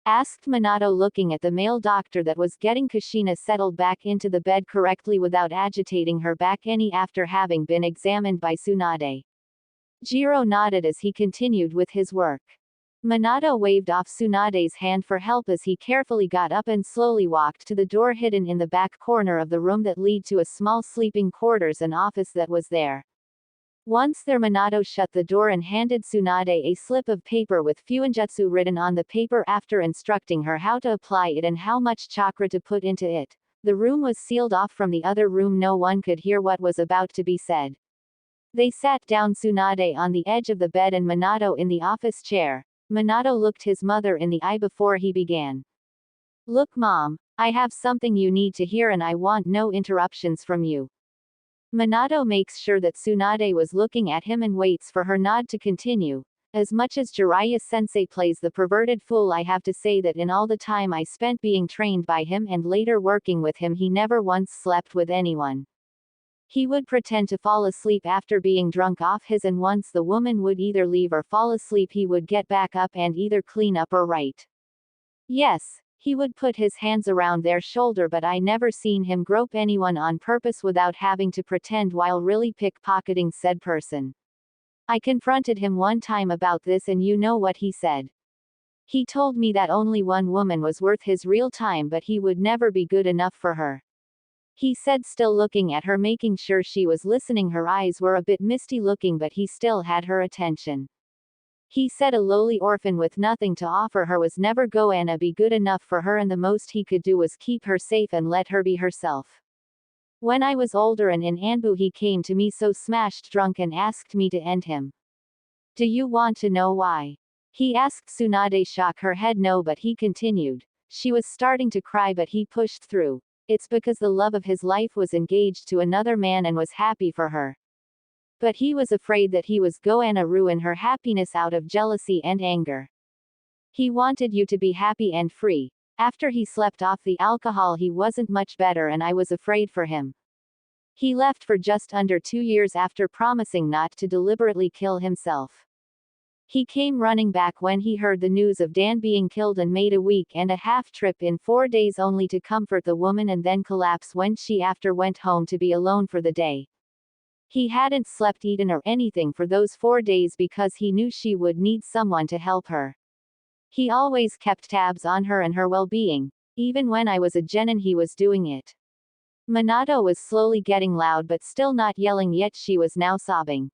Asked Minato, looking at the male doctor that was getting Kushina settled back into the bed correctly without agitating her back any after having been examined by Tsunade. Jiro nodded as he continued with his work. Minato waved off Tsunade's hand for help as he carefully got up and slowly walked to the door hidden in the back corner of the room that led to a small sleeping quarters and office that was there. Once there, Minato shut the door and handed Tsunade a slip of paper with Fuinjutsu written on the paper. After instructing her how to apply it and how much chakra to put into it, the room was sealed off from the other room. No one could hear what was about to be said. They sat down, Tsunade on the edge of the bed and Minato in the office chair. Minato looked his mother in the eye before he began. Look, Mom, I have something you need to hear and I want no interruptions from you. Minato makes sure that Tsunade was looking at him and waits for her nod to continue. As much as Jiraiya-sensei plays the perverted fool, I have to say that in all the time I spent being trained by him and later working with him, he never once slept with anyone. He would pretend to fall asleep after being drunk off his, and once the woman would either leave or fall asleep, he would get back up and either clean up or write. Yes, he would put his hands around their shoulder, but I never seen him grope anyone on purpose without having to pretend while really pickpocketing said person. I confronted him one time about this, and you know what he said. He told me that only one woman was worth his real time, but he would never be good enough for her. He said, still looking at her, making sure she was listening. Her eyes were a bit misty looking, but he still had her attention. He said a lowly orphan with nothing to offer her was never gonna be good enough for her, and the most he could do was keep her safe and let her be herself. When I was older and in Anbu, he came to me so smashed drunk and asked me to end him. Do you want to know why? He asked. Tsunade shook her head no, but he continued. She was starting to cry, but he pushed through. It's because the love of his life was engaged to another man and was happy for her. But he was afraid that he was gonna ruin her happiness out of jealousy and anger. He wanted you to be happy and free. After he slept off the alcohol, he wasn't much better, and I was afraid for him. He left for just under 2 years after promising not to deliberately kill himself. He came running back when he heard the news of Dan being killed and made a week-and-a-half trip in 4 days only to comfort the woman and then collapse when she after went home to be alone for the day. He hadn't slept, eaten or anything for those 4 days because he knew she would need someone to help her. He always kept tabs on her and her well-being. Even when I was a genin he was doing it. Minato was slowly getting loud but still not yelling yet. She was now sobbing.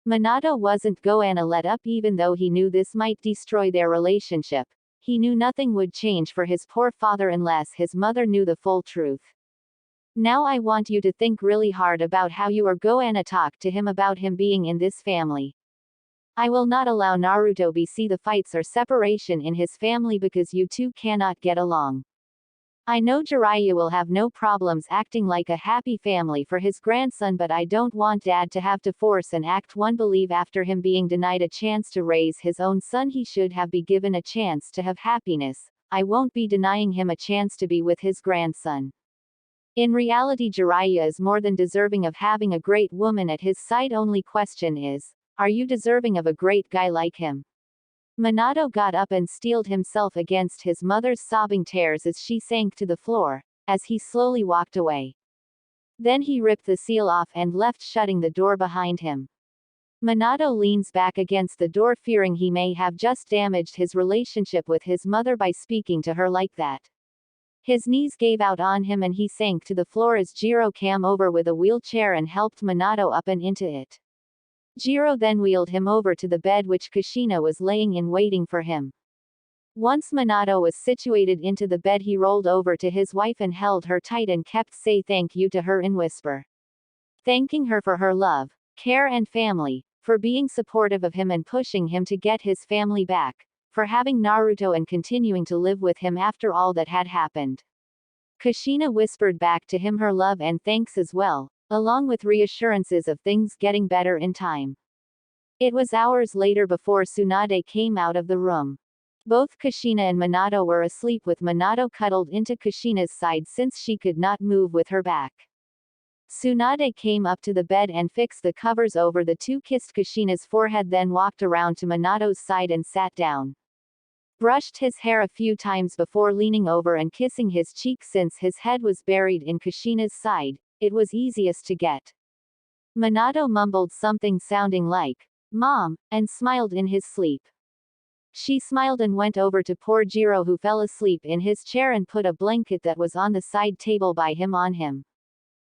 Minato wasn't gonna let up, even though he knew this might destroy their relationship. He knew nothing would change for his poor father unless his mother knew the full truth. Now I want you to think really hard about how you are gonna talk to him about him being in this family. I will not allow Naruto be see the fights or separation in his family because you two cannot get along. I know Jiraiya will have no problems acting like a happy family for his grandson, but I don't want Dad to have to force an act one believe after him being denied a chance to raise his own son. He should have been given a chance to have happiness. I won't be denying him a chance to be with his grandson. In reality, Jiraiya is more than deserving of having a great woman at his side. Only question is, are you deserving of a great guy like him? Minato got up and steeled himself against his mother's sobbing tears as she sank to the floor, as he slowly walked away. Then he ripped the seal off and left, shutting the door behind him. Minato leans back against the door, fearing he may have just damaged his relationship with his mother by speaking to her like that. His knees gave out on him and he sank to the floor as Jiro came over with a wheelchair and helped Minato up and into it. Jiro then wheeled him over to the bed which Kushina was laying in waiting for him. Once Minato was situated into the bed, he rolled over to his wife and held her tight and kept say thank you to her in whisper. Thanking her for her love, care and family, for being supportive of him and pushing him to get his family back, for having Naruto and continuing to live with him after all that had happened. Kushina whispered back to him her love and thanks as well, along with reassurances of things getting better in time. It was hours later before Tsunade came out of the room. Both Kushina and Minato were asleep, with Minato cuddled into Kushina's side since she could not move with her back. Tsunade came up to the bed and fixed the covers over the two, kissed Kushina's forehead, then walked around to Minato's side and sat down. Brushed his hair a few times before leaning over and kissing his cheek. Since his head was buried in Kushina's side, it was easiest to get. Minato mumbled something sounding like, "Mom," and smiled in his sleep. She smiled and went over to poor Jiro, who fell asleep in his chair, and put a blanket that was on the side table by him on him.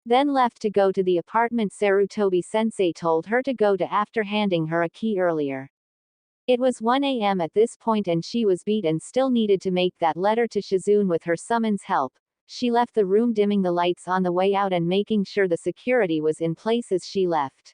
Then left to go to the apartment Sarutobi-sensei told her to go to after handing her a key earlier. It was 1 a.m. at this point and she was beat and still needed to make that letter to Shizune with her summons help. She left the room, dimming the lights on the way out and making sure the security was in place as she left.